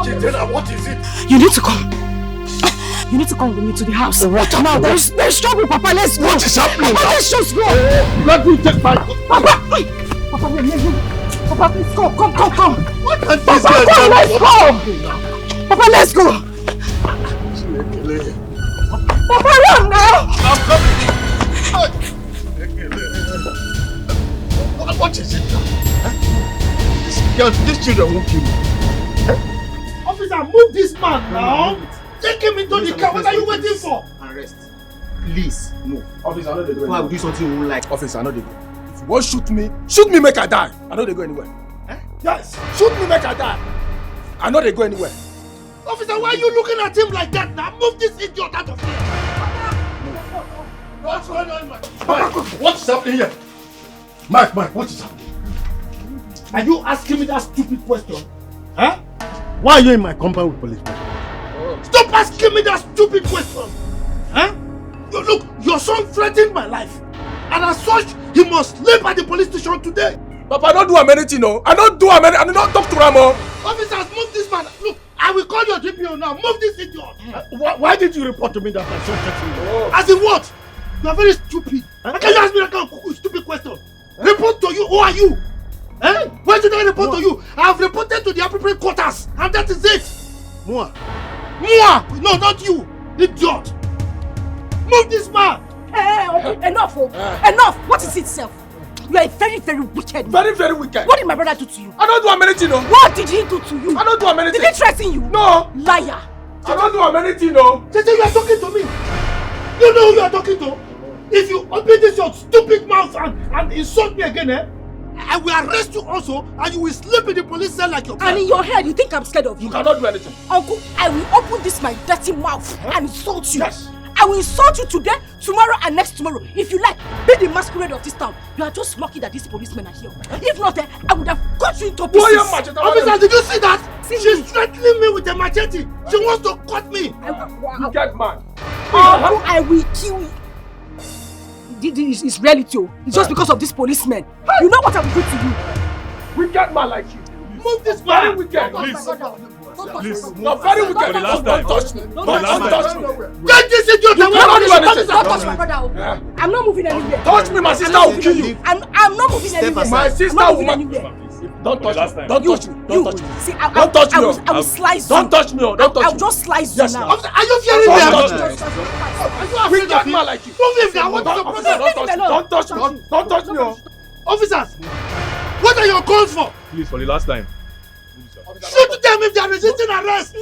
Chidera, what is it? You need to come. You need to come with me to the house. What? Now, there's trouble, Papa. Let's go. What is happening? Papa, let's just go. Let me take my... Papa, Papa, let's go. Papa, please come. What can this Papa, girl come, let's go. Papa, let's go. Papa, run now. I'm coming. What is it now? These children won't kill me. Officer, move this man now. Take him into the car. What are you waiting for? Arrest. Please, no. Officer, I know they go Before I will do something you won't like. Officer, I know they go. If you want shoot me, make I die. I know they go anywhere. Yes, shoot me, make I die. I know they go anywhere. Officer, why are you looking at him like that now? Move this idiot out of here. What's going on, Mike? What is happening here? Mike, what is happening? Are you asking me that stupid question? Huh? Why are you in my compound with policemen? Stop asking me that stupid question! Huh? Look, your son threatened my life. And as such, he must sleep at the police station today. Papa, I don't do anything, no. I don't do anything. I don't talk to Ramo. Officers, move this man. Look, I will call your DPO now. Move this idiot. Why did you report to me that my son threatened you? As in what? You are very stupid. How can you ask me that kind of stupid question? Report to you? Who are you? Eh? Why did I report to you? I have reported to the appropriate quarters, and that is it. Moi? No, not you, idiot. Move this man. Enough, enough. What is it, self? You are a very, very wicked man. Very, very wicked. What did my brother do to you? I don't do anything, no. What did he do to you? I don't do anything. Did he threaten you? No. Liar. I don't do anything, no. They say you are talking to me. You know who you are talking to? If you open this your stupid mouth and insult me again, I will arrest you also, and you will sleep in the police cell like your friend. And in your head, you think I'm scared of you? You cannot do anything. Uncle, I will open this my dirty mouth and insult you. Yes. I will insult you today, tomorrow, and next tomorrow. If you like, be the masquerade of this town. You are just lucky that these policemen are here. If not, I would have cut you into pieces. Officer, did you see that? She's threatening me with a machete. She wants to cut me. You get man. Uncle, I will kill you. It's reality. It's just because of this policeman. You know what I will do to you. We get man like you. Move this man. We get. Please. No, very wicked. Don't touch me. Don't touch me. Get this idiot away. Don't touch my brother. I'm not moving anywhere. Touch me, my sister will kill you. I'm not moving anywhere. My sister will anywhere. Don't touch me. Don't touch me. Don't touch me. See, don't touch me. I will slice you. Don't touch me. Don't touch me. I'll just slice you now. Are you fearing me? We get man like you. Move him now. What's the problem? Don't touch me. Don't touch me. Officers, what are your calls for? Please, for the last time. Shoot them if they are resisting arrest.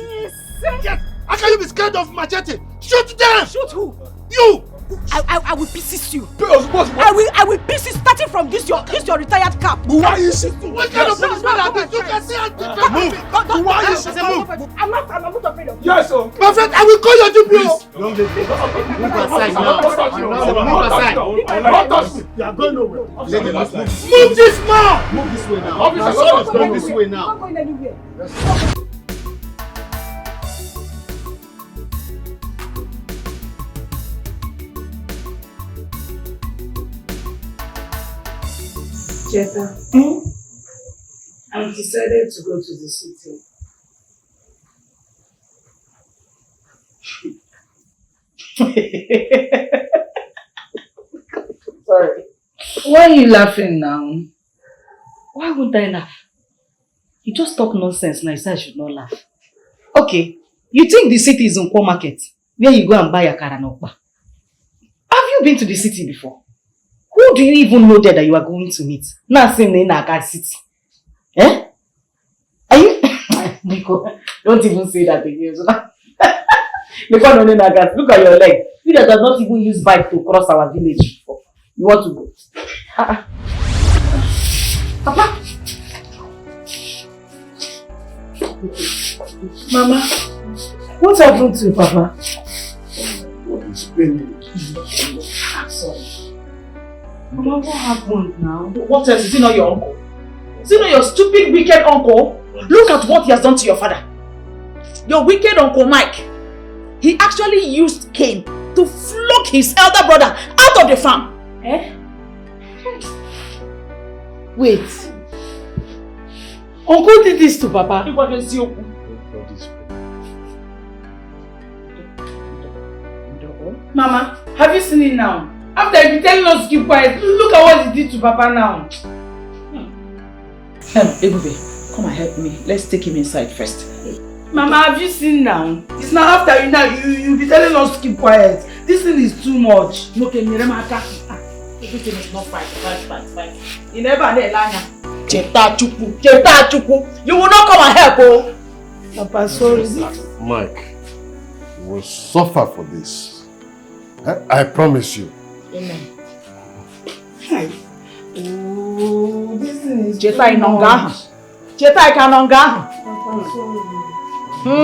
Yes. How can you be scared of machete? Shoot them. Shoot who? You. I will pieces you. What? I will pieces starting from this your retired cap. Why is it? What kind of policeman are these? You can see and move. Why is it? Move. I'm not afraid of you. Yes, sir. My friend, I will call your DPO. Move aside now. Move aside. Don't touch me. You are going nowhere. Move this man. Move this way now. Officer, move this way now. I'm not going anywhere. Cheta, I've decided to go to the city. Sorry. Why are you laughing now? Why would I laugh? You just talk nonsense now. You say I should not laugh. Okay, you think the city is Nkwo market, where you go and buy a karanokba? Have you been to the city before? Who do you even know there that you are going to meet? Now saying in Naga city. Eh? Are you? Nico, don't even say that again. Look at your leg. You that does not even use bike to cross our village before. You want to go? Papa? Mama, what happened to you, Papa? What is paining? Sorry. Mama, what happened now? What else? Is it not your uncle? Is it not your stupid, wicked uncle? Look at what he has done to your father. Your wicked uncle Mike. He actually used cane to flog his elder brother out of the farm. Eh? Wait. Uncle did this to Papa. Mama, have you seen it now? After you've been telling us to keep quiet, look at what he did to Papa now. Ebube, come and help me. Let's take him inside first. Mama, have you seen now? It's now after you be telling us to keep quiet. This thing is too much. Okay, Miremaka. Everything is not fine. You never let Lanya. Cheta Chuku. You will not come and help, oh. Papa, sorry. Mike, you will suffer for this. I promise you. Amen. Oh, this thing is Cheta Inonga. Cheta Ikanonga. Papa, sorry. Who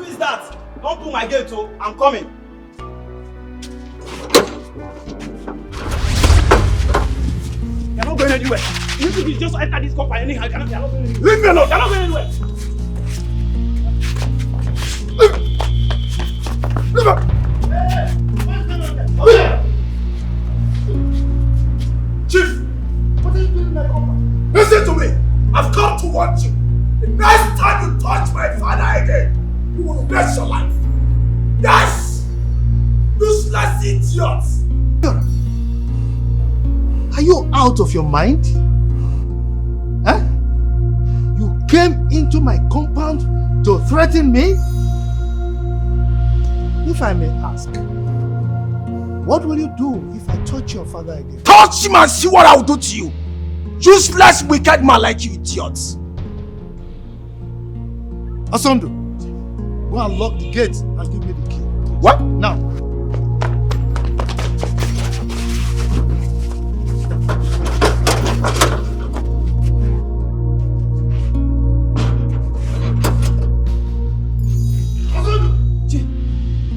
is that? Don't pull my gate, oh. I'm coming. You're not going anywhere. You think you just enter this company anyhow? You're not going anywhere. Leave me alone. You're not going anywhere. Leave her. Chief, what are you doing in my compound? Listen to me. I've come to warn you. The next time you touch my father again, you will regret your life. Yes! Useless idiots! Are you out of your mind? Huh? You came into my compound to threaten me? If I may ask, what will you do if I touch your father again? Touch him and see what I will do to you. Useless, wicked man like you idiots. Asondo, go and lock the gate and give me the key. What? Now.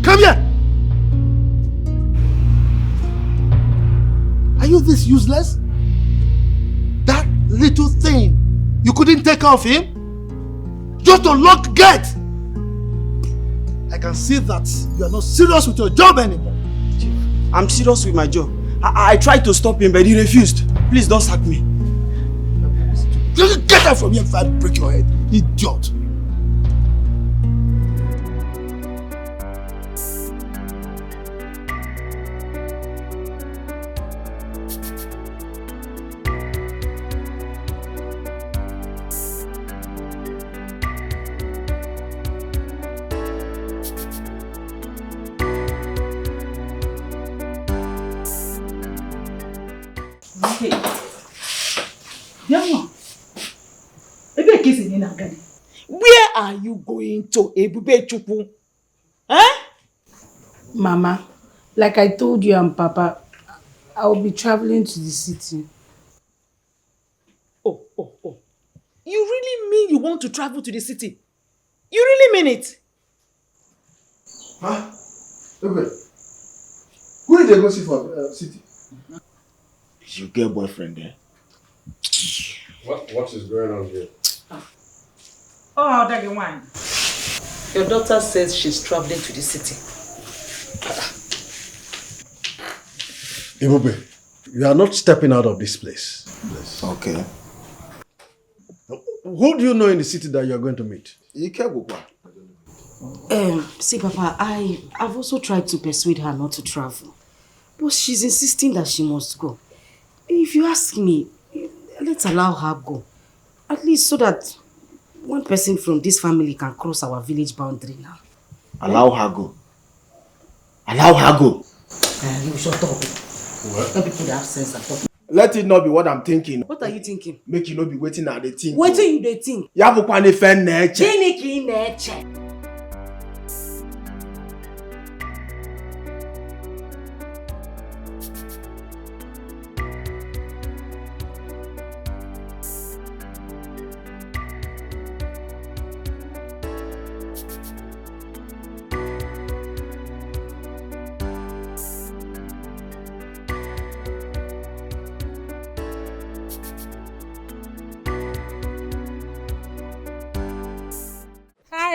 Come here! Are you this useless? That little thing, you couldn't take care of him? Just to lock the gate! I can see that you are not serious with your job anymore. I'm serious with my job. I tried to stop him, but he refused. Please don't sack me. Just get out from here before I break your head, idiot! Where are you going to, Ebube Chukwu? Huh? Mama, like I told you and Papa, I will be traveling to the city. Oh. You really mean you want to travel to the city? You really mean it? Huh? Okay. Who did they go see for city? Is your girl boyfriend there? What is going on here? Oh, Daggy wine. Your daughter says she's traveling to the city. Ibube, you are not stepping out of this place. Yes. Okay. Who do you know in the city that you are going to meet? See, Papa, I've also tried to persuade her not to travel. But she's insisting that she must go. If you ask me, let's allow her go. At least so that one person from this family can cross our village boundary now. Allow her go. Allow her go. You shut up. What? Let people that have sense and talk. Let it not be what I'm thinking. What are you thinking? Make you not be waiting at the thing. What do you they think? You have a fan nature. Jenny nature.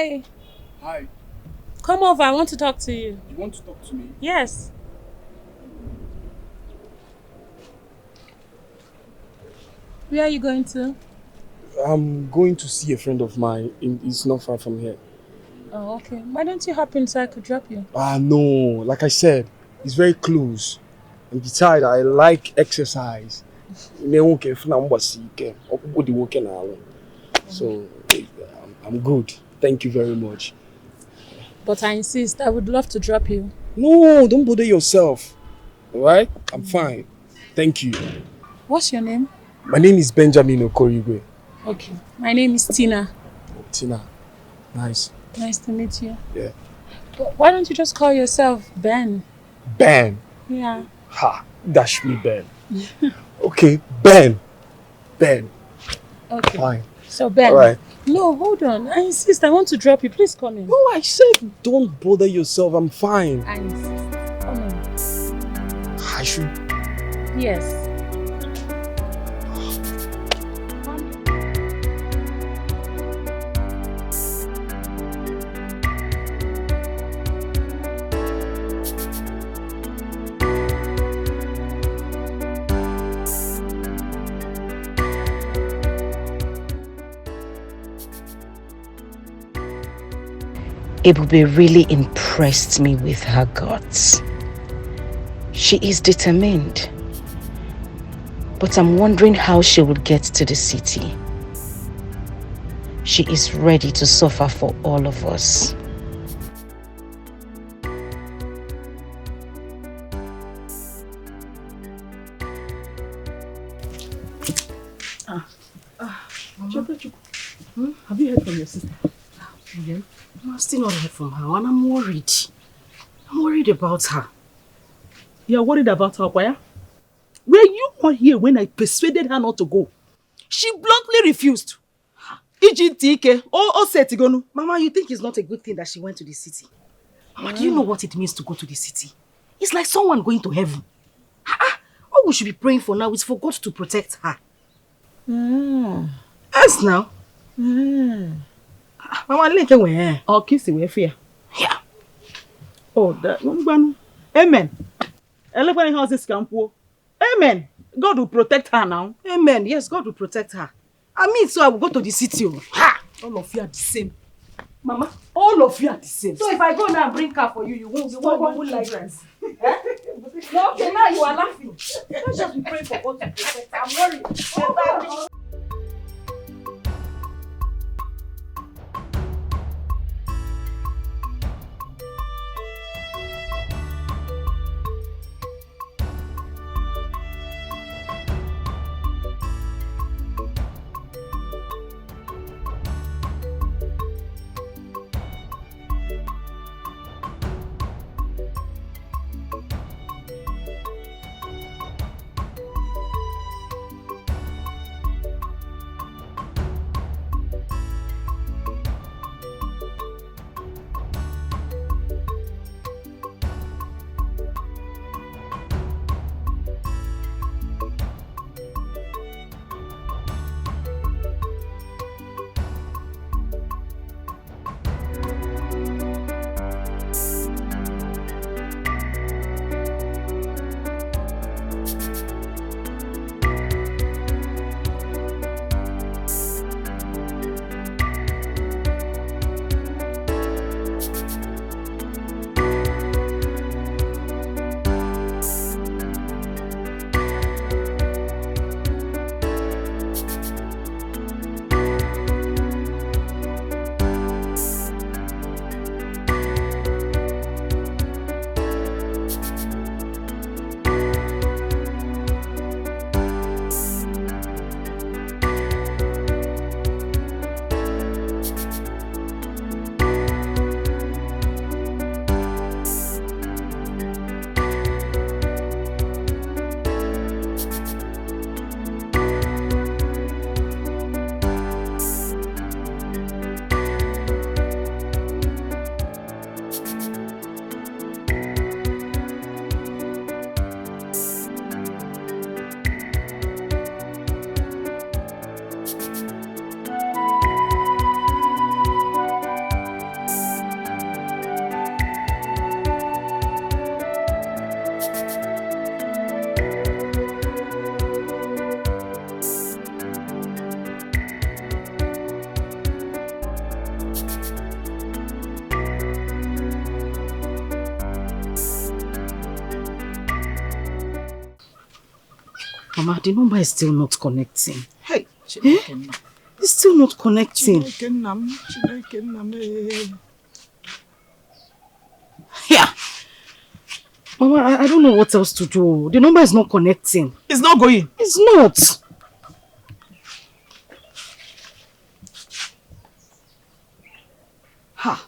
Hi. Hi. Come over, I want to talk to you. You want to talk to me? Yes. Where are you going to? I'm going to see a friend of mine. It's not far from here. Oh, okay. Why don't you hop in so I could drop you? No. Like I said, it's very close. And besides, I like exercise. So, I'm good. Thank you very much. But I insist, I would love to drop you. No, don't bother yourself. Alright? I'm fine. Thank you. What's your name? My name is Benjamin Okorigwe. Okay. My name is Tina. Tina. Nice. Nice to meet you. Yeah. But why don't you just call yourself Ben? Ben. Yeah. Ha. Dash me Ben. Okay, Ben. Ben. Okay. Fine. So Ben. Alright. No, hold on. I insist. I want to drop you. Please come in. No, I said don't bother yourself. I'm fine. I insist. Come in. I should. Yes. Ebube really impressed me with her guts. She is determined. But I'm wondering how she will get to the city. She is ready to suffer for all of us. Have you heard from your sister? Again? I've still not heard from her and I'm worried. I'm worried about her. You're worried about her, Kwaya? Were you not here when I persuaded her not to go? She bluntly refused. Dikeh, Mama, you think it's not a good thing that she went to the city? Mama, do you know what it means to go to the city? It's like someone going to heaven. All we should be praying for now is for God to protect her. Yes, now. Mama, link away. I'll kiss you with fear. Yeah. Oh, that one. Amen. Elephant houses camp. Amen. God will protect her now. Amen. Yes, God will protect her. I mean, so I will go to the city. Ha! All of you are the same. Mama, all of you are the same. So if I go now and bring car for you, you won't like friends. No, okay, now you are laughing. Let's just be praying for God to protect her. I'm worried. Mama, the number is still not connecting. Hey, It's still not connecting. Yeah. Mama, I don't know what else to do. The number is not connecting. It's not going. It's not. Ha.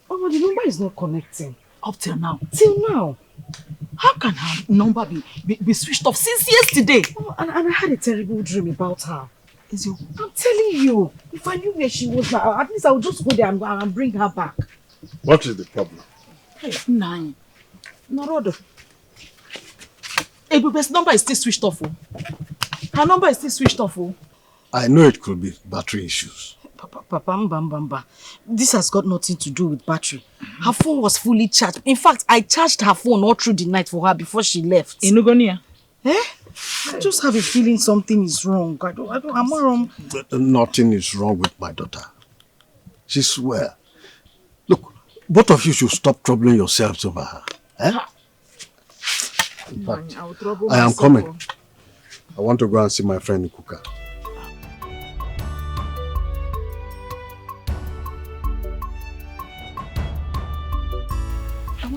Mama, the number is not connecting. Up till now. Till now. How can her number be switched off since yesterday? Mama, and I had a terrible dream about her. Is you? I'm telling you, if I knew where she was now, at least I would just go there and bring her back. What is the problem? Hey, nine. Norodo. Ebube's number is still switched off. Oh. Her number is still switched off. Oh. I know it could be battery issues. Papa, this has got nothing to do with battery. Her phone was fully charged. In fact, I charged her phone all through the night for her before she left. Inugonia? Eh? I just have a feeling something is wrong. I'm not wrong. Nothing is wrong with my daughter. She's well. Look, both of you should stop troubling yourselves over her. Eh? In fact, I am coming. I want to go and see my friend Kuka.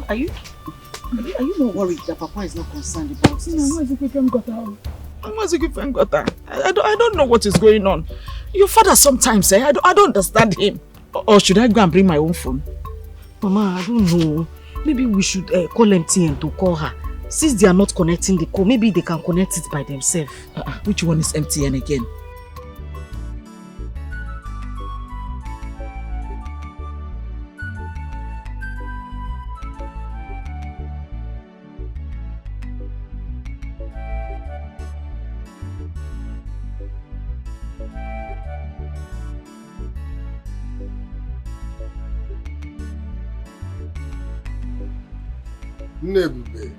Are you not worried that Papa is not concerned about this? I don't know what is going on. Your father sometimes I don't understand him. Or should I go and bring my own phone? Mama, I don't know. Maybe we should call MTN to call her. Since they are not connecting the call, maybe they can connect it by themselves. Which one is MTN again? Nnebe.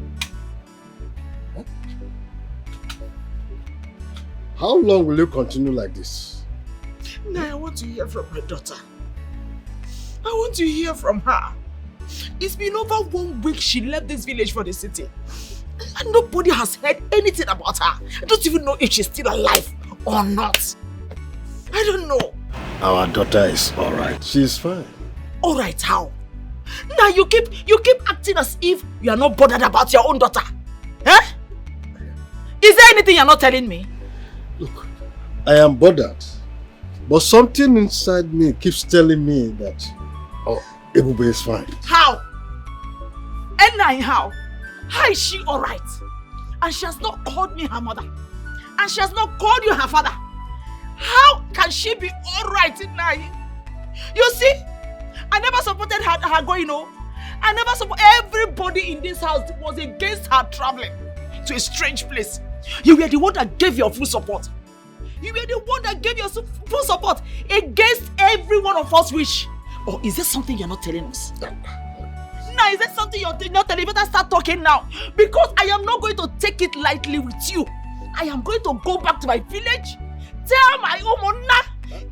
How long will you continue like this? Now I want to hear from my daughter. I want to hear from her. It's been over 1 week she left this village for the city. And nobody has heard anything about her. I don't even know if she's still alive or not. I don't know. Our daughter is alright. She's fine. Alright, how? Now you keep acting as if you are not bothered about your own daughter. Eh? Is there anything you're not telling me? Look, I am bothered. But something inside me keeps telling me that Ebube is fine. How? And how? How is she alright? And she has not called me her mother. And she has not called you her father. How can she be alright now? You see? I never supported her going home. I never support. Everybody in this house was against her traveling to a strange place. You were the one that gave your full support. You were the one that gave your full support against every one of us wish. Or is there something you're not telling us? Now, is there something you're not telling me? You better start talking now. Because I am not going to take it lightly with you. I am going to go back to my village. Tell my Omona.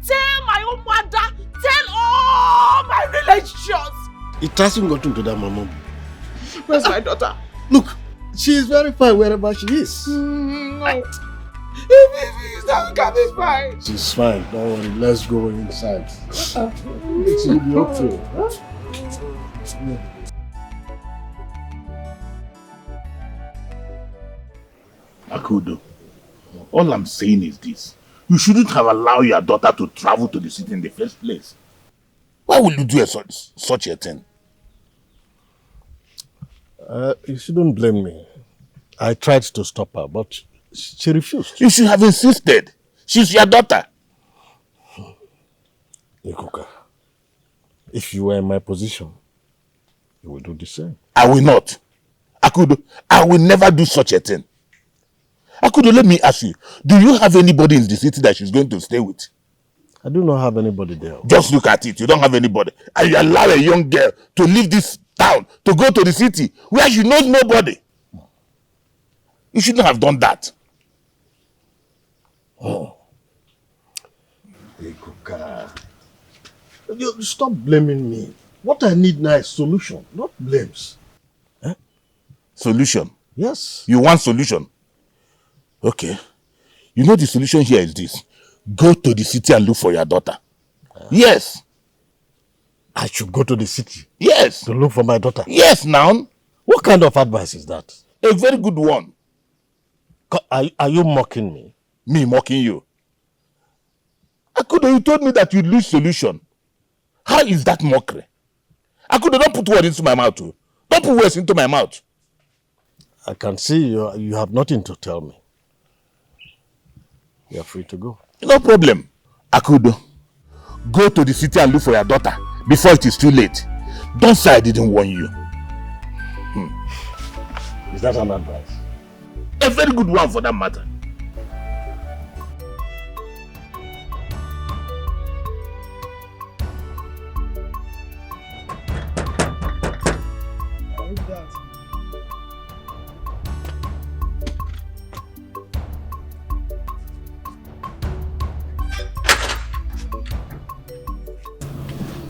Tell my Omada. Tell all my relations. It hasn't gotten to that, Mama. Where's my daughter? Look, she is very fine wherever she is. No. She's not gonna be fine. She's fine. Don't worry. Let's go inside. It will be okay. Huh? Akudo, all I'm saying is this. You shouldn't have allowed your daughter to travel to the city in the first place. Why will you do such a thing? You shouldn't blame me. I tried to stop her, but she refused. You should have insisted. She's your daughter. Ikuka, if you were in my position, you would do the same. I will not. Akudo, I will never do such a thing. Akudo, let me ask you, do you have anybody in the city that she's going to stay with? I do not have anybody there. Just look at it. You don't have anybody. And you allow a young girl to leave this town, to go to the city, where she knows nobody. You shouldn't have done that. Oh. Ikuka. You stop blaming me. What I need now is solution, not blames. Solution? Yes. You want solution? Okay. You know the solution here is this. Go to the city and look for your daughter. Yes. I should go to the city? Yes. To look for my daughter? Yes, now. What kind of advice is that? A very good one. Are you mocking me? Me mocking you? Akudo, you told me that you'd lose solution. How is that mockery? Akudo, don't put words into my mouth too. Don't put words into my mouth. I can see you have nothing to tell me. You are free to go. No problem. Akudo, go to the city and look for your daughter before it is too late. Don't say I didn't warn you. Is that an advice? A very good one for that matter.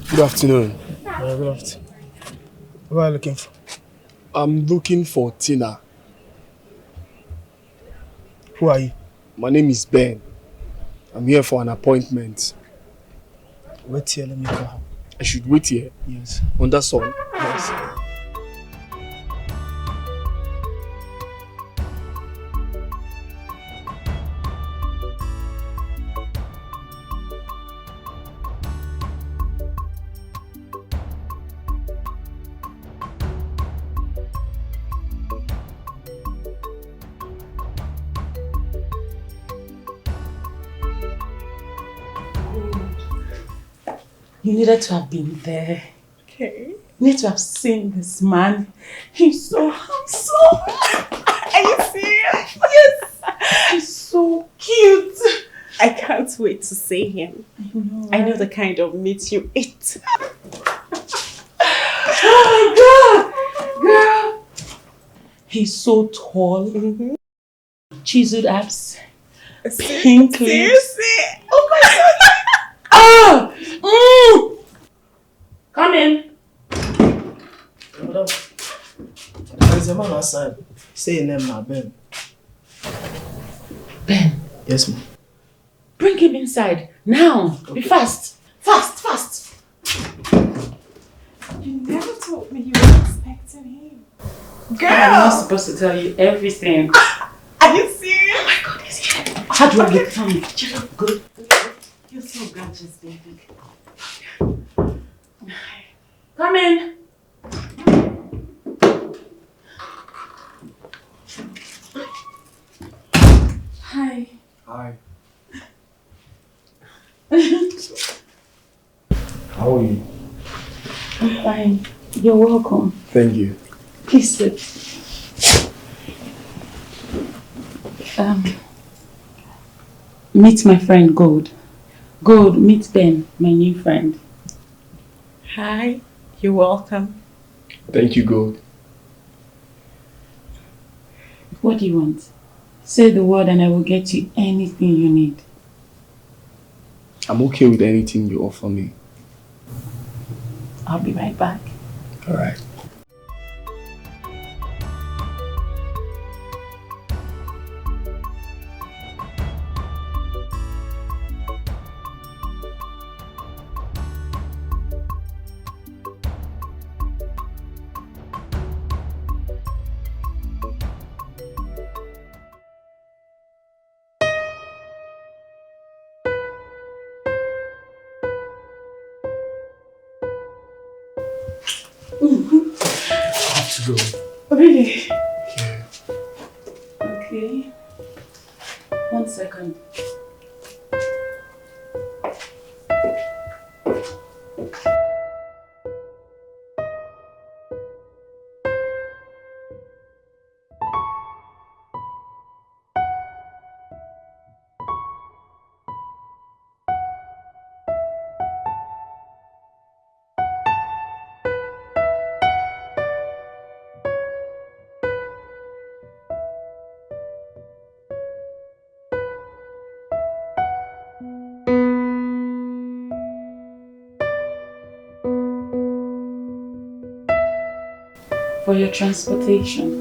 Good afternoon. Good afternoon. What are you looking for? I'm looking for Tina. Who are you? My name is Ben. I'm here for an appointment. Wait here, let me call her. I should wait here? Yes. On that sun? Yes. You needed to have been there. Okay. You need to have seen this man. He's so handsome. Are you serious? Yes. He's so cute. I can't wait to see him. I know the kind of meat you eat. Oh my God! Girl. He's so tall. Chiseled abs. Pink lips. Seriously? Oh my God. Come in. There's a man outside. Say your name now, Ben. Ben. Yes, ma'am. Bring him inside. Now. Okay. Be fast. Fast. You never told me you were expecting him. Girl. I'm not supposed to tell you everything. Are you serious? Oh my God, he's here. How do I get home? You look good. You're so gorgeous, baby. Come in. Hi. Hi. How are you? I'm fine. You're welcome. Thank you. Please sit. Meet my friend Gold. Gold, meet Ben, my new friend. Hi. You're welcome. Thank you, Gold. What do you want? Say the word and I will get you anything you need. I'm okay with anything you offer me. I'll be right back. All right. Go. Really? Yeah. Okay. 1 second. For your transportation.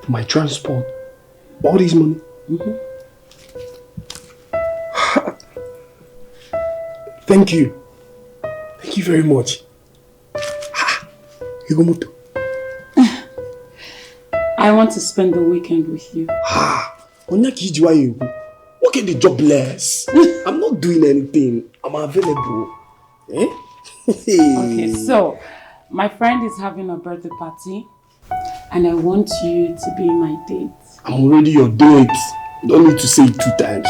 my transport, all this money. Thank you. Thank you very much. Yugomoto. I want to spend the weekend with you. Okay, the jobless. I'm not doing anything. I'm available. Eh? Okay, so my friend is having a birthday party and I want you to be my date. I'm already your date. You don't need to say it 2 times.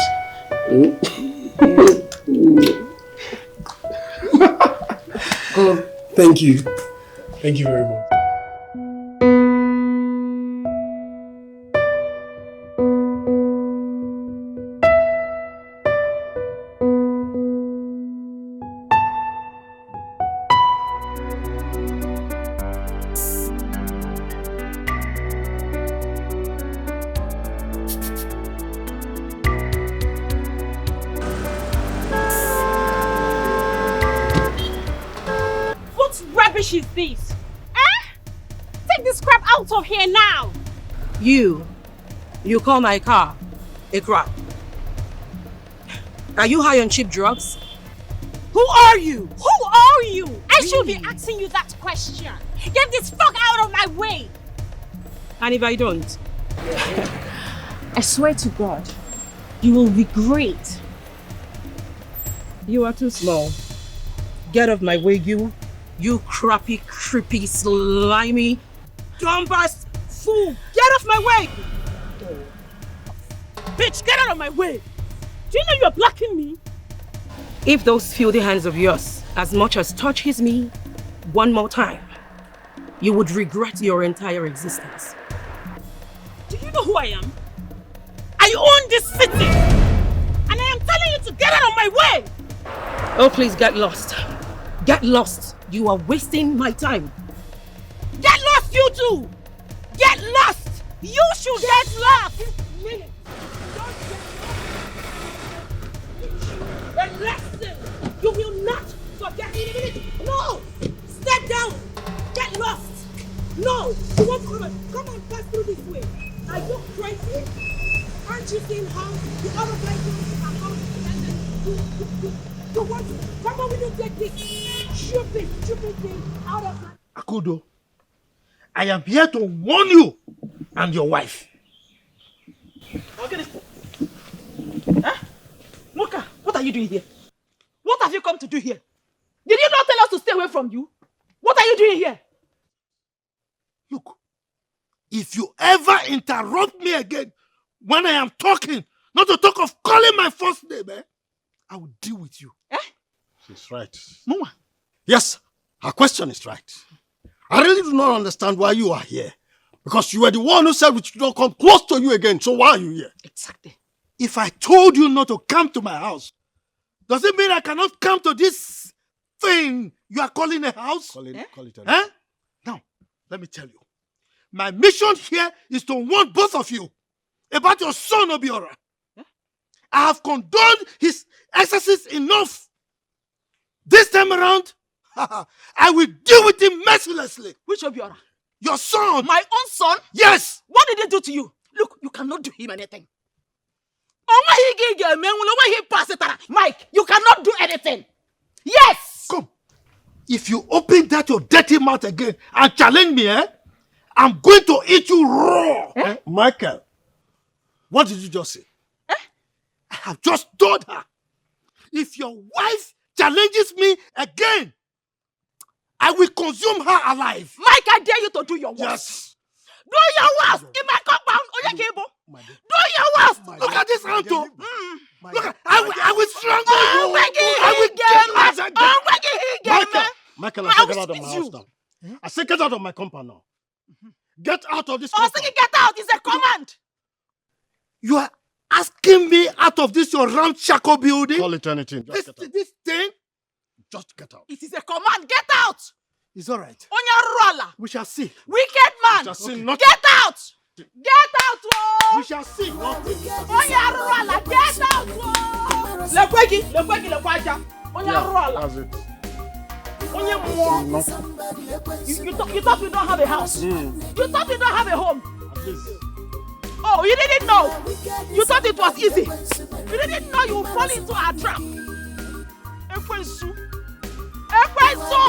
Go. Thank you. Thank you very much. Is this? Take this crap out of here now! You call my car a crap? Are you high on cheap drugs? Who are you? Who are you? I should be asking you that question. Get this fuck out of my way! And if I don't? I swear to God, you will regret. You are too small. Get off my way, you crappy, creepy, slimy, dumbass fool! Get off my way! Bitch, get out of my way! Do you know you're blocking me? If those filthy hands of yours as much as touches me one more time, you would regret your entire existence. Do you know who I am? I own this city! And I am telling you to get out of my way! Oh, please get lost. Get lost. You are wasting my time. Get lost, you two! Get lost! You should get lost! And listen, you will not forget in a minute. No! Step down! Get lost! No! You won't come on, pass through this way. Are you crazy? Aren't you seeing how the other guys are coming together? You want to come on, we don't get this stupid thing out of my... Akudo, I am here to warn you and your wife. Okay. Huh? Moka, what are you doing here? What have you come to do here? Did you not tell us to stay away from you? What are you doing here? Look, if you ever interrupt me again when I am talking, not to talk of calling my first name, I will deal with you. She's right. Mama. Yes, her question is right. I really do not understand why you are here. Because you were the one who said we should not come close to you again. So why are you here? Exactly. If I told you not to come to my house, does it mean I cannot come to this thing you are calling a house? Call it Now, let me tell you. My mission here is to warn both of you about your son, Obiora. I have condoned his excesses enough. This time around, I will deal with him mercilessly. Which Obiora? Your son. My own son? Yes. What did they do to you? Look, you cannot do him anything. Mike, you cannot do anything. Yes. Come. If you open that your dirty mouth again and challenge me, I'm going to eat you raw. Michael, what did you just say? I have just told her, if your wife challenges me again, I will consume her alive. Mike, I dare you to do your worst. Yes. Do your worst in my compound. Do your worst. Look at this Anto. Look at, I will strangle you. Michael, I say get out of my house now. I say get out of my compound now. Get out of this compound. Get out. It's a command. You are asking me out of this your ramshackle building? Call it anything. This thing? Just get out. It is a command. Get out. It's all right. On your roller. We shall see. Wicked man. We shall see. Get out. Get out. Oh. We shall see. On your roller. Get out. Lekweki. On your roller. That's it. On your you thought we don't have a house. You thought we don't have a home. At least Oh, you didn't know. You thought it was easy. You didn't know you would fall into our trap. Ekwensu. Ekwensu!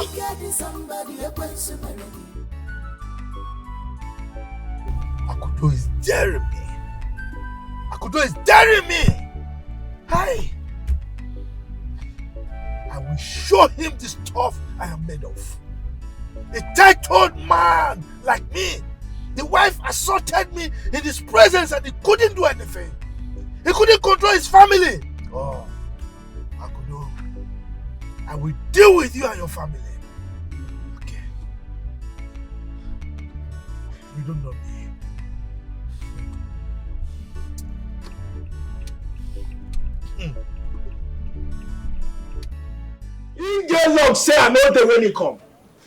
Akudo is daring me. Akudo is daring me. Hey! I will show him the stuff I am made of. A tight-toed man like me. The wife assaulted me in his presence and he couldn't do anything. He couldn't control his family. Oh, Akudo, I will deal with you and your family. Okay. You don't know me. You get long say I know the when he come.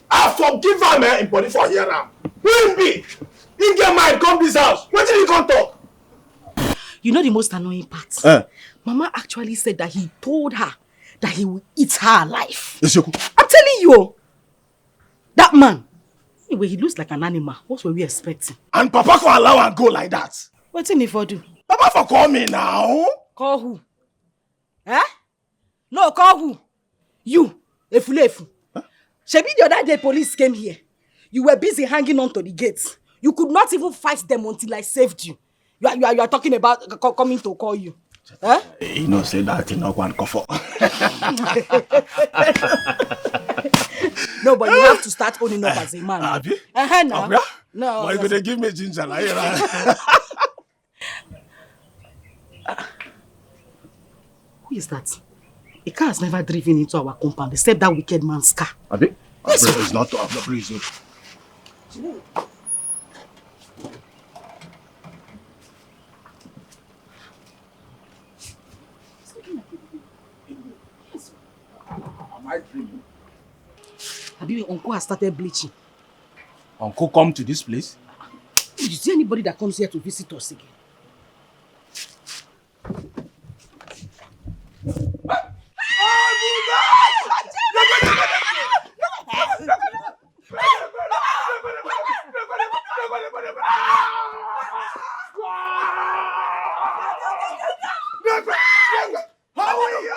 I forgive him in body for here now. Who be? You get mind come this house. What did he come talk? You know the most annoying part? Mama actually said that he told her that he will eat her alive. I'm telling you, that man, anyway, he looks like an animal. What were we expecting? And Papa can allow and go like that. What's in it for do? Papa for call me now. Call who? Eh? No, call who? You, Efulefu. Shebi the other day police came here. You were busy hanging on to the gates. You could not even fight them until I saved you. You are talking about coming to call you. Huh? You know, say that in no one cover. No, but you have to start owning up as a man. Abi? No. No. Why you gonna give me ginger like Who is that? A car has never driven into our compound except that wicked man's car. Abi? Yes. It's not to have the prison. Am I dreaming? Abi, Uncle has started bleaching. Uncle come to this place? Did you see anybody that comes here to visit us again? How are you?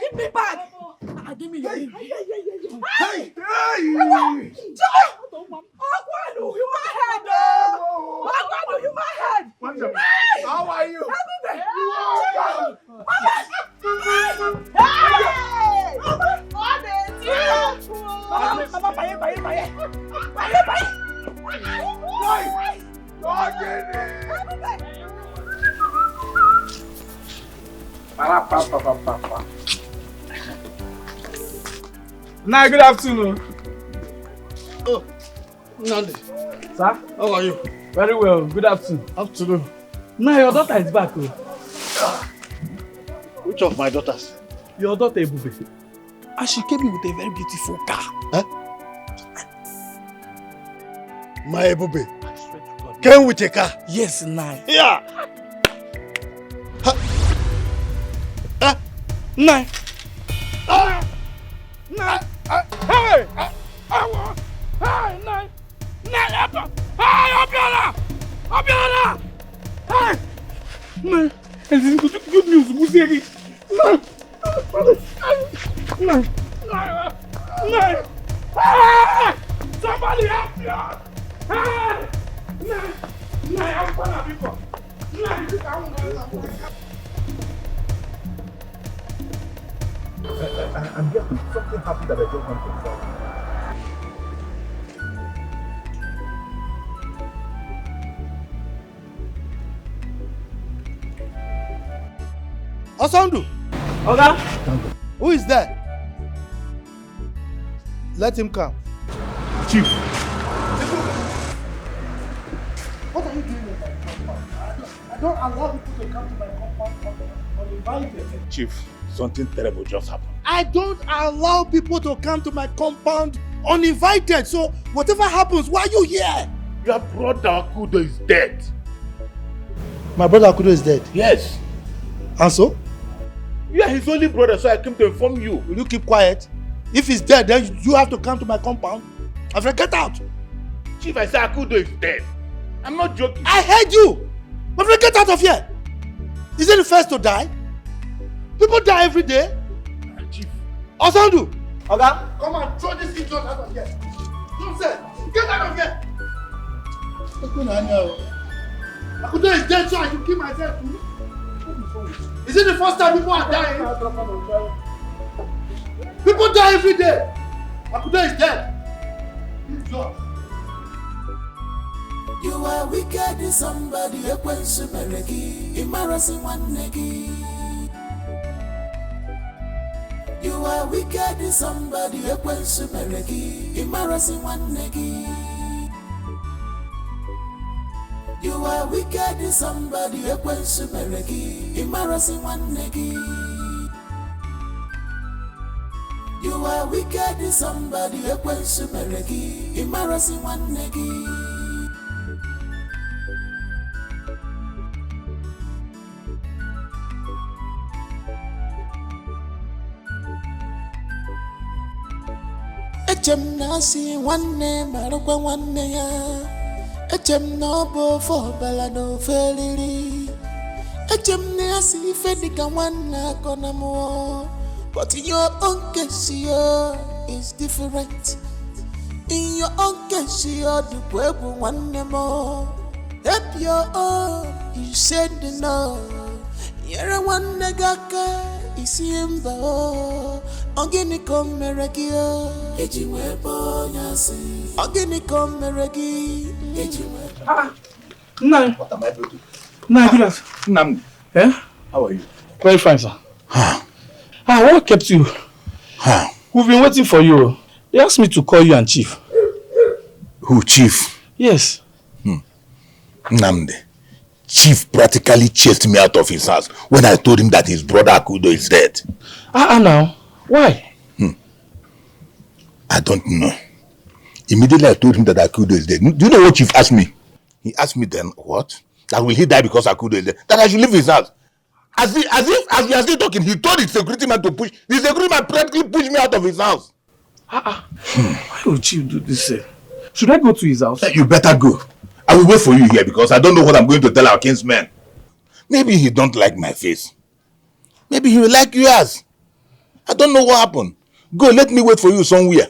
Give me back! Give me your name. Hey! How are you? Nah, good afternoon. Oh, Nandi. Sir? How are you? Very well. Good afternoon. Afternoon. Nah, your daughter is back. Oh. Which of my daughters? Your daughter, Ebube. And she came in with a very beautiful car. Huh? My Ebube came with a car. Yes, nice. Yeah. Nine. Nine. Hey! Hey, nine. Nine. Hey, Obiora! Hey! Nine. This is good news, Museri. Nine. Nine. Nine. Hey! Somebody help me out! Hey! Nine. Nine. I'm gonna be for. Nine. I'm getting something happy that I don't want to tell. Osandu. Oga? Who is that? Let him come. Chief. What are you doing in my compound? I don't allow people to come to my compound uninvited. Chief, something terrible just happened. I don't allow people to come to my compound uninvited. So whatever happens, why are you here? Your brother Akudo is dead. My brother Akudo is dead? Yes. And so? You are his only brother, so I came to inform you. Will you keep quiet? If he's dead, then you have to come to my compound. I said, get out. Chief, I said Akudo is dead. I'm not joking. I heard you. My friend, get out of here. Is he the first to die? People die every day. Chief. Osandu. Okay? Come and throw this idiot out of here. Nonsense. Get out of here. Akudo is dead, so I should kill myself too. Is it the first time people are dying? People die every day. Akudo is dead. Idiot. You are wicked in somebody, a quench mereki, embarrassing one negi. You are wicked in somebody, a quench mereki, embarrassing one negi. You are wicked in somebody, a quench mereki, embarrassing one negi. You are wicked in somebody, a quench mereki, embarrassing one negi. Echem nasi wanne marokwa wanne ya. Echem no bo for balado feliri. Echem nasi fedika wanna konamo. But in your own case, is different. In your own case, the people want more. Help your own, you said no. You're a one negaka, is him bo. Organic meragio, Ejiwebo Yasi. Organic meragi, Ejiwebo. No. What am I doing? No, good afternoon. Nnamdi. Eh? How are you? Very fine, sir. What kept you? We've been waiting for you. They asked me to call you and Chief. Who, Chief? Yes. Nnamdi. Chief practically chased me out of his house when I told him that his brother Akudo is dead. Now. Why? I don't know. Immediately I told him that Akudo is dead. Do you know what Chief asked me? He asked me then, what? That will he die because Akudo is dead? That I should leave his house. As we are still talking, he told his security man to push. The security man practically pushed me out of his house. Why would Chief do this? Should I go to his house? You better go. I will wait for you here because I don't know what I'm going to tell our kinsmen. Maybe he don't like my face. Maybe he will like yours. I don't know what happened. Go, let me wait for you somewhere.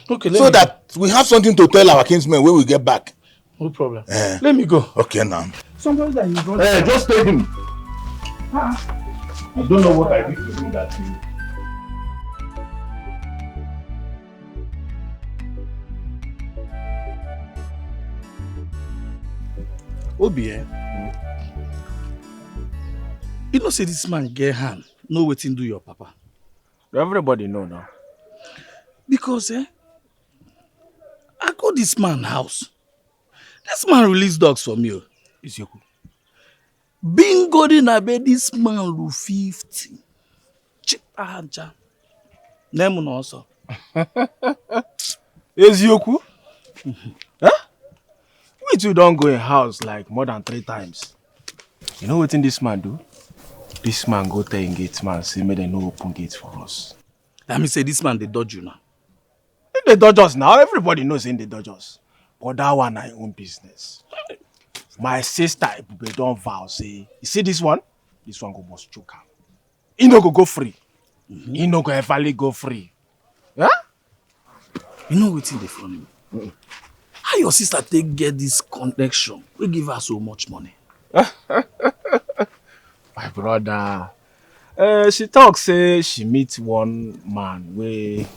Okay, so that we have something to tell our kinsmen when we get back. No problem. Let me go. Okay, now. Somebody that you don't... just tell him. I don't know what I did to do that to you. Obi, you know say this man get hand, know wetin do your papa. Everybody know now. Because I go this man house. This man release dogs for me. Isiokwu. Bingo Nnebe, this man will 50. Chip aja. Name no also. Isiokwu. We two don't go in house like more than 3 times. You know what this man do? This man go tell gate man say make them no open gates for us. That means say this man they dodge you now. In the dodgers now, everybody knows in the dodgers. But that one I own business. My sister Ebube don't vow say, you see this one? This one go must choke out. He no go free. He no go ever go free. Yeah? You know what's in the funny? How your sister take get this connection? We give her so much money. My brother. She talk say she meet one man we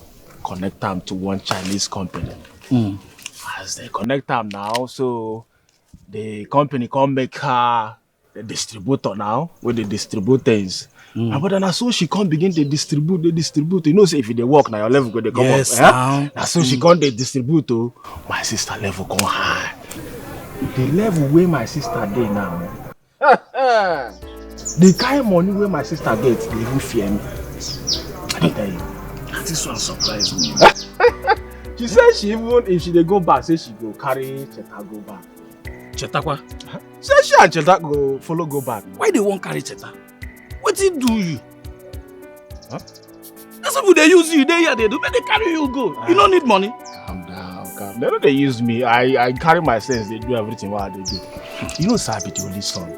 connect them to one Chinese company. As they connect them now, so the company come make her the distributor now with the distribute things. My brother, now so she can't begin to distribute. You know, say if they work now, your level go they come up. Now so she can't distribute. My sister level come high. the level where my sister dey now. The kind of money where my sister gets, they even fear me. I don't tell you. This one surprised me. She said she even if she dey go back, say she go carry Cheta go back. Cheta kwa? Say she and Cheta go follow go back. Why they won't carry Cheta? What did do you? Huh? That's what they use you. They do, but they carry you go. You don't need money. Calm down, calm. They don't they use me. I carry my sense. They do everything what they do. You know, Sabi the only son,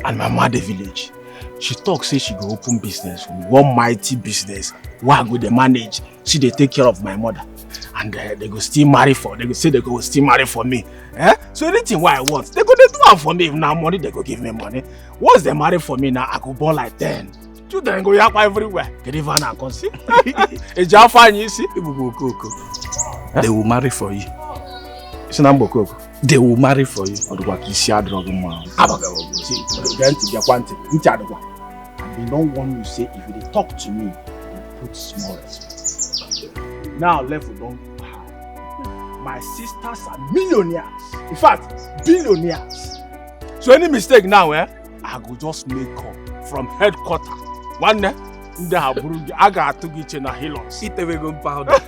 and my mother village. She talk say she go open business for me. One mighty business. Where I go they manage. She they take care of my mother. And they go still marry for. They go say they go still marry for me. Eh? So anything what I want, they go they do it for me. If now money, they go give me money. Once they marry for me now, I go born like 10. Children go yap everywhere. Get even now, come see. It's just fine, you see. They will marry for you. It's not Bokoko. They will marry for you. Or the work is shared drug man. See, they don't want you to say if they talk to me, they put small respect. Now level don't high. My sisters are millionaires. In fact, billionaires. So any mistake now, I go just make up from headquarters. One day, I got to get in a hills. Eat away gun powder.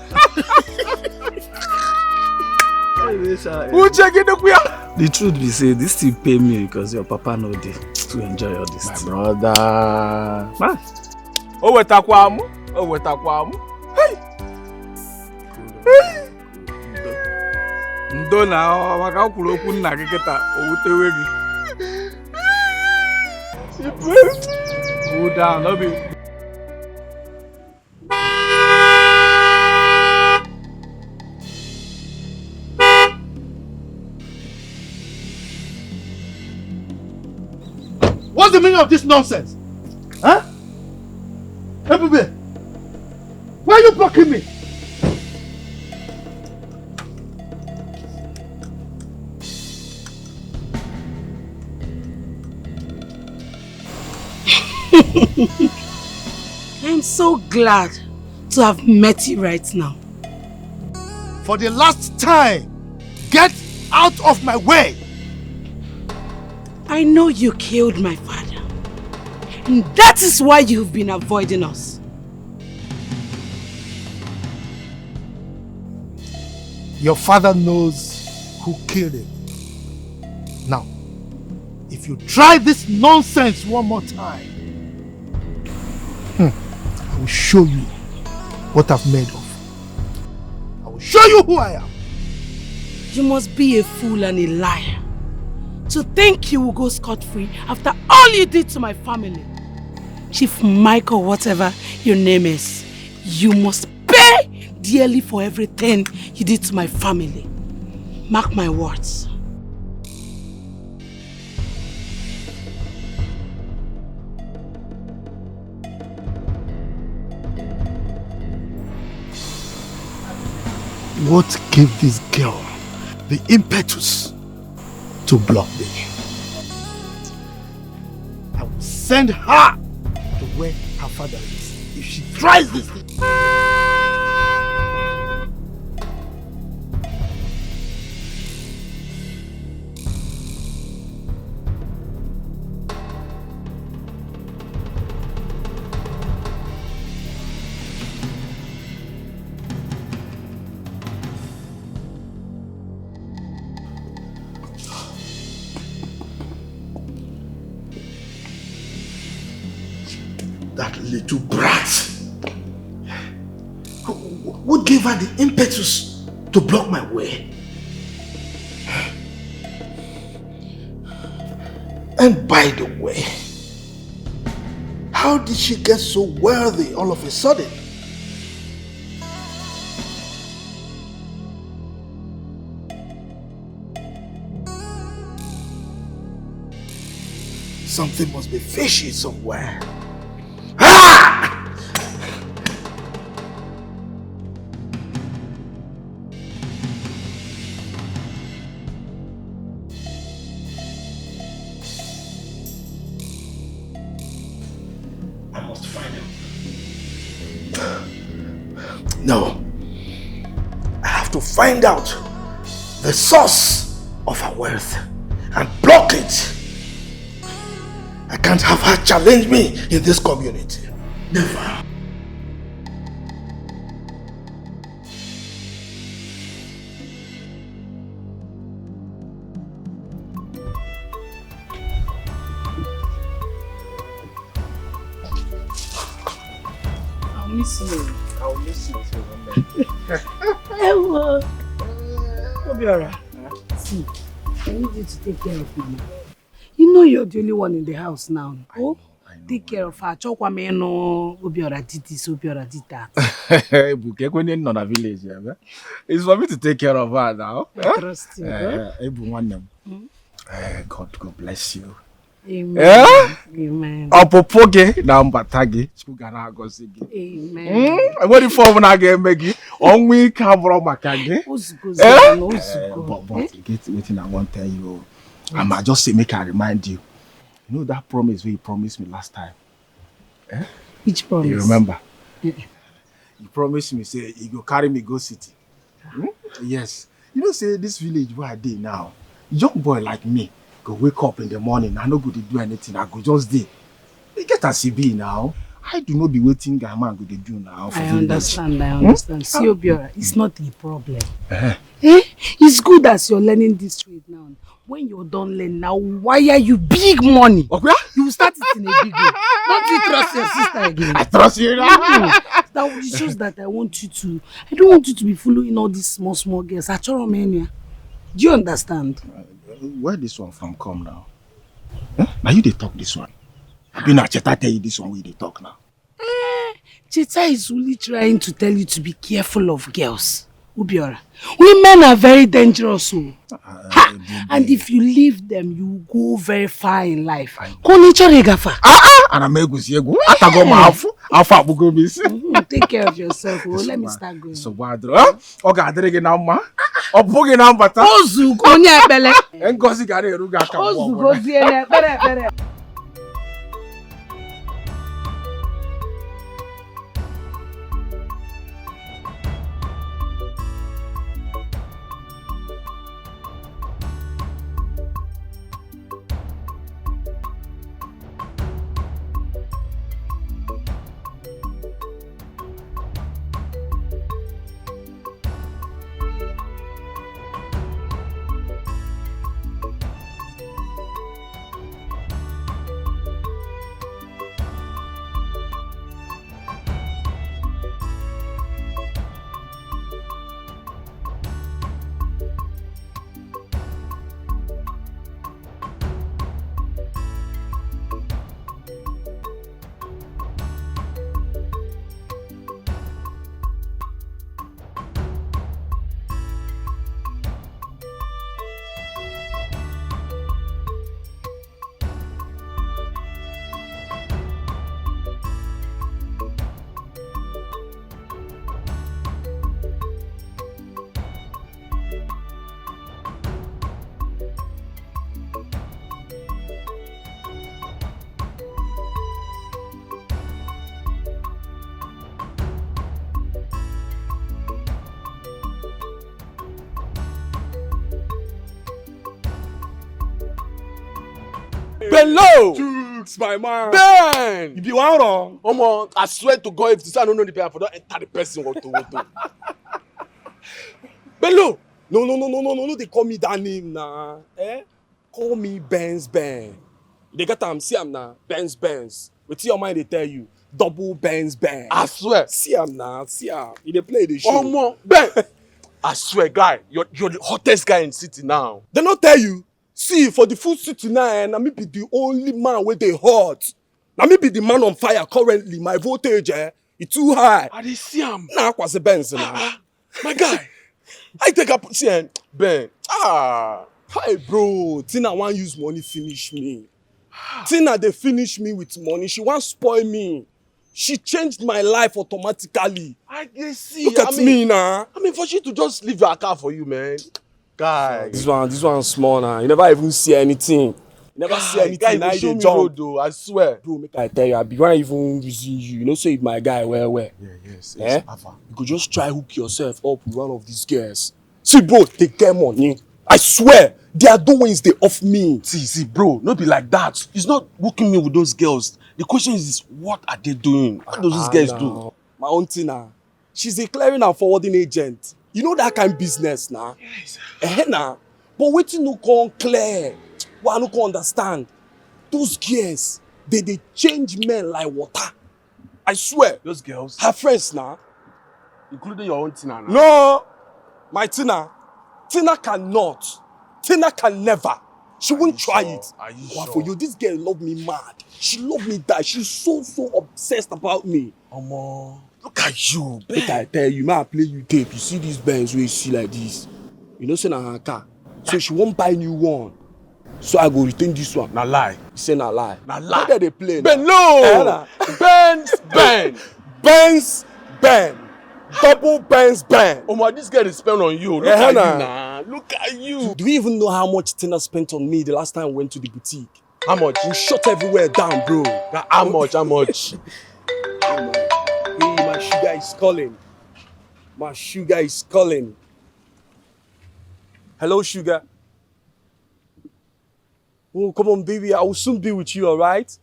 Uche get the queer. The truth be say, this still pay me because your papa no dey to enjoy all this. My brother. Man. Oh, wetakwamu. Hey. Ndo na waka kwuru okwu nna gị kịta owutewe gị. Cool down, love you. What's the meaning of this nonsense? Huh? Nnebe, why are you blocking me? I'm so glad to have met you right now. For the last time, get out of my way. I know you killed my father. And that is why you've been avoiding us. Your father knows who killed him. Now, if you try this nonsense one more time, I will show you what I've made of. I will show you who I am. You must be a fool and a liar to think you will go scot-free after all you did to my family. Chief Michael, whatever your name is, you must pay dearly for everything you did to my family. Mark my words. What gave this girl the impetus to block me? I will send her to where her father is if she tries this thing. That little brat. What gave her the impetus to block my way? And by the way, how did she get so wealthy all of a sudden? Something must be fishy somewhere. No. I have to find out the source of her wealth and block it. I can't have her challenge me in this community. Never. I'll miss you. I'll miss you too. Hello. Obiora. See, I need you to take care of Mama. You know you're the only one in the house now. Oh, take care of her. Chokwa me no Obiora did this, Obiora did that. Buke, when you're not a village, it's for me to take care of her now. I trust you. God bless you. Amen. Amen. Opopoge na mbatage chukana gozigi. Amen. What if for na ga emegi onwe ka bro maka gi. But get waiting I want to tell you. I just say make I remind you. You know that promise where you promised me last time? Which promise? You remember? You promised me say you go carry me go city. Yes. You know say this village where I dey now. Young boy like me go wake up in the morning, I no go to do anything, I go just dey. You get a CB now. I do not be waiting guy man go to do now. I understand. See Obiora, it's not a problem. It's good as you're learning this trade now. When you're done learning now, wire you big money. Okay? You will start it in a big way. Don't you trust your sister again? I trust you now. That shows that I don't want you to be following all these small girls. Do you understand? Where this one from come now? Now you they talk this one. I been Cheta tell you this one where they talk now. Cheta is only trying to tell you to be careful of girls. Obiora, women are very dangerous. And if you leave them, you go very far in life. And I'm take care of yourself. Let me start going. So bad, okay, now, ma. Obugi na mbata. Ozu konya bele. Ngozi gare eruga ka. Ozu gozi ene bere. Bello! Jukes, my man. Ben! You be one wrong. Omo, I swear to God, if the son don't know the paper, don't enter the person what to. Bello! No, they call me that name now. Call me Benz. They get am, see am now. Benz. With your mind, they tell you. Double Benz. I swear. See am now, see am. They play the show. Omo, Ben! I swear, guy, you're the hottest guy in the city now. They not tell you. See, for the full city now, na me be the only man where they hot. Na me be the man on fire currently. My voltage, it's too high. I dey see am. Nah, was a Benz now. My guy, I take up see Ben. Hi bro. Tina want use money finish me. Tina they finish me with money. She want spoil me. She changed my life automatically. I dey see. Look at me now. I mean, for she to just leave your car for you, man. Guy, this one small now. You never even see anything. You never see anything. Guy, show me road though. I swear. Bro, make I tell you, I be one even using you. You know, say my guy well. Yeah, yes. You could just try hook yourself up with one of these girls. See, bro, they get money. I swear, their doings they off me. See, bro, not be like that. It's not working me with those girls. The question is, what are they doing? What does these guys do? My auntie now, she's a clearing and forwarding agent. You know that kind of business now. Yes. Nah. But waiting no come clear. What I no can understand. Those girls, they change men like water. I swear. Those girls? Her friends now. Including your own Tina now? No! My Tina. Tina cannot. Tina can never. She won't try it. Are you But sure? for you, this girl love me mad. She love me die. She's so obsessed about me. Omo, look at you, Make I tell you, man, I play you tape. You see these Benz where you see like this. You know, say na her car. So she won't buy new one. So I go retain this one. Na lie. Say na lie. Na lie. How they play? Ben, no! Benz, Ben. Benz, Ben. Double Benz, Ben. Omo, this girl is spent on you. Look at you now. Look at you. Do you even know how much Tina spent on me the last time I went to the boutique? How much? We shut everywhere down, bro. How much? How much? Hey, my sugar is calling. My sugar is calling. Hello, sugar. Oh, come on, baby. I will soon be with you, all right?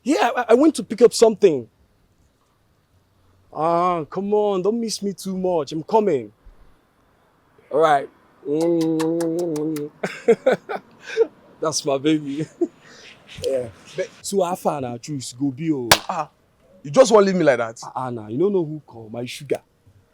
Yeah, I went to pick up something. Come on. Don't miss me too much. I'm coming. All right. That's my baby. Yeah. So how far now, choose go be oh. You just won't leave me like that? Nah. You don't know who called my sugar.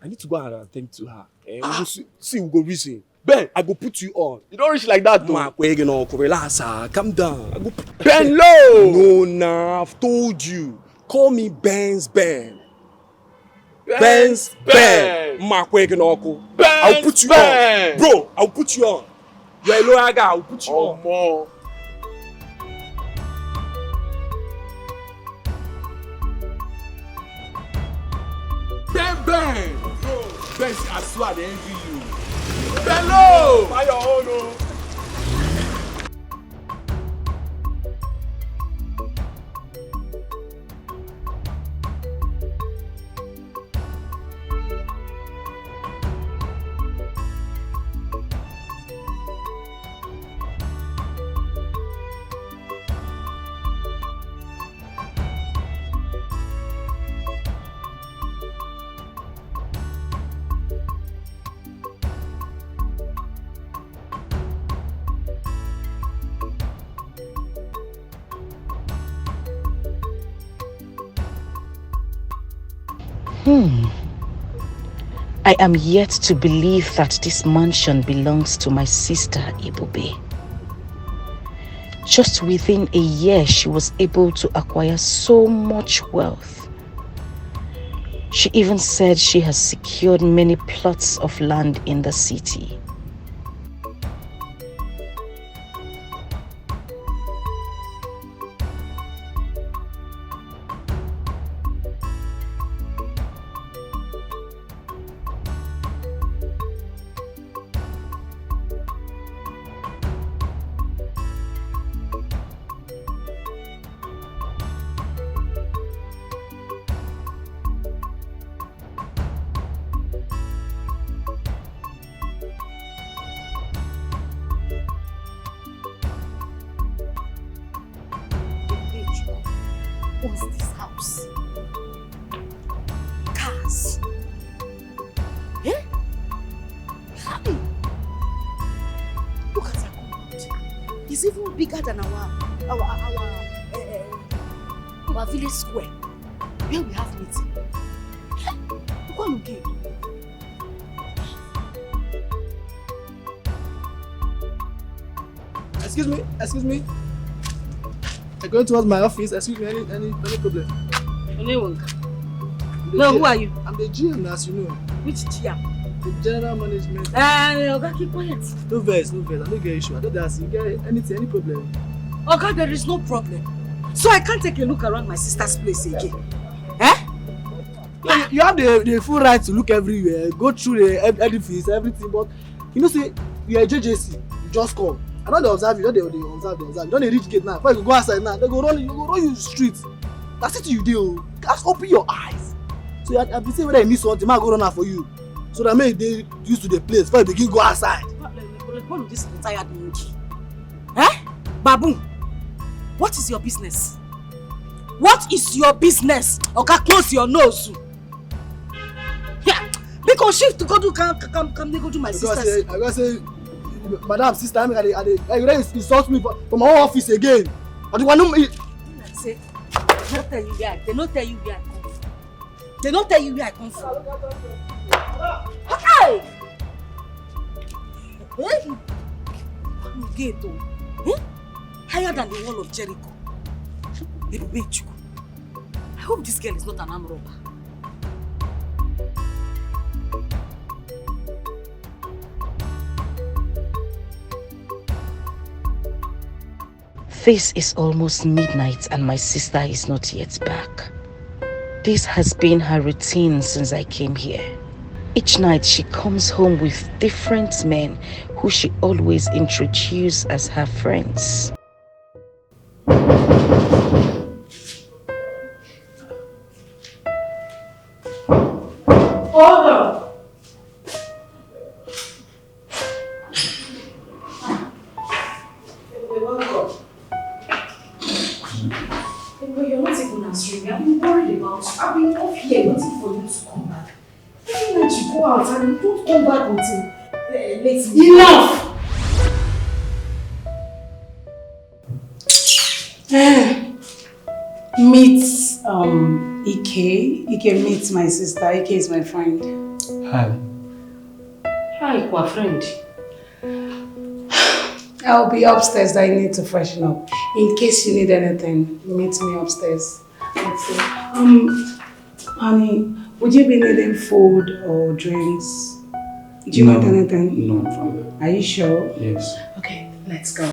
I need to go and attend to her. We go see, we go reason. Ben, I go put you on. You don't reach like that, though. Man, relax, calm down. I go Ben, low. No, nah, I've told you. Call me Benz Ben. Benz Ben. I'll put you on. Bro, I'll put you on. You're a lawyer guy, I'll put you on. More. Ben. Ben, I swear they envy you. Hello! By your own, oh. I am yet to believe that this mansion belongs to my sister Ebube. Just within a year, she was able to acquire so much wealth. She even said she has secured many plots of land in the city. Owns this house. Cars. Eh? Hi. Look at our compound. It's even bigger than our village square where we have meeting. Look what again. Excuse me. I'm going towards my office. Excuse me, any problem? No, who are you? I'm the GM, as you know. Which GM? The general management. Oga, keep quiet. No verse. I don't get issue. I don't ask you get any problem. Oga, there is no problem. So I can't take a look around my sister's place again. Eh? You have the full right to look everywhere, go through the edifice, everything, but you know, say you are JJC, you just come. I know they observe you, they observe. You don't reach gate now. Before you go outside now, they go run you street. That's it you do. Just open your eyes. So I've been saying whether you need something, I go run out for you. So that may they used to the place before you begin go outside. respond to this retired monkey. Eh? Babu, what is your business? What is your business? Okay, close your nose. Yeah, because shift to go to come they go to my sisters. I gotta say, madam, sister, you insult me from my own office again. I don't want to. Say, they don't tell you where I come from. They don't tell you where I come from. Hey! Hey! Gate, higher than the wall of Jericho. I hope this girl is not an arm robber. This is almost midnight and my sister is not yet back. This has been her routine since I came here. Each night she comes home with different men who she always introduces as her friends. Hold on. You're not even answering me. I've been worried about you. I've been off here waiting for you to come back. Every night you go out and you don't come back until late. Enough! Meet Ike. Ike meets my sister. Ike is my friend. Hi. Hi, Kwa friend. I'll be upstairs. I need to freshen up. In case you need anything, meet me upstairs. That's it. Honey, would you be needing food or drinks? Do you want anything? No, I'm fine. Are you sure? Yes. Okay, let's go.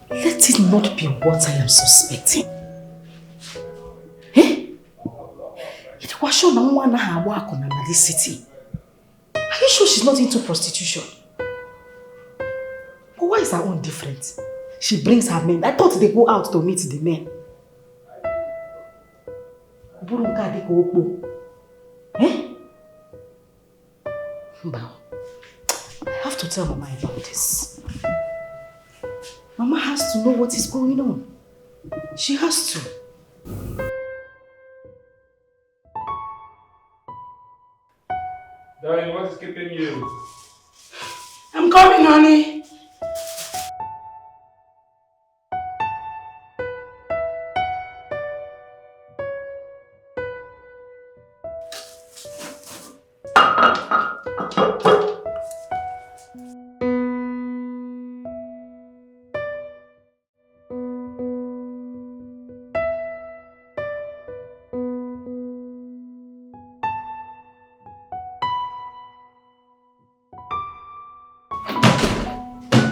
Let it not be what I am suspecting. It was sure no one had work on another city. Are you sure she's not into prostitution? But why is her own different? She brings her men. I thought they go out to meet the men. I have to tell Mama about this. Mama has to know what is going on. She has to. Darling, what is keeping you? I'm coming, honey.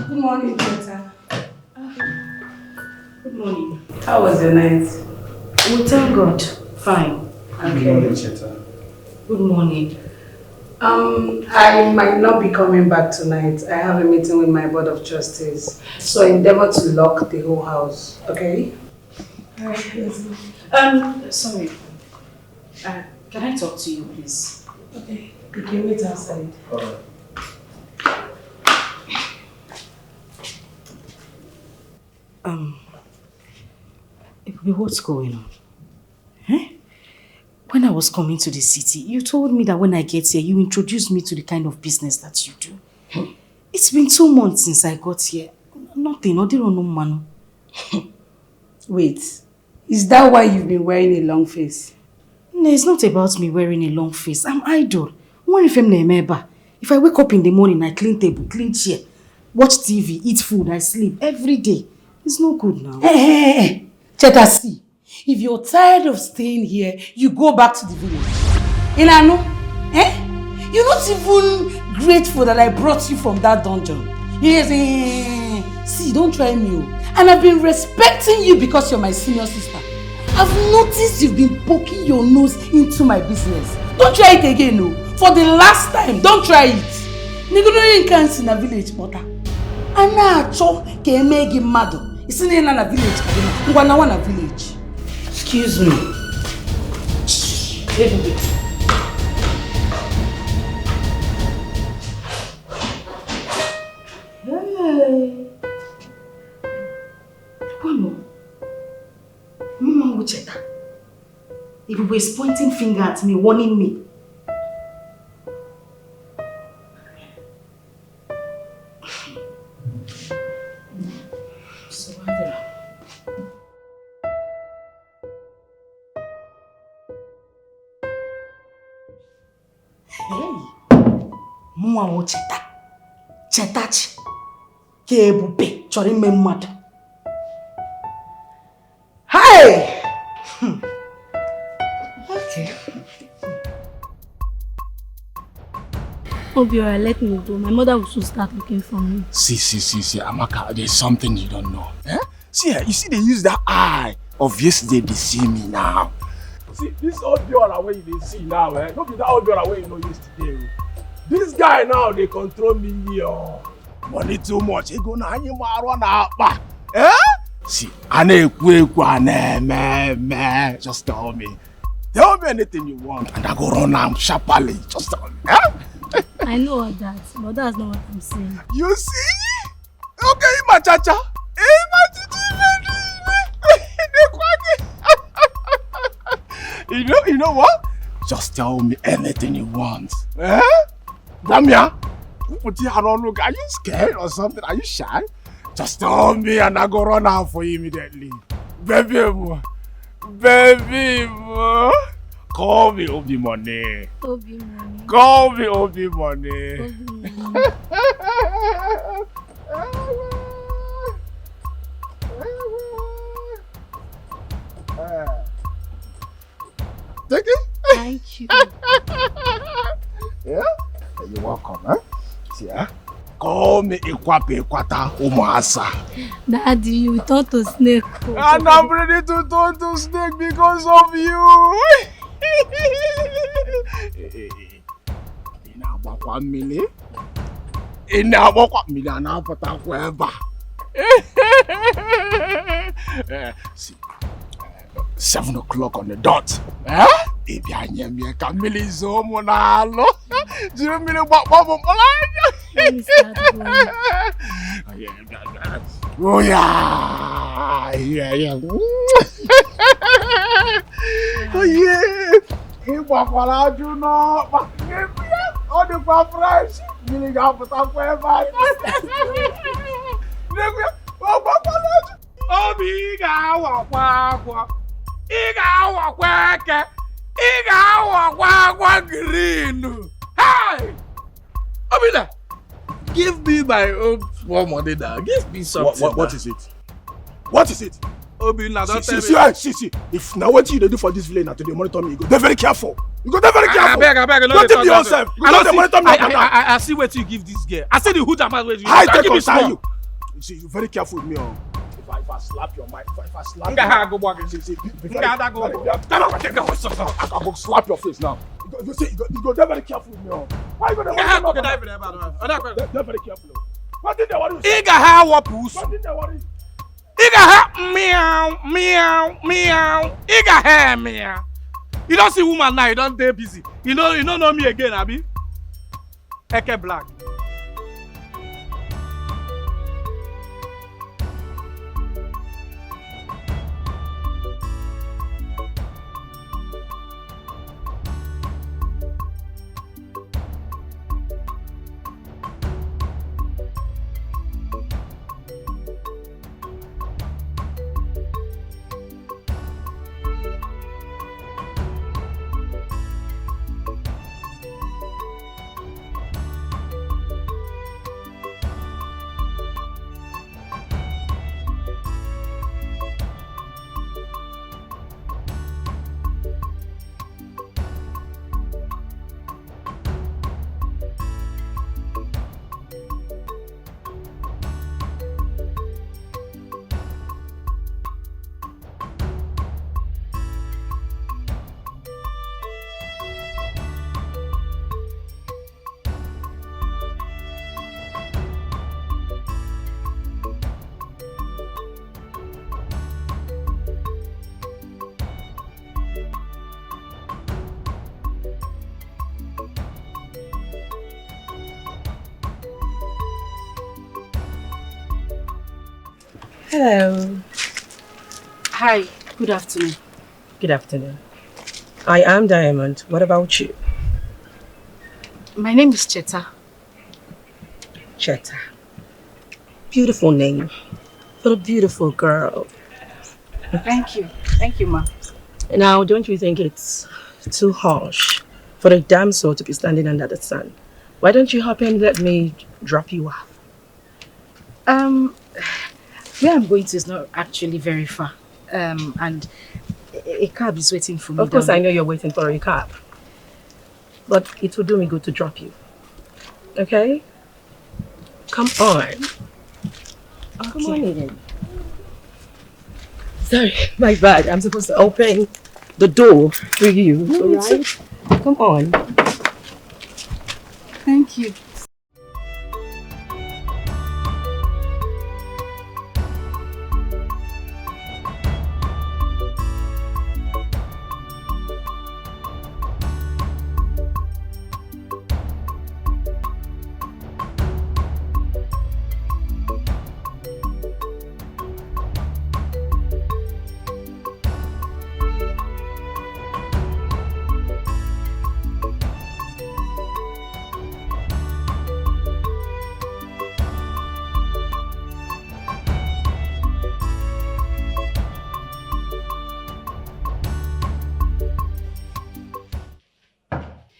Good morning, Peter. Good morning. How was your night? We thank God. Fine. Okay. Good morning, Cheta. Good morning. I might not be coming back tonight. I have a meeting with my board of trustees. So I endeavor to lock the whole house. Okay? Alright, let's go. Sorry. Can I talk to you, please? Okay. You can wait outside. Alright. What's going on? When I was coming to the city, you told me that when I get here, you introduced me to the kind of business that you do. It's been 2 months since I got here. Nothing, no man. Wait, is that why you've been wearing a long face? No, it's not about me wearing a long face. I'm idle. If I wake up in the morning, I clean table, clean chair, watch TV, eat food, I sleep every day. It's no good now. Hey. Cheta, see. If you're tired of staying here, you go back to the village. Ilano, you're not even grateful that I brought you from that dungeon. Yes, see, don't try me. And I've been respecting you because you're my senior sister. I've noticed you've been poking your nose into my business. Don't try it again, no. For the last time, don't try it. Nigga can't see in a village, mother. Anna cho ke megi mado. It's in a village. Ngwana village. Excuse me. Hey. Bueno. Mama Uche. If is pointing finger at me, warning me. Mwa cheta. Chetachi. Kebube. Chori me mad. Hey! Okay. Obiora, let me go. My mother will soon start looking for me. See, Amaka, there's something you don't know. Eh? See, you see they use that eye of yesterday to see me now. See, this old girl where you see now, eh? Don't be that old girl where you know yesterday. This guy now, they control me. Money too much. He go na hang him around up. Eh? See, just tell me. Tell me anything you want and I go run am sharply. Just tell me. Eh? I know all that, but that's not what I'm saying. You see? Okay, my chacha. You know what? Just tell me anything you want. Eh? Damia, are you scared or something? Are you shy? Just tell me and I go run out for you immediately. Baby, call me Obi Money. Obi Money. Call me Obi Money. Obi Money. Take it? Thank you. Yeah? You're welcome, huh? See, huh? Call me Ikwata Umasa. Daddy, you turned to snake. And I'm ready to turn to snake because of you. In about 1 million. In about 1 million, I'll put up wherever. See, 7 o'clock on the dot. Eh? If you are near me, I can really zoom on all. Do you mean about Bobo? Oh yeah. Yeah. Oh yeah. He walk around you know. All the paparazzi. Really got put up wherever. Green. Hey! Obila, give me my own small money now. Give me something. What is it? What is it? Obila, don't tell me. See. If now what you do for this village now to monitor me, you go dey very careful. You go dey very careful. I beg. Don't take yourself. You go dey monitor me. I see what you give this girl. I see the hood amount where you. I take concern you. See, you very careful with me. If I slap your mind, if I slap you, I go slap your face now. You see, you go very careful with me. Why you go there? Very careful. What did they worry? What did they worry? Meow. Meow. You don't see woman now, you don't stay busy. You don't know me again, Abi. Eke Black. Hello. Hi, good afternoon. Good afternoon. I am Diamond. What about you? My name is Cheta. Cheta. Beautiful name for a beautiful girl. Thank you. Thank you, ma. Now, don't you think it's too harsh for a damsel to be standing under the sun? Why don't you hop in and let me drop you off? Where I'm going to is not actually very far. And a cab is waiting for me. Of course, I know you're waiting for a cab. But it will do me good to drop you. Okay? Come on. Okay. Come on in. Sorry, my bad. I'm supposed to open the door for you. No, alright? Come on. Thank you.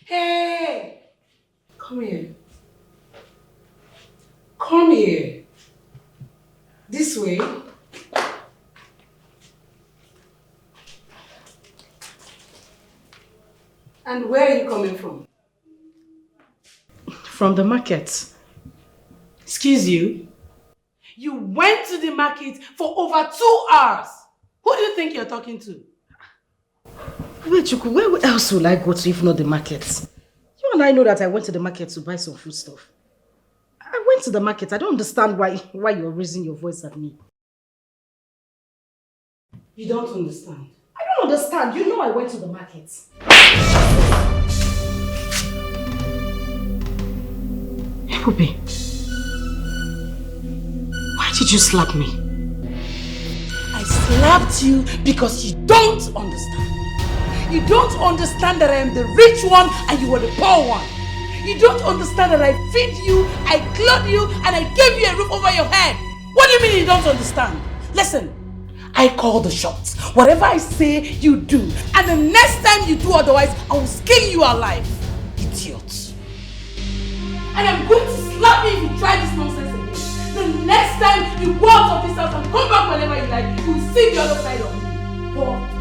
Hey! Come here. Come here. This way. And where are you coming from? From the market. Excuse you? You went to the market for over 2 hours. Who do you think you're talking to? Wait, Chuku, where else will I go to if not the market? You and I know that I went to the market to buy some food stuff. I went to the market. I don't understand why you're raising your voice at me. You don't understand. I don't understand. You know I went to the market. Hey, Puppy. Why did you slap me? I slapped you because you don't understand. You don't understand that I am the rich one and you are the poor one. You don't understand that I feed you, I clothe you, and I gave you a roof over your head. What do you mean you don't understand? Listen, I call the shots. Whatever I say, you do. And the next time you do otherwise, I will skin you alive. Idiot. And I'm going to slap you if you try this nonsense again. The next time you go out of this house and come back whenever you like, you will see the other side of me. Poor thing.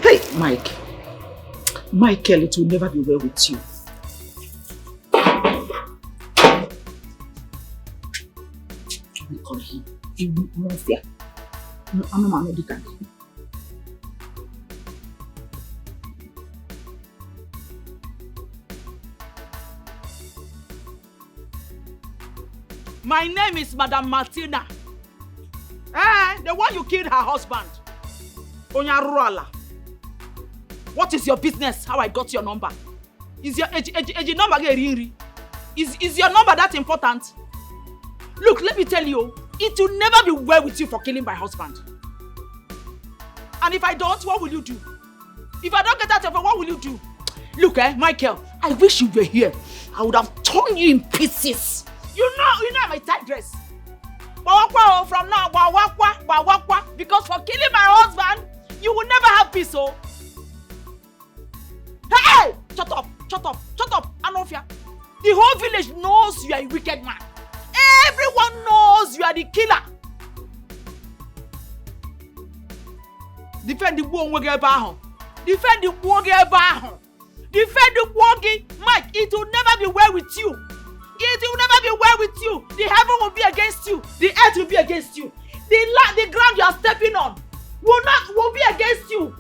Hey, Mike. Michael, it will never be well with you. We call him. You won't fear. No, I'm not Dikeh. My name is Madam Martina. The one you killed her husband. Onyaruala. What is your business? How I got your number? Is your number getting? Is your number that important? Look, let me tell you, it will never be well with you for killing my husband. And if I don't, what will you do? If I don't get out of it, what will you do? Look, Michael, I wish you were here. I would have torn you in pieces. You know my tight dress. From now, because for killing my husband, you will never have peace, oh. Hey! Shut up! Shut up, Anofia. The whole village knows you are a wicked man. Everyone knows you are the killer. Defend the Wonge Baho. Defend the Wonge Baho. Defend the Wonge. Mike, it will never be well with you. It will never be well with you. The heaven will be against you. The earth will be against you. The ground you are stepping on will be against you.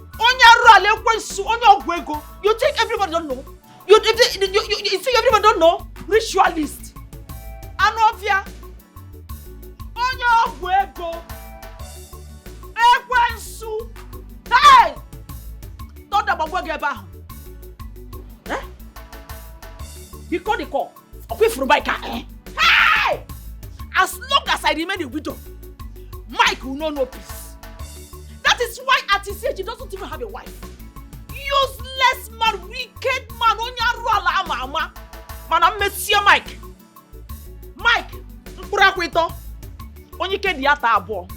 You think everybody don't know? You think everybody don't know? Ritualist. Anofia. Onya Gwego. Ekwensu. Hey! Don't about Gwego. Eh? You call the call. Away from my car. Hey! As long as I remain a widow, Mike will know no peace. That is why at his age he doesn't even have a wife. Useless man, wicked man, Onyaruala mama. Man, I'm Monsieur Mike. Mike, Nkurakwito, Onyikedi yata abo.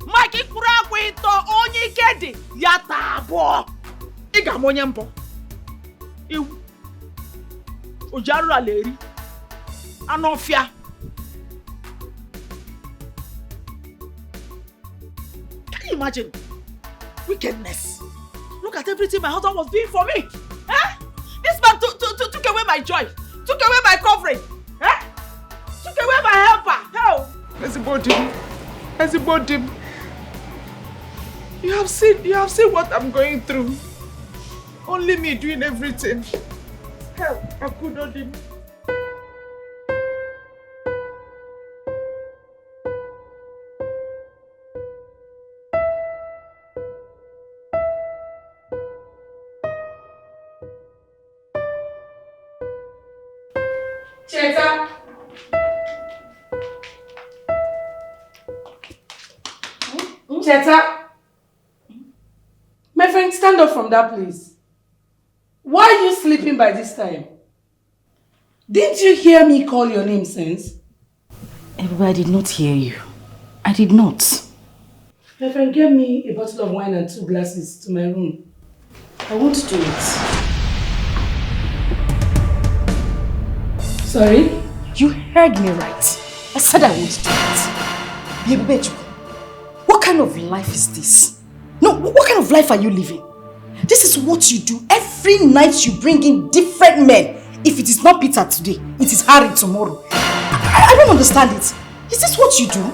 Mike, Nkurakwito, Onyikedi yata abo. Iga monyempo. Iwu. Ojaruala eri. Anofia. Can you imagine? Wickedness. Look at everything my husband was doing for me. Eh? This man took away my joy. Took away my covering. Eh? Took away my helper. How? Everybody. You have seen what I'm going through. Only me doing everything. Hell, I could not do. Cheta. Cheta. My friend, stand up from that place. Why are you sleeping by this time? Didn't you hear me call your name since? I did not hear you. I did not. My friend, get me a bottle of wine and 2 glasses to my room. I won't do it. Sorry? You heard me right. I said I won't do it. Baby, what kind of life is this? No, what kind of life are you living? This is what you do. Every night you bring in different men. If it is not Peter today, it is Harry tomorrow. I don't understand it. Is this what you do?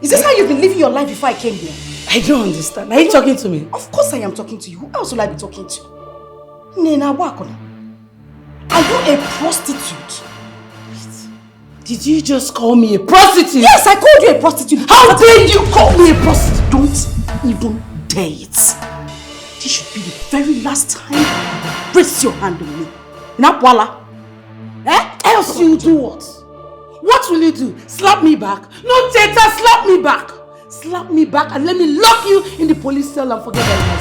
Is this how you've been living your life before I came here? I don't understand. Are you talking to me? Of course I am talking to you. Who else will I be talking to? Nena Wakona. Are you a prostitute? Did you just call me a prostitute? Yes, I called you a prostitute. How dare you call me a prostitute? Don't even dare it. This should be the very last time you raise your hand on me. Napwala. Else you do what? What will you do? Slap me back? No, Teta, slap me back. Slap me back and let me lock you in the police cell and forget about my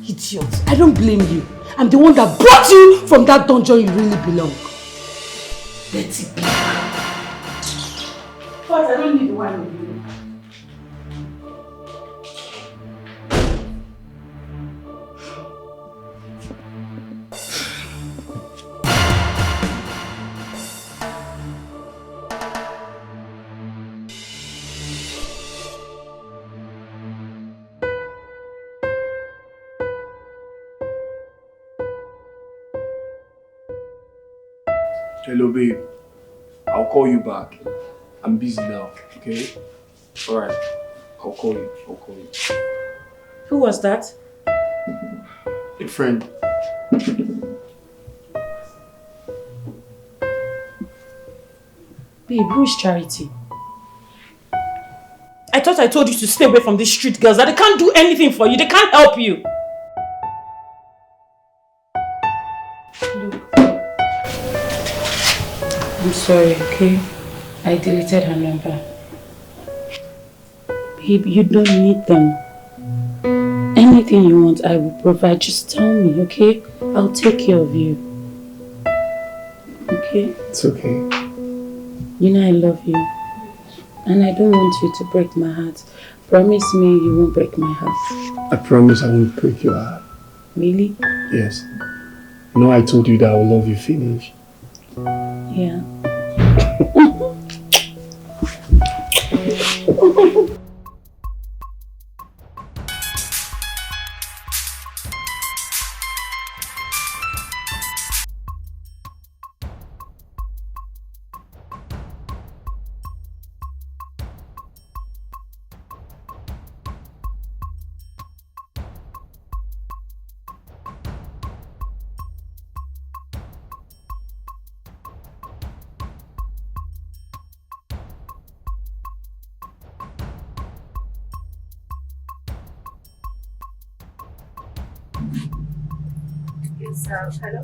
sister. Idiot. I don't blame you. I'm the one that brought you from that dungeon you really belong. Dirty pig. But I don't need the wine with you. Hello, babe. I'll call you back. I'm busy now, okay? Alright. I'll call you. Who was that? A friend. Babe, who is Charity? I thought I told you to stay away from these street girls, that they can't do anything for you, they can't help you. Look. I'm sorry, okay? I deleted her number. Babe, you don't need them. Anything you want, I will provide. Just tell me, okay? I'll take care of you. Okay? It's okay. You know I love you. And I don't want you to break my heart. Promise me you won't break my heart. I promise I won't break your heart. Really? Yes. You know I told you that I will love you finish. Yeah. Hello?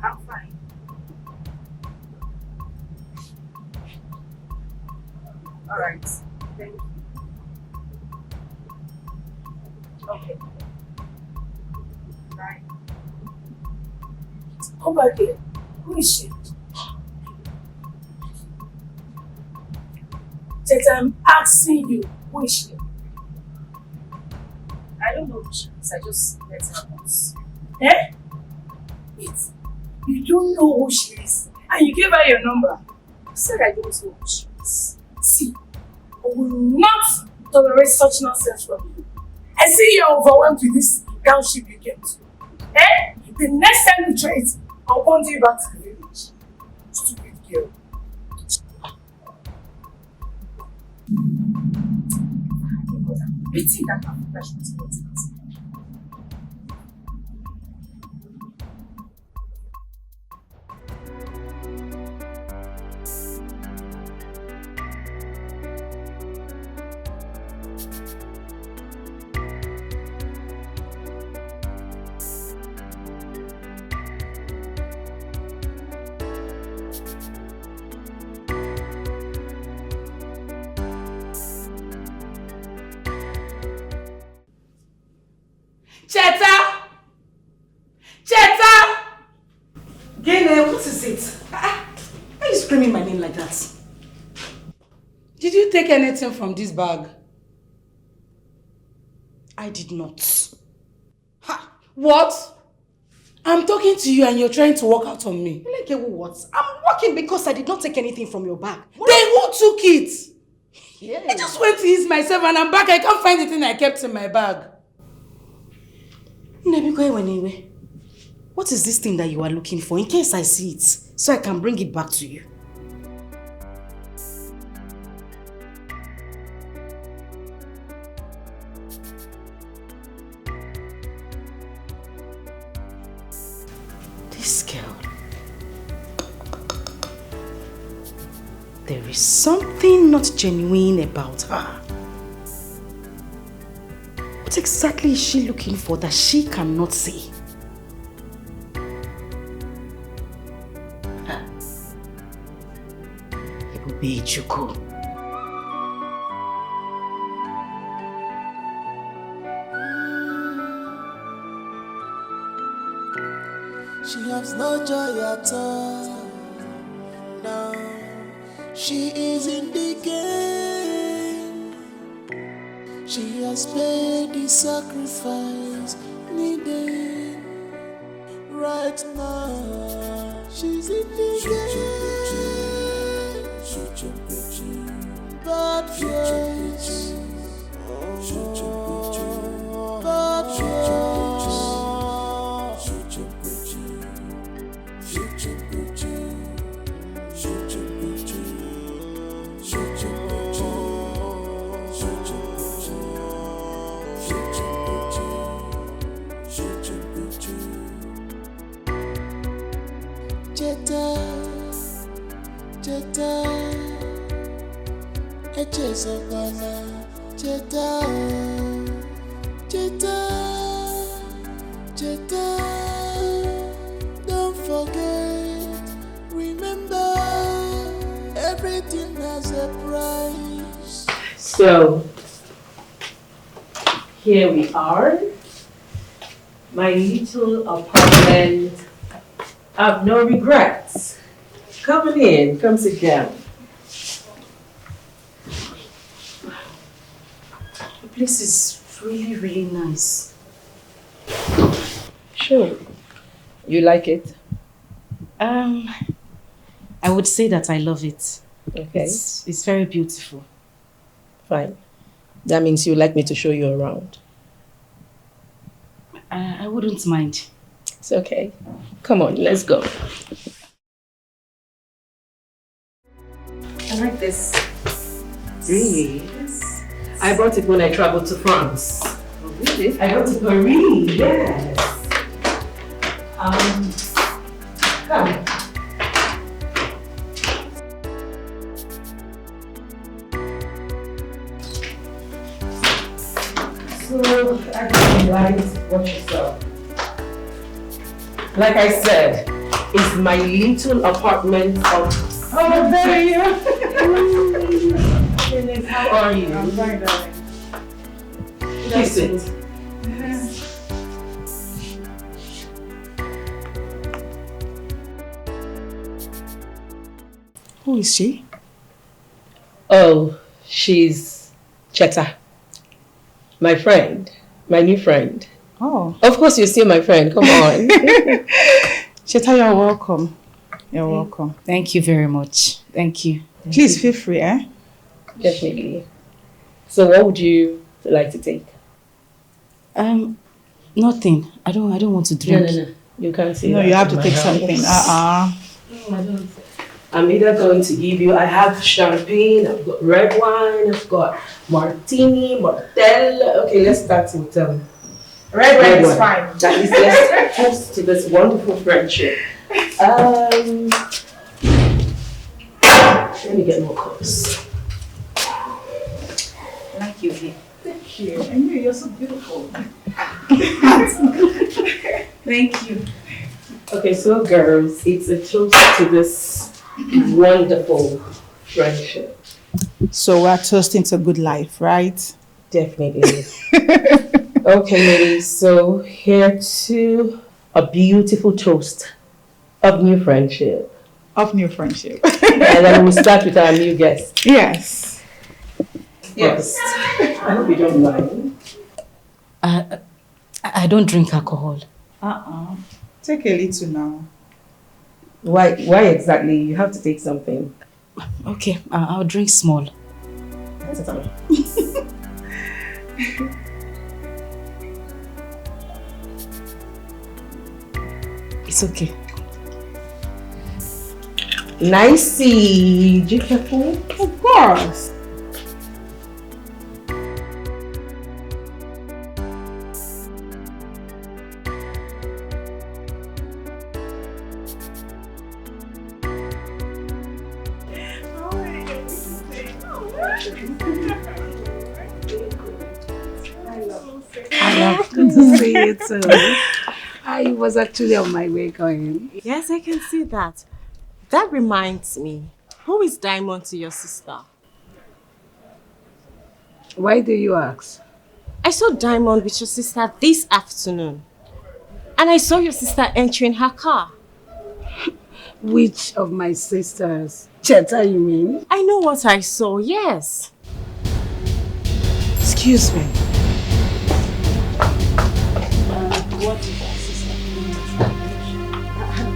I'm fine. Alright. Thank you. Okay. Bye. Come back here. Who is she? Teta, I'm asking you, who is she? I don't know who she is. I just let her pass. Eh? Wait. You don't know who she is. And you gave her your number. I said I don't know who she is. See, I will not tolerate such nonsense from you. I see you're overwhelmed with this township you get to. Eh? The next time you try it, I'll bundle you back to the village. Stupid girl. Pity that I'm passionate about it. Cheta! Cheta! Gene, what is it? Why are you screaming my name like that? Did you take anything from this bag? I did not. Ha! What? I'm talking to you and you're trying to walk out on me. Like what? I'm working because I did not take anything from your bag. Then who took it? Yeah. I just went to ease myself and I'm back. I can't find the thing I kept in my bag. Nnebe, what is this thing that you are looking for in case I see it so I can bring it back to you? This girl. There is something not genuine about her. What exactly is she looking for that she cannot see? It will be Chuku. She has no joy at all. Now she is in the game. She has paid the sacrifice needed. Right now she's in the game. Bad choice. Bad choice. Jeta, Echezokwana, Jeta, don't forget, remember, everything has a price. So, here we are, my little apartment. I have no regrets. Come in, come sit down. The place is It's really, really nice. Sure. You like it? I would say that I love it. Okay. It's very beautiful. Fine. That means you like me to show you around. I wouldn't mind. It's okay. Come on, let's go. I like this. Really? Yes. I brought it when I traveled to France. Oh, really? I went to Paris, yes. Come. So, I just realized what you saw. Like I said, it's my little apartment of... Oh, there you are. How are you? I'm fine, darling. Please sit. Who is she? Oh, she's Cheta. My friend. My new friend. Oh. Of course you're still my friend. Come on. Cheta, you're welcome. You're welcome. Thank you very much. Thank you. Please feel free, eh? Definitely. So what would you like to take? Nothing. I don't want to drink. No. You can't say No, that you have in to my take house. something. No, I don't. I'm either going to give you, I have champagne, I've got red wine, I've got martini, martell. Okay, let's start with Red wine is fine. At least let's toast to this wonderful friendship. Let me get more cups. Like you here. Thank you. I knew you're so beautiful. Thank you. Okay, so girls, it's a toast to this wonderful friendship. So we're toasting to good life, right? Definitely. Okay, ladies, so here to a beautiful toast of new friendship. Of new friendship. And then we'll start with our new guest. Yes. Yes. I hope you don't mind. I don't drink alcohol. Take a little now. Why exactly? You have to take something. Okay, I'll drink small. That's all. It's okay. Nicey. Dikeh. Of course. Good to see you too. I was actually on my way going. Yes, I can see that. That reminds me, who is Diamond to your sister? Why do you ask? I saw Diamond with your sister this afternoon. And I saw your sister entering her car. Which of my sisters? Cheta, you mean? I know what I saw, yes. Excuse me. What is your sister doing?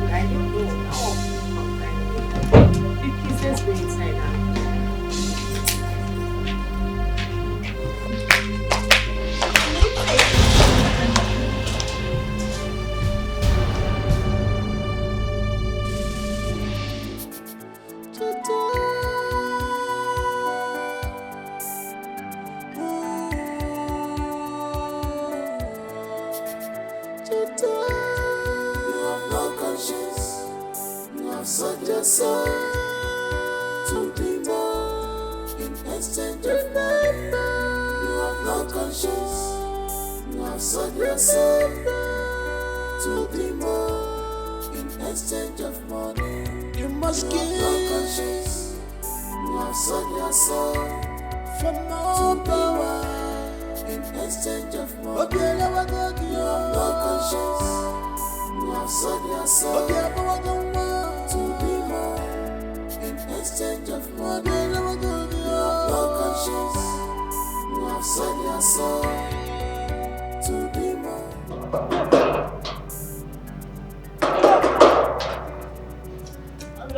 I don't know. Please, let's go inside now. Sold your soul to the more in exchange of money. You have no conscience. You have sold your soul to the more in exchange of money. You must give no conscience. You have sold your soul for more power in exchange of money. You have no conscience. You have sold your soul to be more in exchange of money. You have no conscience. You have sold your soul The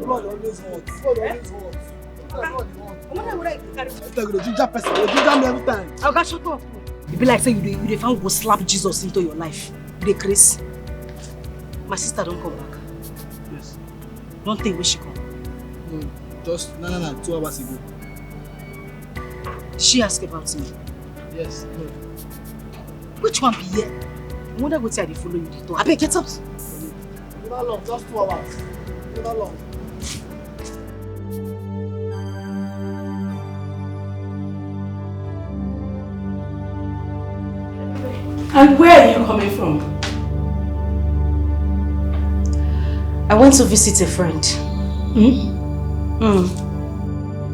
blood always hot. Blood always hot. The ginger person, the ginger me every time. Oga, shut up. You be like say you dey find go slap Jesus into your life. You dey crazy. My sister don't come back. Yes. Don't think where she come. No, just no, 2 hours ago. Did she ask about me? Yes, no. Which one be here? I wonder what I dey follow you dey talk. Abeg, get up. Not long, just 2 hours. Not long. And where are you coming from? I went to visit a friend.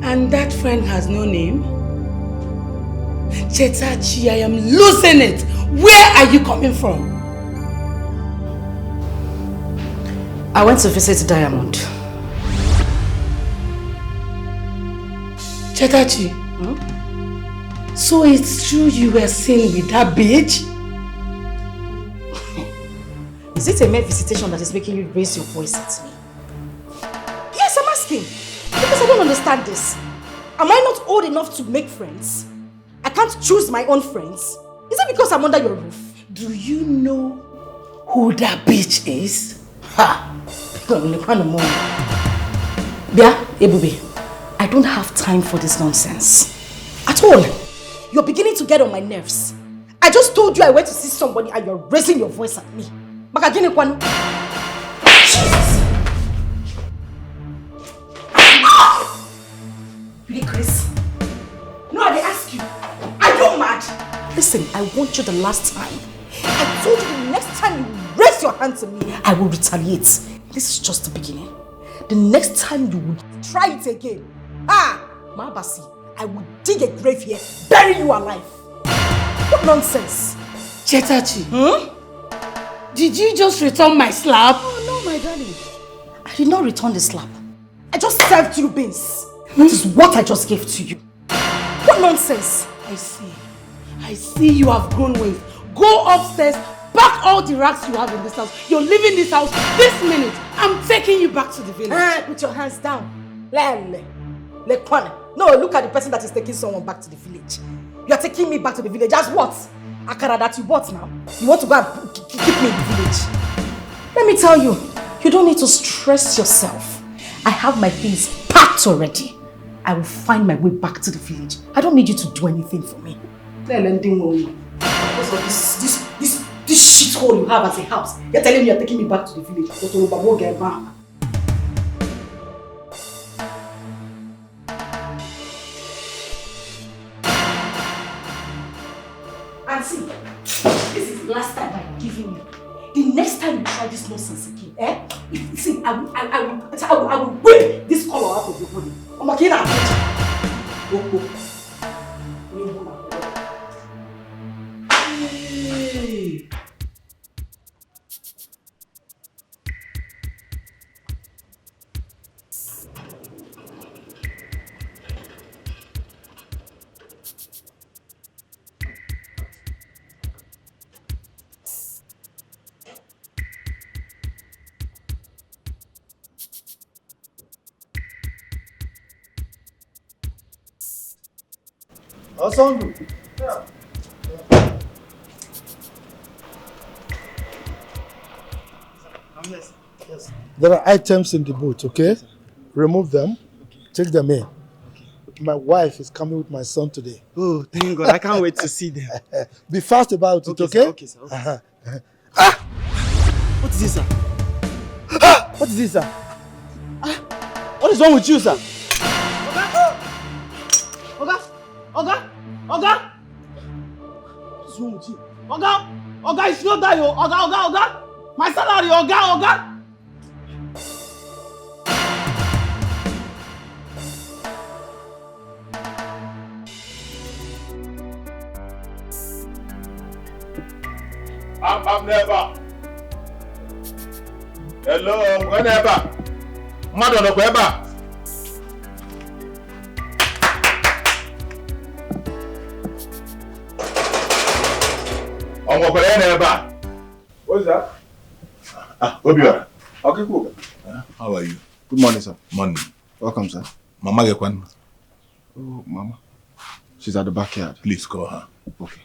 And that friend has no name? Chetachi, I am losing it. Where are you coming from? I went to visit Diamond. Chetachi, so it's true you were seen with that bitch? Is it a mere visitation that is making you raise your voice at me? Yes, I'm asking. Because I don't understand this. Am I not old enough to make friends? I can't choose my own friends. Is it because I'm under your roof? Do you know who that bitch is? Ha! Bia, Ebube, I don't have time for this nonsense. At all. You're beginning to get on my nerves. I just told you I went to see somebody and you're raising your voice at me. Jesus! You Chris? No, I ask you. Are you mad? Listen, I want you the last time. I told you the next time you raise your hand to me, I will retaliate. This is just the beginning. The next time you would try it again, Mabasi, I will dig a grave here, bury you alive. What nonsense? Chetachi, did you just return my slap? Oh no, my darling. I did not return the slap. I just served you beans. That is what I just gave to you. What nonsense? I see you have grown wings. Go upstairs, pack all the racks you have in this house. You're leaving this house this minute. I'm taking you back to the village. Put your hands down. No, look at the person that is taking someone back to the village. You are taking me back to the village as what? Akara that you bought now? You want to go and keep me in the village? Let me tell you, you don't need to stress yourself. I have my things packed already. I will find my way back to the village. I don't need you to do anything for me. Because of this shithole you have as a house, you're telling me you're taking me back to the village. And see, this is the last time I'm giving you. The next time you try this nonsense again, see, I will whip this color out of your body. I'm not kidding. Hey. Awesome. Yeah. Yes. There are items in the boot, okay? Remove them. Take them in. My wife is coming with my son today. Oh, thank God. I can't wait to see them. Be fast about it, okay? Sir, okay, sir. Okay. What is this, sir? What is this, sir? What is wrong with you, sir? Oga! What's wrong with you? Oga, it's not that, yo. Oga! My salary, Oga! I'm never. Hello, whenever. Madam, whenever. What's that? Obiora. Okay, cool. How are you? Good morning, sir. Morning. Welcome, sir. Mama Gekwan. Oh, Mama. She's at the backyard. Please call her. Okay.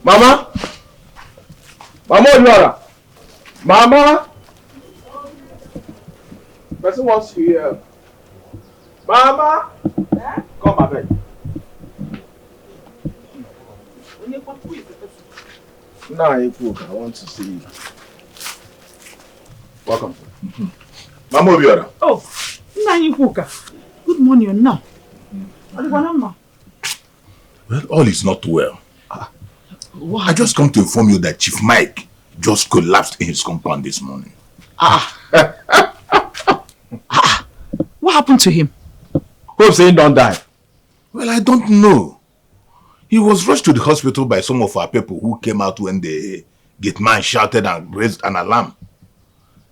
Mama! Mama Obiora! Mama! Person wants you here. Mama! Come, I beg. Nah, I want to see you. Welcome. Mama Obiora. Oh, good morning now. Well, all is not well. I just come to inform you that Chief Mike just collapsed in his compound this morning. What happened to him? Hope saying don't die. Well, I don't know. He was rushed to the hospital by some of our people who came out when the gate man shouted and raised an alarm.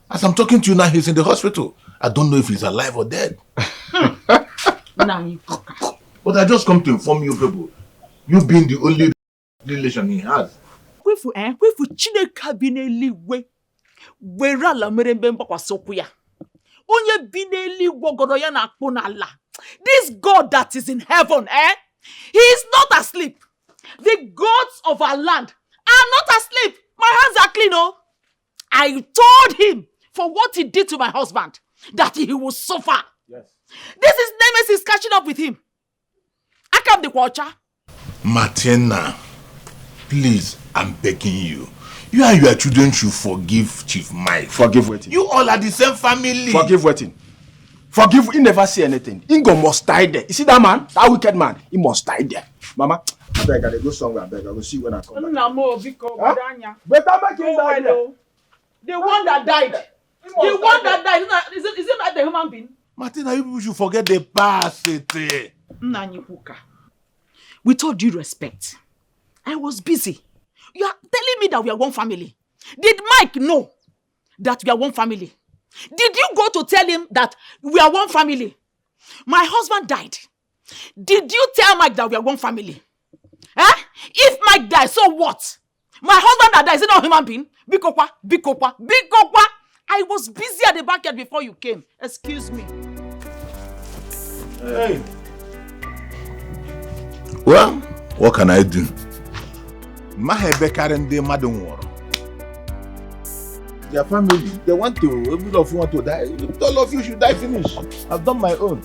As I'm talking to you now, he's in the hospital. I don't know if he's alive or dead. But I just come to inform you people, you being the only relation he has. Kwefu Chineke bi n'eluigwe were ala mere mbe mgbakwasị ya. Onye bi n'eluigwe ogodo ya na-akpụ n'ala. This God that is in heaven, he is not asleep. The gods of our land are not asleep. My hands are clean, oh. I told him for what he did to my husband that he will suffer. Yes. This is Nemesis catching up with him. I come the watcher. Martina, please, I'm begging you. You and your children should forgive Chief Mike. Forgive waiting. You all are the same family. Forgive waiting. Forgive, he never say anything. Ingo must die there. You see that man? That wicked man? He must die there. Mama, I beg, I go somewhere, I beg. I will see when I come back. Better make him die there. The one that died. The one that died. Is it not the human being? Martina, you people should forget the past. With all due respect, I was busy. You are telling me that we are one family. Did Mike know that we are one family? Did you go to tell him that we are one family? My husband died. Did you tell Mike that we are one family? If Mike dies, so what? My husband that died, is it not a human being? Bikokwa. I was busy at the backyard before you came. Excuse me. Hey. Well, what can I do? Their family, they want to, every of you want to die. All of you should die finish. I've done my own.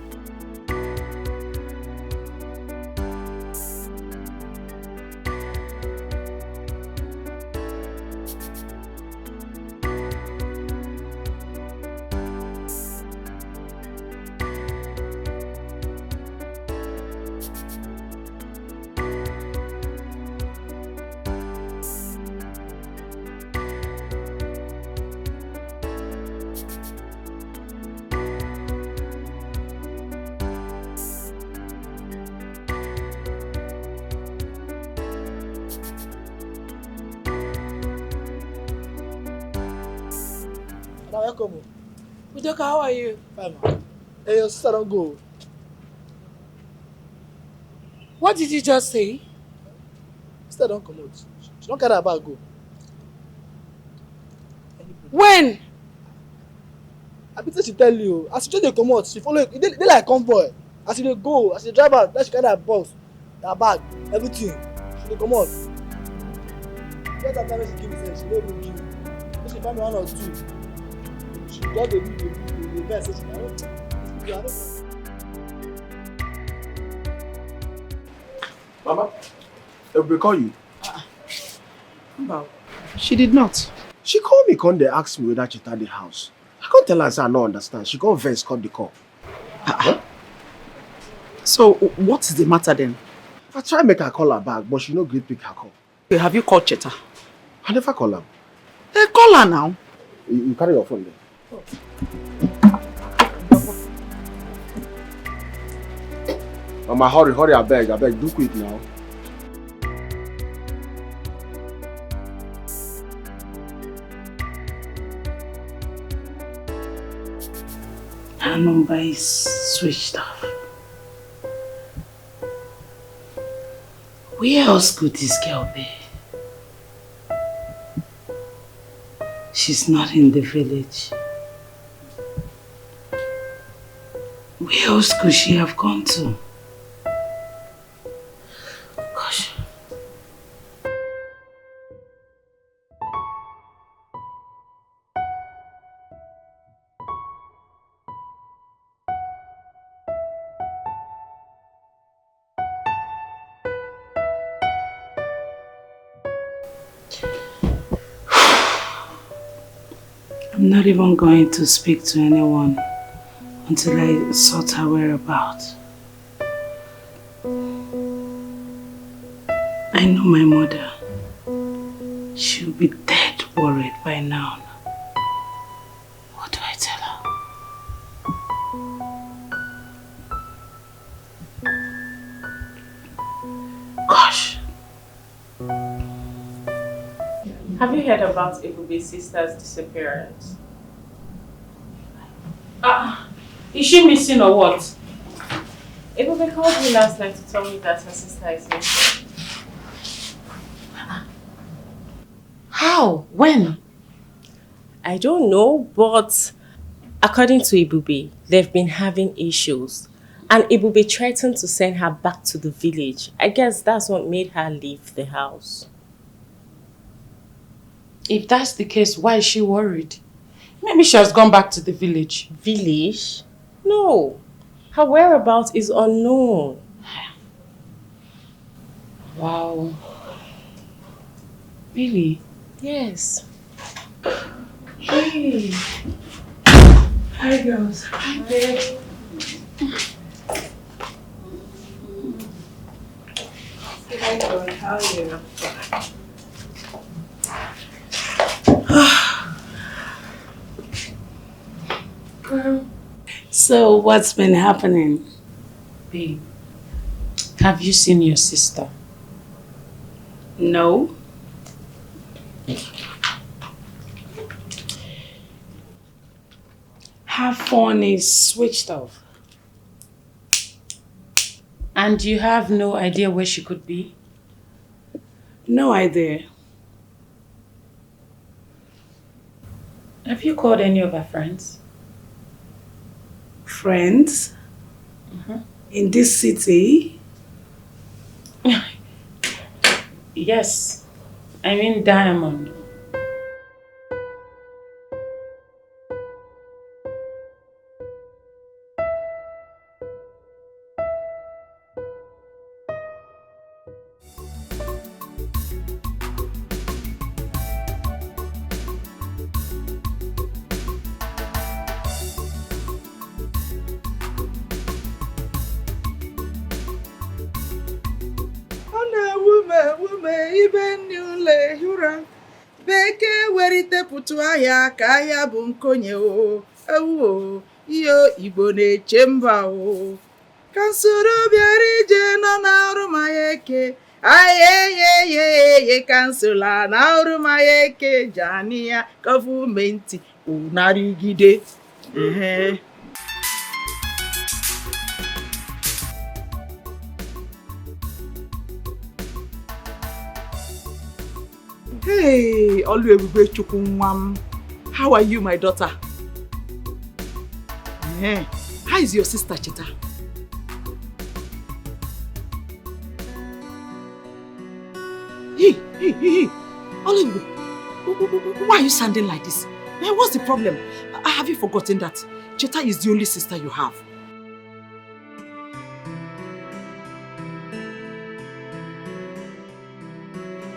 Welcome. Uche, how are you? Fine, man. Hey, your sister don't go. What did you just say? Sister don't come out. She don't carry her bag go. When? I bet she tell you. As she just dey come out, she follow. They like convoy. As she dey go, as she drive out, then she carry her box, her bag, everything. She dey come out. Get that time when she give me sense, she no even give me. When she find me 1 or 2. She just dey the best. Say she I don't. Mama, they call you. She did not. She called me, come they ask me whether she at the house. I can't tell her, say I don't understand. She can't verse call the call. So, what is the matter then? I try to make her call her back, but she no great pick her call. Okay, have you called Cheta? I never call her. Hey, call her now. You carry your phone there. Mama, hurry, I beg, do quick now. Her number is switched off. Where else could this girl be? She's not in the village. Where else could she have gone to? Gosh. I'm not even going to speak to anyone until I sort her whereabouts. I know my mother. She'll be dead worried by now. What do I tell her? Gosh. Have you heard about Ebube's sister's disappearance? Is she missing or what? Ebube called me last night to tell me that her sister is missing. How? When? I don't know, but according to Ebube, they've been having issues. And Ebube threatened to send her back to the village. I guess that's what made her leave the house. If that's the case, why is she worried? Maybe she has gone back to the village. Village? No. Her whereabouts is unknown. Wow. Really? Yes. Hey. Hi, girls. Hi, babe. Hi, girl. How are you? So, what's been happening? Babe, have you seen your sister? No. Her phone is switched off. And you have no idea where she could be? No idea. Have you called any of her friends? Friends? In this city? Yes. I mean Diamond. Pụtụ ahịa ka ahịa bụ nkonye o ewu o iyo Igbo na-eche mba o ka nsoro bịara ije nọ n'ọrụ ma ya eke ayeyeyeye ka nsola n'ọrụ ma ya eke jani ya gọọmenti ụnarịgide Hey, Oluebube Chukwu nwa m. How are you, my daughter? How is your sister, Cheta? Hey, Oluebube, why are you sounding like this? What's the problem? Have you forgotten that Cheta is the only sister you have?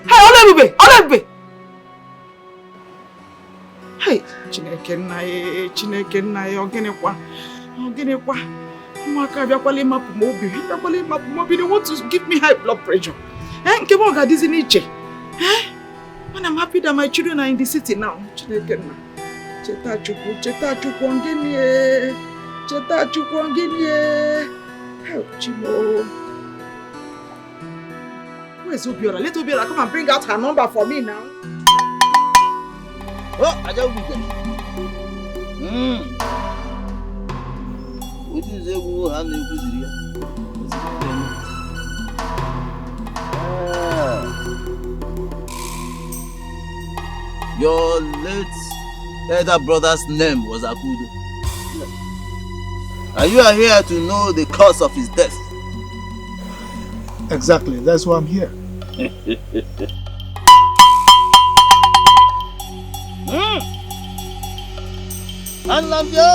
Hey, Oluebube! Hey, Chineke nna ya, ogenekwa. Mwaka bịakwala ịmapụ m obi. They want to give me high blood pressure. Nke m ga-adịzi n'iche. When I'm happy that my children are in the city now. Chineke nna. Cheta Chukwu ngini. Help Chimo. Where's Obiora? Let Obiora come and bring out her number for me now. Oh, I don't know. What is it? Who are you? Your late elder brother's name was Akudo. And you are here to know the cause of his death. Exactly, that's why I'm here. Anlambio!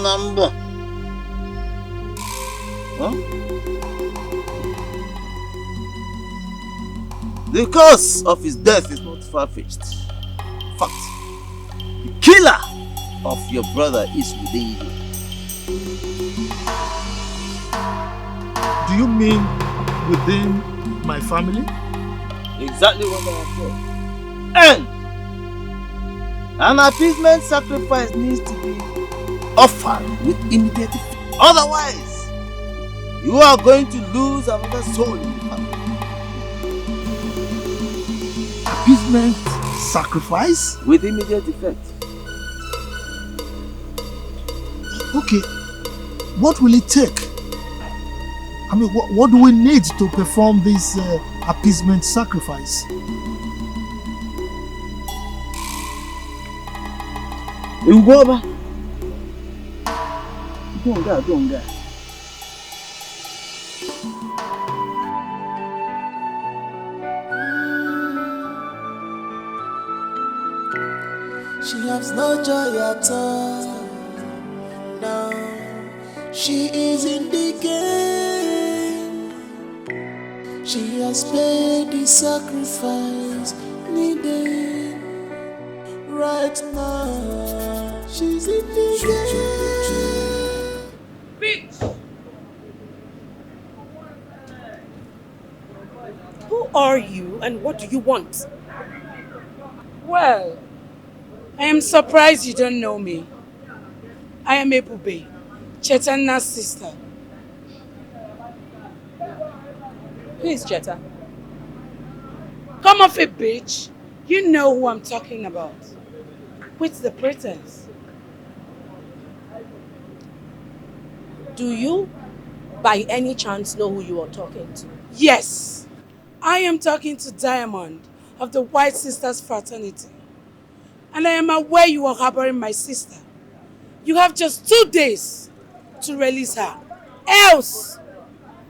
Number. Huh? The cause of his death is not far-fetched. In fact, the killer of your brother is within you. Do you mean within my family? Exactly what I have said. And an appeasement sacrifice needs to be offered with immediate effect. Otherwise, you are going to lose another soul in the family. Appeasement sacrifice? With immediate effect. Okay, what will it take? I mean, what do we need to perform this appeasement sacrifice? Ugoba. Donga. She has no joy at all. Now she is in the game. She has paid the sacrifice needed. Right now, she's in the game. Bitch! Who are you and what do you want? Well, I am surprised you don't know me. I am Ebube, Chetanna's sister. Who is Cheta? Come off it, bitch. You know who I'm talking about. Quit the pretense. Do you, by any chance, know who you are talking to? Yes, I am talking to Diamond of the White Sisters Fraternity. And I am aware you are harboring my sister. You have just 2 days to release her. Else,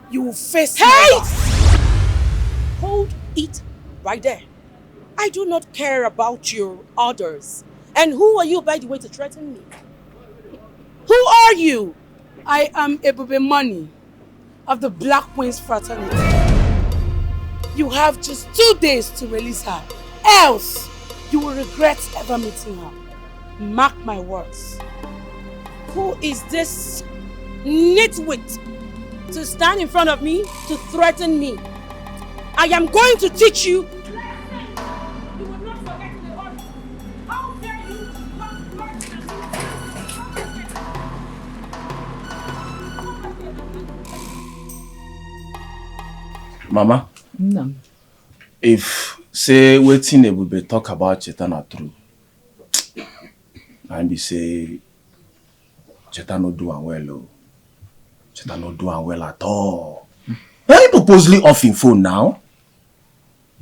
you will face my wrath. Hold it right there. I do not care about your orders. And who are you, by the way, to threaten me? Who are you? I am Ebube Money of the Black Queens Fraternity. You have just 2 days to release her. Else, you will regret ever meeting her. Mark my words. Who is this nitwit to stand in front of me to threaten me? I am going to teach you. You will not forget the order. How dare you come Mama, No. if say wetin Ebube talk about Cheta na true, and be say Cheta no do am well o. Cheta no do am well at all. Are you purposely off in phone now?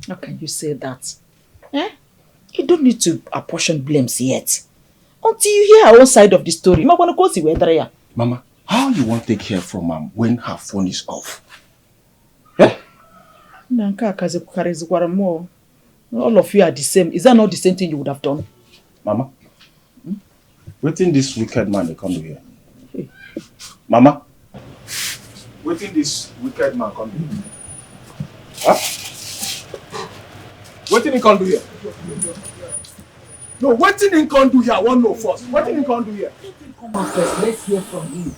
How can you say that? Eh? You don't need to apportion blames yet. Until you hear our own side of the story. Mama, how you want to take care from am when her phone is off? Eh? All of you are the same. Is that not the same thing you would have done? Mama, wetin this wicked man dey come do here? Hey. Mama, wetin this wicked man come do here? Huh? Wetin he come do here? No, wetin he come do here? I want to know first. Wetin he come do here? Come on first, let's hear from him.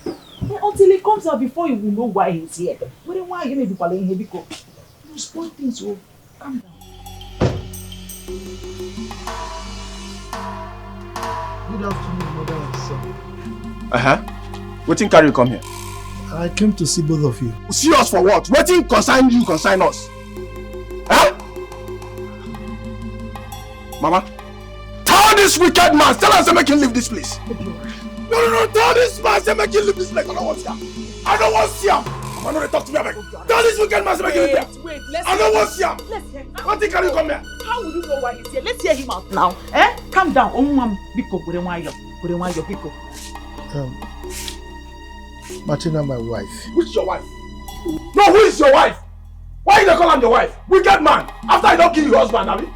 Until he comes out before you will know why he's here. But then why are you maybe calling him? Because you spoil things, so calm down. Good afternoon, mother and son. Wetin carry you come here? I came to see both of you. See us for what? Wetin concern you, concern us? Huh? Mama, tell this wicked man, tell us to make him leave this place. No, tell this man to make him leave this place. I don't want you. I don't want to see him. I know they talk to me about tell this wicked man to make it here. Wait, let's I don't want to see him. Let's hear him. What thing can you come here? How would you know why he's here? Let's hear him out now. Eh? Calm down. Biko, Biko. Martina, my wife. Which is your wife? No, who is your wife? Why you don't call him your wife? Wicked man. After I don't kill your husband, Abi.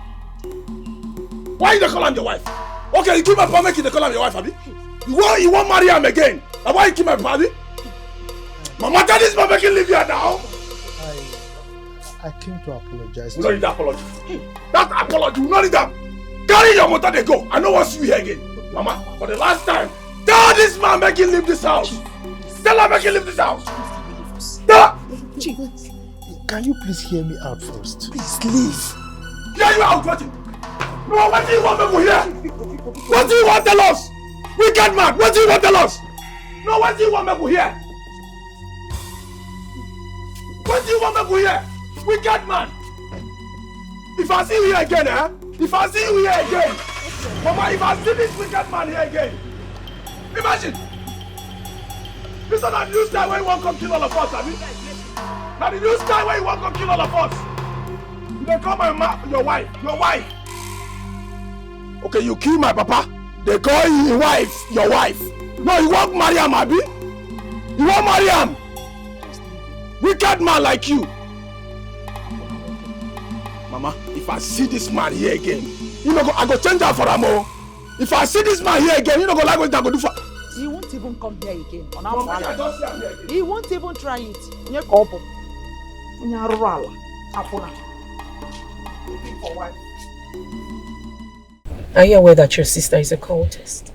Why you don't call him your wife? Okay, you keep my papa making the call him your wife, Abi. You won't marry him again. And why you keep my papa? Mama, tell this man making leave here now. I came to apologize. We don't need that apology. That apology, we don't need that. Carry your motor, they go. I don't want to see you here again. Mama, for the last time, tell this man making leave this house. Tell her making leave this house. Tell her. Can you please hear me out first? Please leave. Hear you out, what? No, what do you want me to hear? What do you want to tell us? Wicked man, what do you want to tell us? No, what do you want me to hear? What do you want me to hear? Wicked man. If I see you here again, If I see you here again. Mama, if I see this wicked man here again. Imagine. This is not the new style where you want to come kill all of us, have you? Now the new style where you want to come kill all of us. You don't call my your wife. Okay, you kill my papa. They call your wife your wife. No, you won't marry him, Abi. You won't marry him. Wicked man like you. Mama, if I see this man here again, you know, I go change that for him. If I see this man here again, you know, like what I go do for. He won't even come here again. Mama, I don't see him here again. He won't even try it. Looking for wife. Are you aware that your sister is a cultist?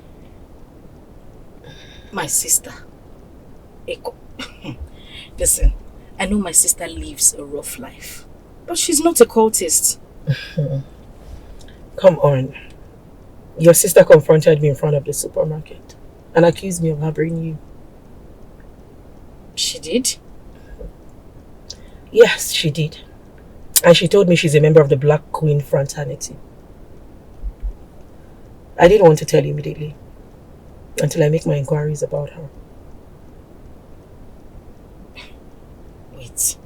My sister? Listen, I know my sister lives a rough life, but she's not a cultist. Come on. Your sister confronted me in front of the supermarket and accused me of harboring you. She did? Yes, she did. And she told me she's a member of the Black Queen fraternity. I didn't want to tell you immediately until I make my inquiries about her. Wait.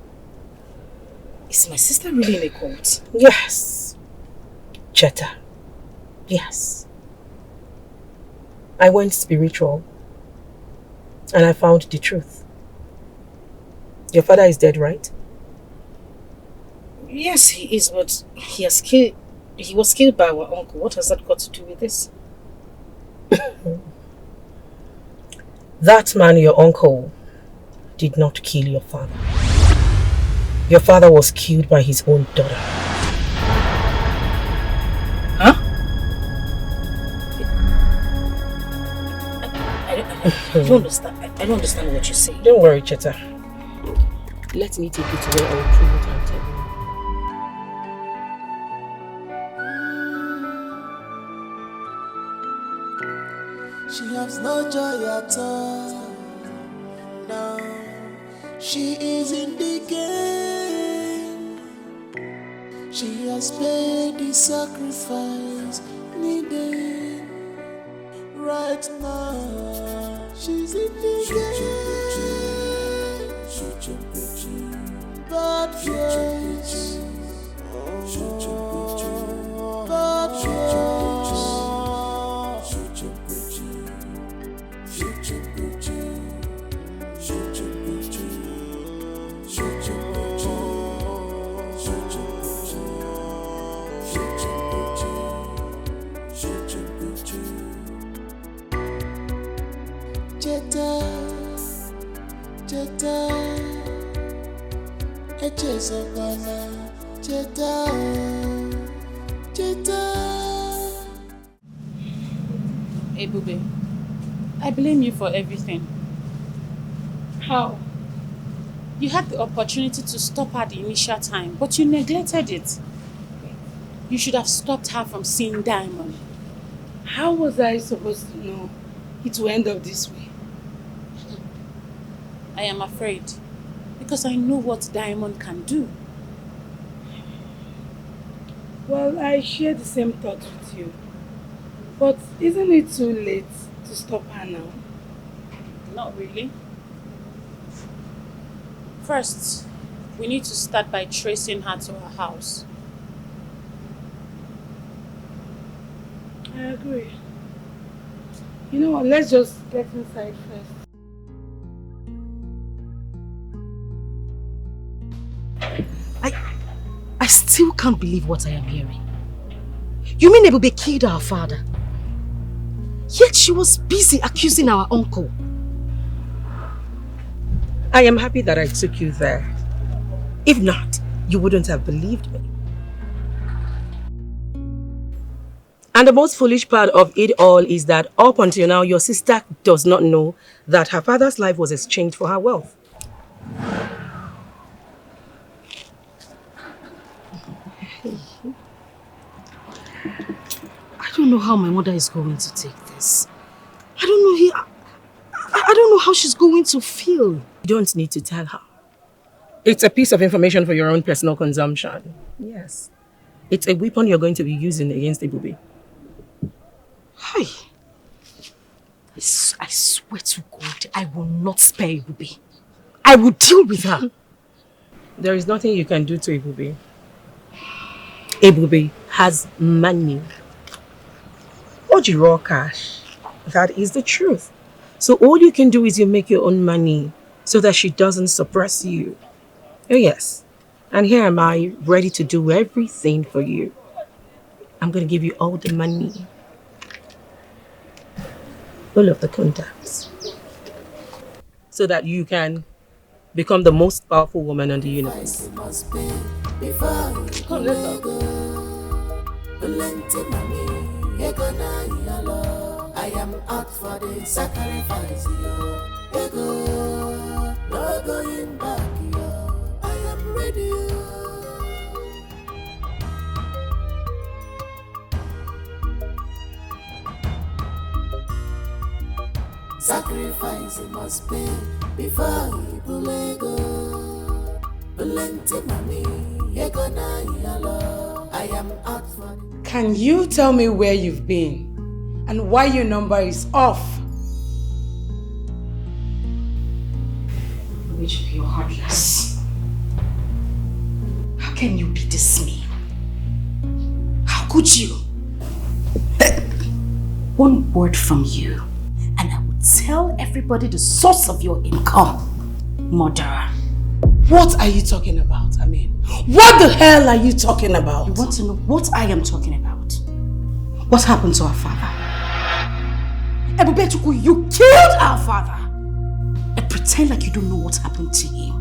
Is my sister really in a cult? Yes. Cheta. Yes. I went spiritual and I found the truth. Your father is dead, right? Yes, he is, but he was killed by our uncle. What has that got to do with this? That man, your uncle, did not kill your father. Your father was killed by his own daughter. Huh? I don't understand. I don't understand what you say. Don't worry, Cheta. Let me take you to where I will prove what I'm telling you. She has no joy at all. No, she is in the game. She has paid the sacrifice needed. Right now, she's in the game. Bad choice. Bad choice. Cheta, Echezokwana, Cheta. Hey, Bube, I blame you for everything. How? You had the opportunity to stop her the initial time, but you neglected it. You should have stopped her from seeing Diamond. How was I supposed to know it will end up this way? I am afraid, because I know what Diamond can do. Well, I share the same thought with you. But isn't it too late to stop her now? Not really. First, we need to start by tracing her to her house. I agree. You know what, let's just get inside first. I still can't believe what I am hearing. You mean Nnebe killed our father? Yet she was busy accusing our uncle. I am happy that I took you there. If not, you wouldn't have believed me. And the most foolish part of it all is that up until now, your sister does not know that her father's life was exchanged for her wealth. I don't know how my mother is going to take this. I don't know how she's going to feel. You don't need to tell her. It's a piece of information for your own personal consumption. Yes. It's a weapon you're going to be using against Ebube. Hi. I swear to God, I will not spare Ebube. I will deal with her. There is nothing you can do to Ebube. Ebube has money. Oji raw cash. That is the truth. So all you can do is you make your own money so that she doesn't suppress you. Oh yes. And here am I, ready to do everything for you. I'm going to give you all the money. All of the contacts. So that you can become the most powerful woman on the universe. Come, let's go. I am out for the sacrifice, yo. Ego, no going back, yo. I am ready, yo. Sacrifice must be before he bulego. Plenty money, ego na yalo. I am out for. Can you tell me where you've been and why your number is off? Which you're heartless. How can you be this mean? How could you? One word from you, and I would tell everybody the source of your income, murderer. What are you talking about? I mean, what the hell are you talking about? You want to know what I am talking about? What happened to our father? Ebubechuku, you killed our father! And pretend like you don't know what happened to him.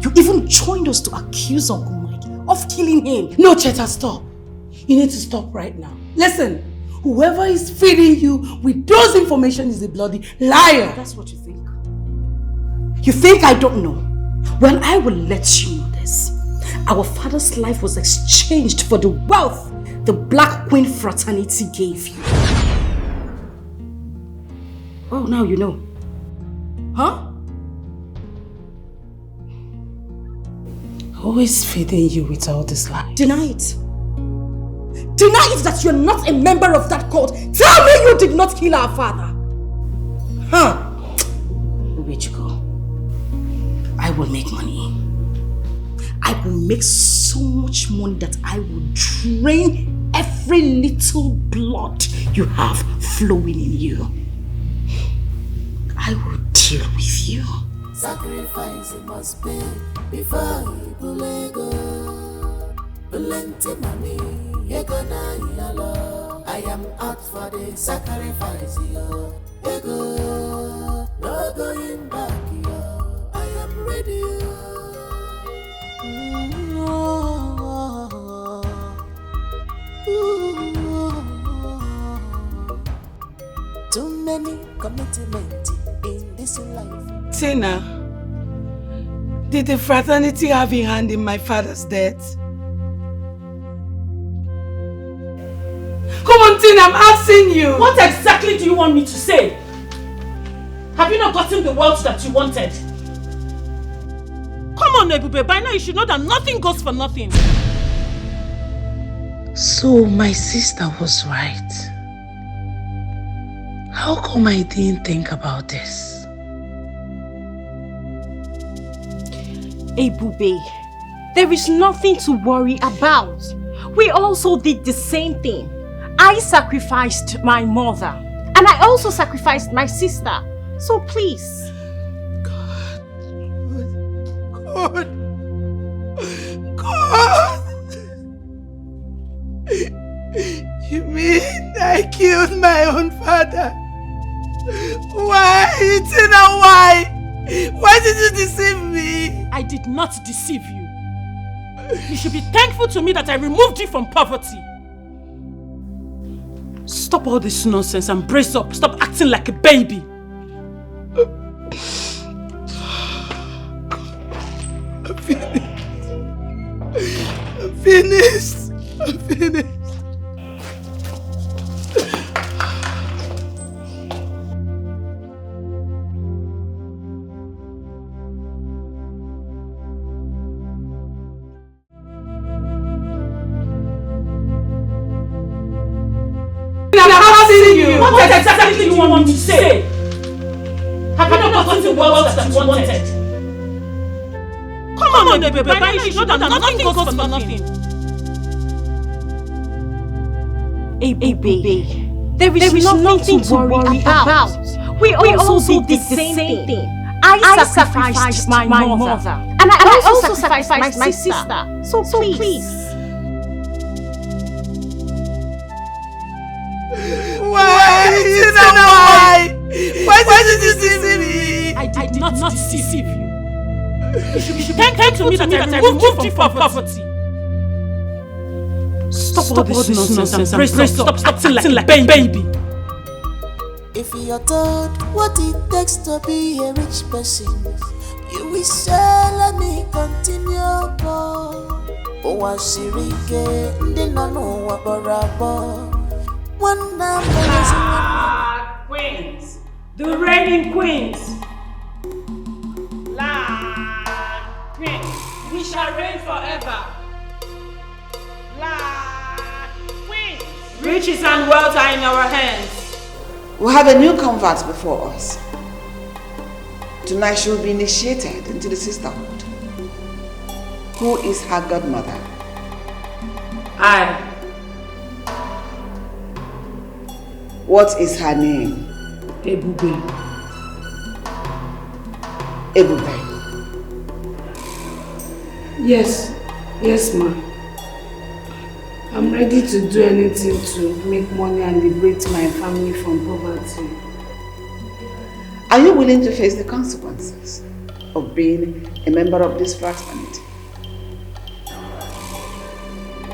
You even joined us to accuse Uncle Mike of killing him. No, Cheta, stop. You need to stop right now. Listen, whoever is feeding you with those information is a bloody liar. That's what you think. You think I don't know? Well, I will let you know this. Our father's life was exchanged for the wealth the Black Queen fraternity gave you. Oh, now you know. Huh? Who is feeding you with all this lies? Deny it. Deny it that you're not a member of that cult. Tell me you did not kill our father. Huh? Where'd you go? I will make money. I will make so much money that I will drain every little blood you have flowing in you. I will deal with you. Sacrifice must be before he bulego. Plenty money, ego na yalo. I am out for the sacrifice, yo. Ego, no going back, yo. I am ready, yo. Too many commitments in this life. Tina, did the fraternity have a hand in my father's death? Come on, Tina, I'm asking you. What exactly do you want me to say? Have you not gotten the wealth that you wanted? Come on, Ebube, by now you should know that nothing goes for nothing. So my sister was right. How come I didn't think about this? Ebube, there is nothing to worry about. We also did the same thing. I sacrificed my mother and I also sacrificed my sister. So please. God. You mean I killed my own father? Why? Tina, why? Why did you deceive me? I did not deceive you. You should be thankful to me that I removed you from poverty. Stop all this nonsense and brace up. Stop acting like a baby. I'm finished. I'm finished. What exactly do you want me to say? Have you not gotten the words that you wanted? Come on, Nnebe, by now you should know that nothing goes for nothing. Ebube, there is nothing to worry about. We also did the same thing. I sacrificed my mother and I also sacrificed my sister. So please. Why? Why did you deceive me? I did not deceive you. You should be thankful to me that I removed you from poverty. Stop all this nonsense and brace up. Stop acting like a baby. If you're taught what it takes to be a rich person, you will say, let me continue. Queens, the reigning queens. Queens, we shall reign forever. Queens, riches and wealth are in our hands. We have a new convert before us. Tonight she will be initiated into the sisterhood. Who is her godmother? I. What is her name? Ebube. Ebube. Yes, ma'am. I'm ready to do anything to make money and liberate my family from poverty. Are you willing to face the consequences of being a member of this fraternity?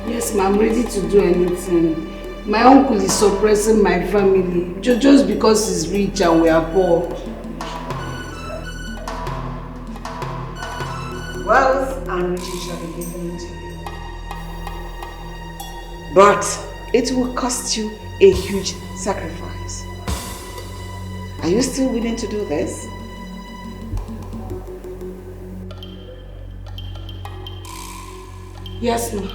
Yes, ma'am, I'm ready to do anything. My uncle is suppressing my family just because he's rich and we are poor. Wealth and riches shall be given to you. But it will cost you a huge sacrifice. Are you still willing to do this? Yes, ma'am.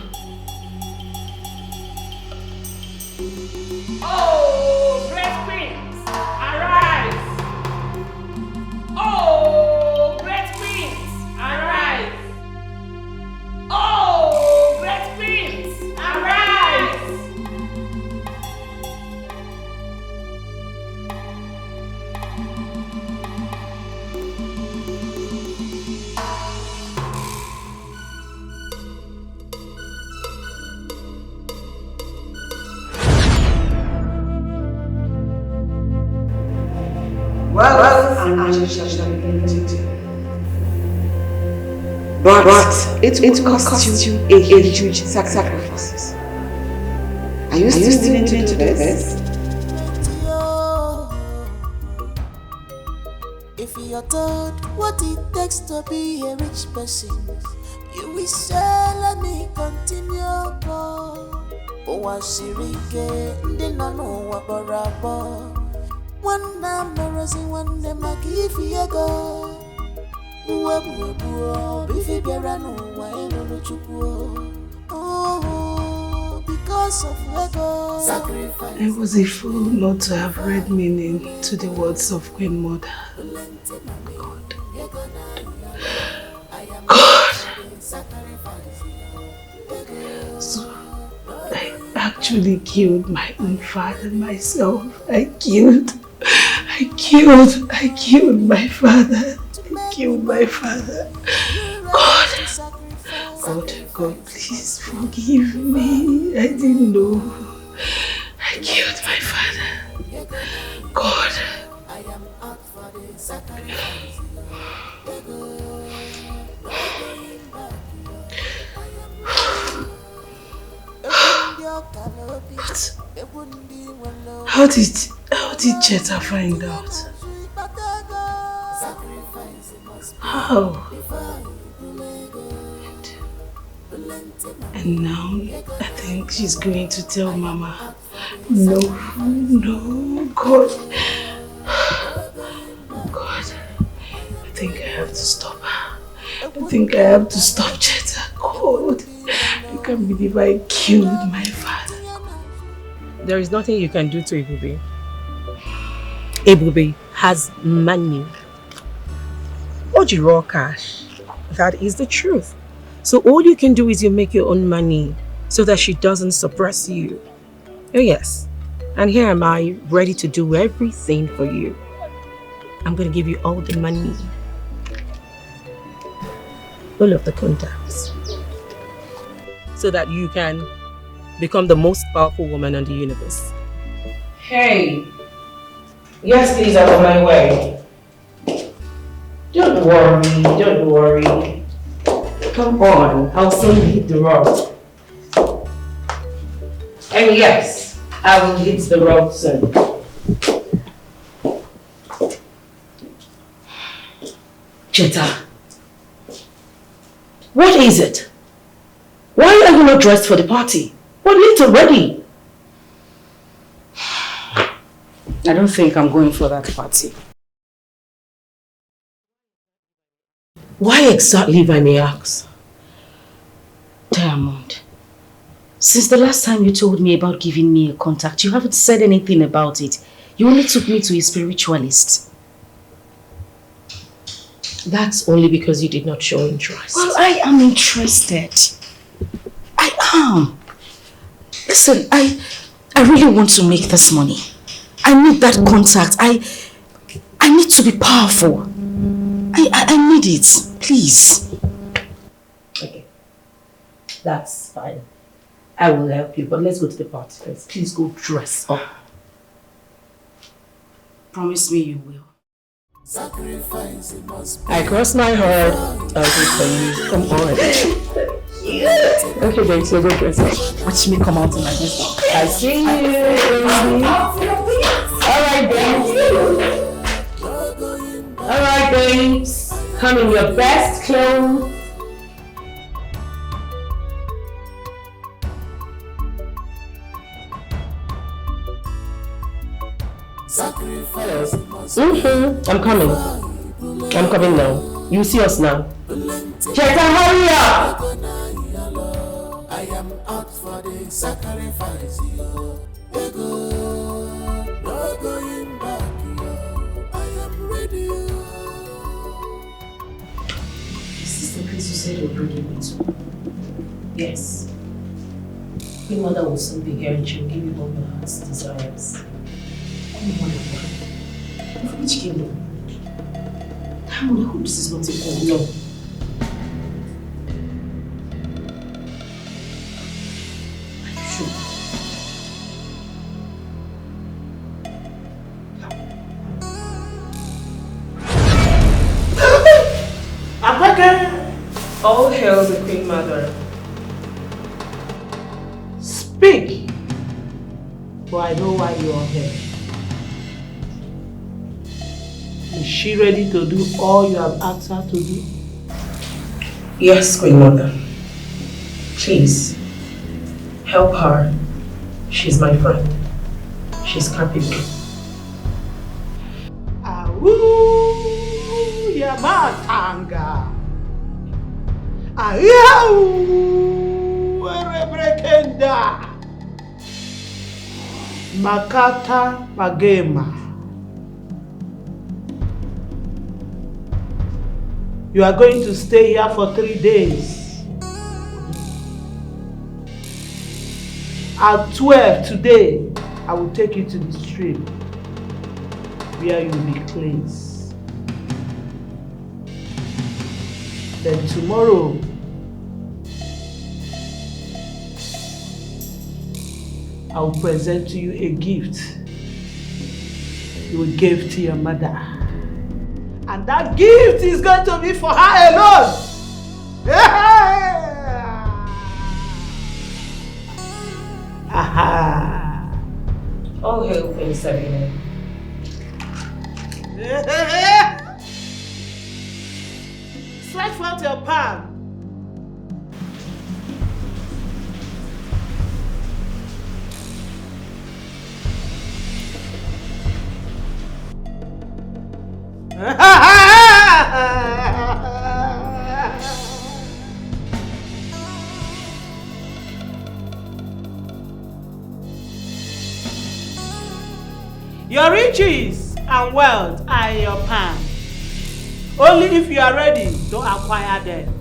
Oh, great queens, arise! Oh, great queens, arise! Oh, great queens, arise! Wealth and riches shall be given to you. But it will cost you a huge sacrifice. Are you still willing to do this? If you're taught what it takes to be a rich person, you will say, let me continue. One embarrassing one day, my give you a go. Oh, because of ego. Sacrifice. I was a fool not to have read meaning to the words of Queen Mother. God. actually killed my own father myself. I killed my father. I killed my father. God, please forgive me. I didn't know. I killed my father. God. But how did Cheta find out? How? And now I think she's going to tell Mama. No, God. God, I think I have to stop her. I think I have to stop Cheta. God, I can't believe I killed my father. There is nothing you can do to Ebube. Ebube has money. Oji raw cash. That is the truth. So all you can do is you make your own money so that she doesn't suppress you. Oh yes. And here am I, ready to do everything for you. I'm going to give you all the money. All of the contacts. So that you can become the most powerful woman in the universe. Hey. Yes, please, I'm on my way. Don't worry. Come on, I'll soon hit the road. And yes, I will hit the road soon. Cheta, what is it? Why are you not dressed for the party? We're late already. I don't think I'm going for that party. Why exactly, if I may ask? Diamond, since the last time you told me about giving me a contact, you haven't said anything about it. You only took me to a spiritualist. That's only because you did not show interest. Well, I am interested. I am. Listen, I really want to make this money. I need that contact. I need to be powerful. I need it. Please. Okay. That's fine. I will help you, but let's go to the party first. Please go dress up. Promise me you will. I cross my heart. I'll do for you. Come on. Okay, babe, so go dress up. Watch me come out in my dress. I see you, baby. Alright, babes. Come in your best clothes. Hello. I'm coming now. You see us now. Cheta, hurry up! I am out for the sacrifice. No going back. I am ready. Is this the place you said you're bringing me to? Yes. Your mother will soon be here and she'll give you all your heart's desires. Of which kingdom? Diamond, I hope this is not a call. No. Are you sure? All hail the Queen Mother. Speak, for I know why you are here. Is she ready to do all you have asked her to do? Yes, Queen Mother. Please, help her. She's my friend. She's capable. Awu Yamatanga. Ayahu Erebrekenda. Makata Magema. You are going to stay here for 3 days. At 12 today, I will take you to the stream where you will be cleansed. Then tomorrow, I will present to you a gift you will give to your mother. And that gift is going to be for her alone. Aha. All hail Queen Sabine. Stretch forth your palm. Your riches and wealth are in your palm. Only if you are ready to acquire them.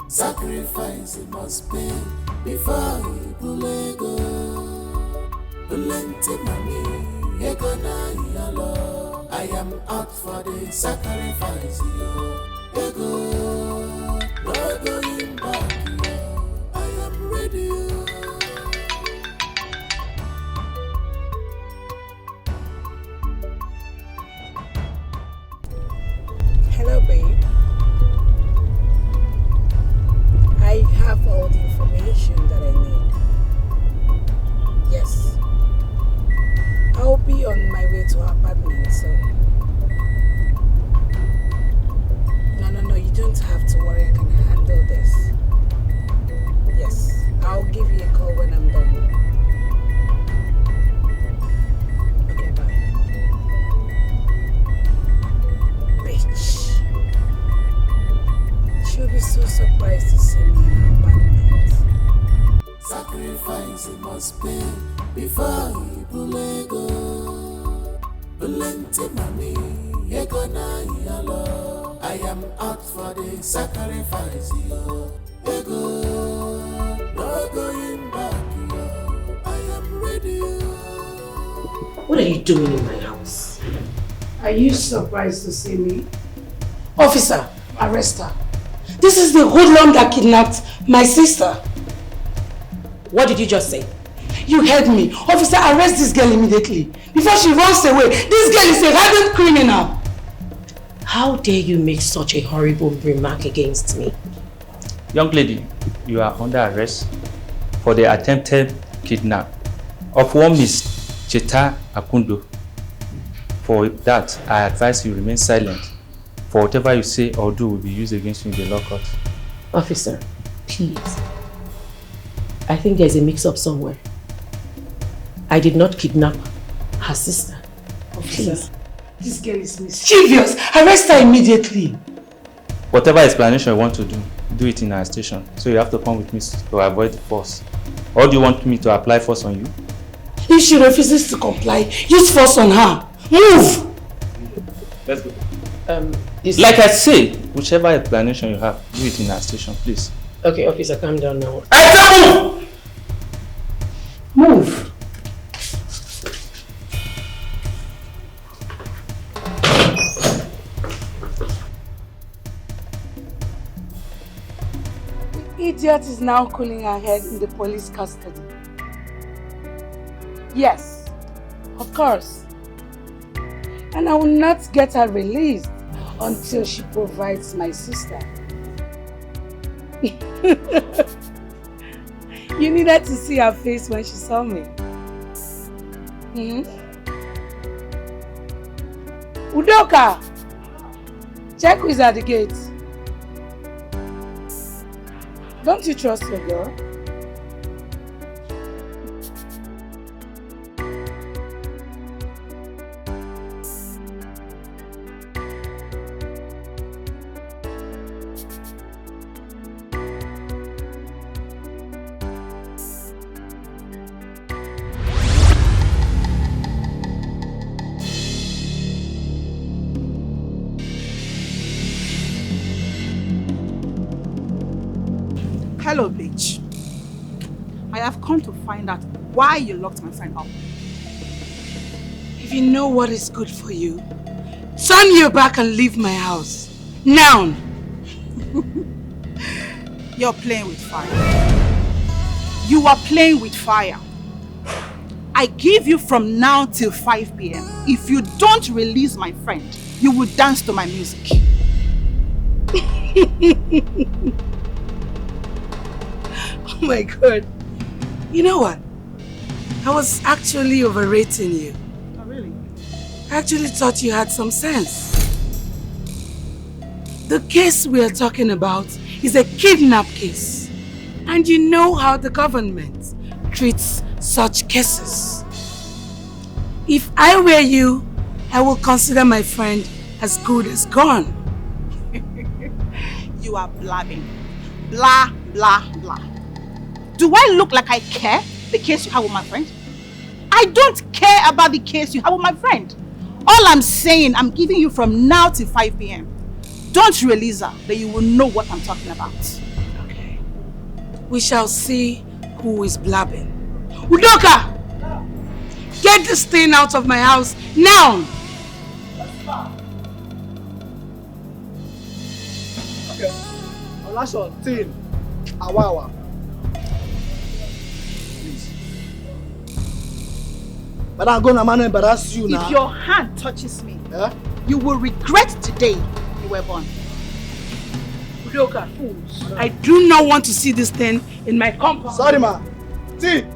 Sacrifice must pay before you bulego. Plenty money, ego na yalo. I am out for the sacrifice, yo. Ego, no going back, yo. I am ready, yo. Hello, babe. I have all the information that I need. Yes. I'll be on my way to her apartment, so... No, you don't have to worry. I can handle this. Yes. I'll give you a call when I'm done. Okay, bye. Bitch. She'll be so surprised to see me in her apartment. Sacrifice must pay before you bulego. Plenty money, ego na yalo. I am out for the sacrifice, yo. Ego, no going back, yo. I am ready, yo. What are you doing in my house? Are you surprised to see me? Officer, arrest her. This is the hoodlum that kidnapped my sister. What did you just say? You heard me. Officer, arrest this girl immediately. Before she runs away. This girl is a hardened criminal. How dare you make such a horrible remark against me? Young lady, you are under arrest for the attempted kidnap of one Miss Cheta Akundo. For that, I advise you remain silent, for whatever you say or do will be used against you in the law court. Officer, please. I think there's a mix-up somewhere. I did not kidnap her sister. Officer, this girl is mischievous. Arrest her immediately. Whatever explanation you want to do it in our station. So you have to come with me to avoid the force. Or do you want me to apply force on you? If she refuses to comply, use force on her. Move! Let's go. Like I say, whichever explanation you have, do it in our station, please. Okay, officer, calm down now. I tell you! Move! The idiot is now cooling her head in the police custody. Yes, of course. And I will not get her released until she provides my sister. You needed to see her face when she saw me. Udoka! Check who's at the gate. Don't you trust your girl? Hello, bitch. I have come to find out why you locked my friend up. If you know what is good for you, turn your back and leave my house. Now! You're playing with fire. You are playing with fire. I give you from now till 5 p.m. If you don't release my friend, you will dance to my music. Oh my God. You know what? I was actually overrating you. Oh, really? I actually thought you had some sense. The case we are talking about is a kidnap case. And you know how the government treats such cases. If I were you, I would consider my friend as good as gone. You are blabbing. Blah, blah, blah. Do I look like I care the case you have with my friend? I don't care about the case you have with my friend. All I'm saying, I'm giving you from now till 5 p.m. Don't release her, then you will know what I'm talking about. Okay. We shall see who is blabbing. Udoka! Get this thing out of my house now! Okay. Olasho, Tin, Awawa. Please. But I'm gonna man embarrass you now. If your hand touches me, you will regret today you were born. Udoka, fools. I do not want to see this thing in my compound. Sorry, ma. Tin.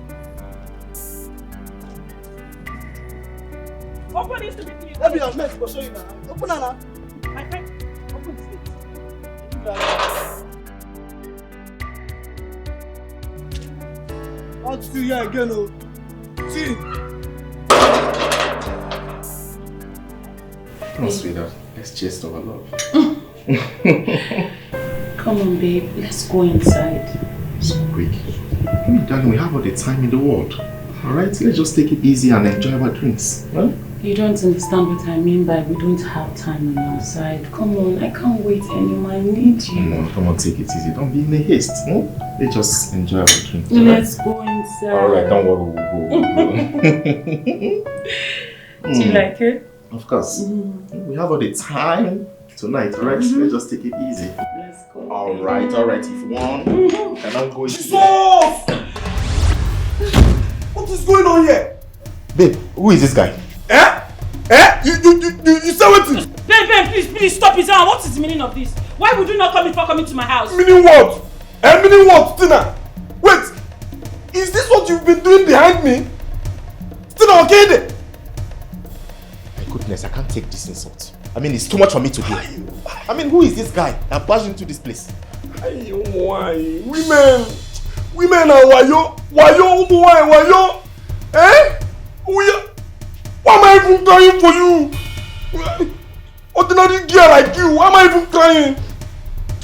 Open this to me, please. Let me have mess for show you now. Open it now. My friend, open this. I'll see you again, oh. See. No, sweetheart. Let's chase our love. Come on, babe. Let's go inside. So quick. Darling, we have all the time in the world. Alright, let's just take it easy and enjoy our drinks. Huh? You don't understand what I mean by we don't have time on our side. Come on, I can't wait anymore. I need you. No, come on, take it easy. Don't be in a haste. No? Let's just enjoy our drink. Let's go inside. Alright, don't worry, we'll go. Do you like it? Of course. We have all the time tonight, right? Let's just take it easy. Let's go. Alright, if one cannot go Jesus! What is going on here? Babe, who is this guy? You say what? Babe, please stop it now. What is the meaning of this? Why would you not come before coming to my house? Meaning what? Meaning what, Tina? Wait, is this what you've been doing behind me? Tina, okay there? My goodness, I can't take this insult. I mean, it's too much for me to hear. I mean, who is this guy that barged into this place? Why? Women are wayo, wayo. Eh? Why am I even crying for you? Ordinary girl like you, why am I even crying?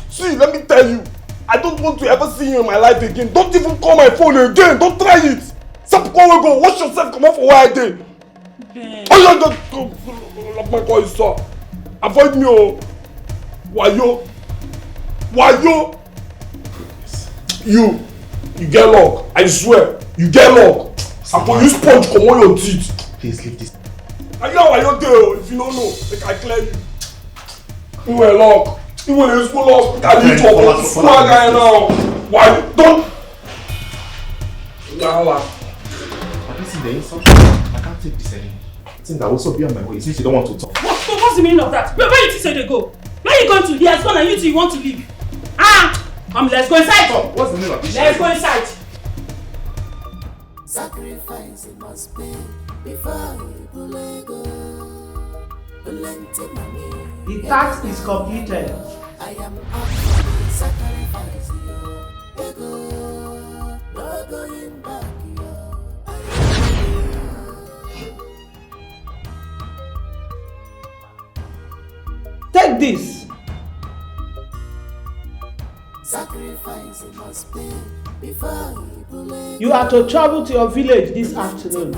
See, let me tell you, I don't want to ever see you in my life again. Don't even call my phone again. Don't try it. Stop calling, go. Wash yourself, come on for where I did. Oh, yeah, lock my call, sir. Avoid me, oh. Wayo. You get lock. I swear, you get lock. I'm going to use sponge come on your teeth. Please leave this. I know why you're there. If you don't know, like I clear you. You were lock. You were in school lock. I need to open school guy now. Why don't? I can't take this anymore. I think I'll also be on my way since you don't want to talk. What's the meaning of that? Where you think they go? Where are you going to? He has gone and you two want to leave. Come, let's go inside. Come, what's the meaning of this? Let's go inside. Sacrifice it must be before you go. The task is completed. I am up for the sacrifice. No going back. Take this. Sacrifice it must be before you are to travel to your village this afternoon.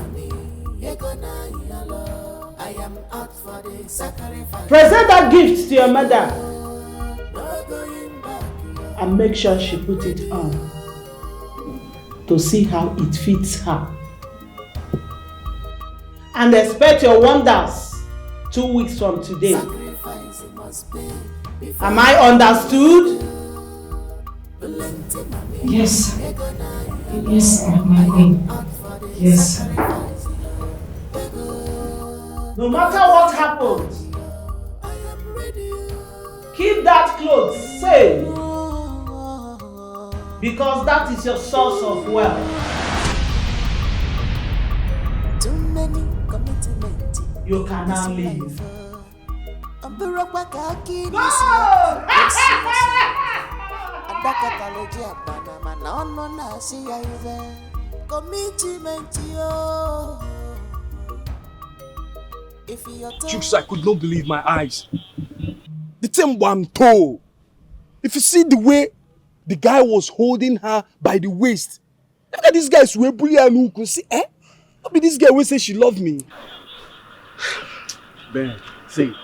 I am out for the sacrifice. Present that gift to your mother and make sure she put it on to see how it fits her. And expect your wonders 2 weeks from today. Am I understood? Yes. Yes, my queen. Yes. No matter what happens, keep that clothes safe, because that is your source of wealth. You can now leave. Chooks, I could not believe my eyes. The thing I'm told. If you see the way the guy was holding her by the waist, look at this guy swear bully and who could see, eh? Not be this guy will say she loved me. Ben, see,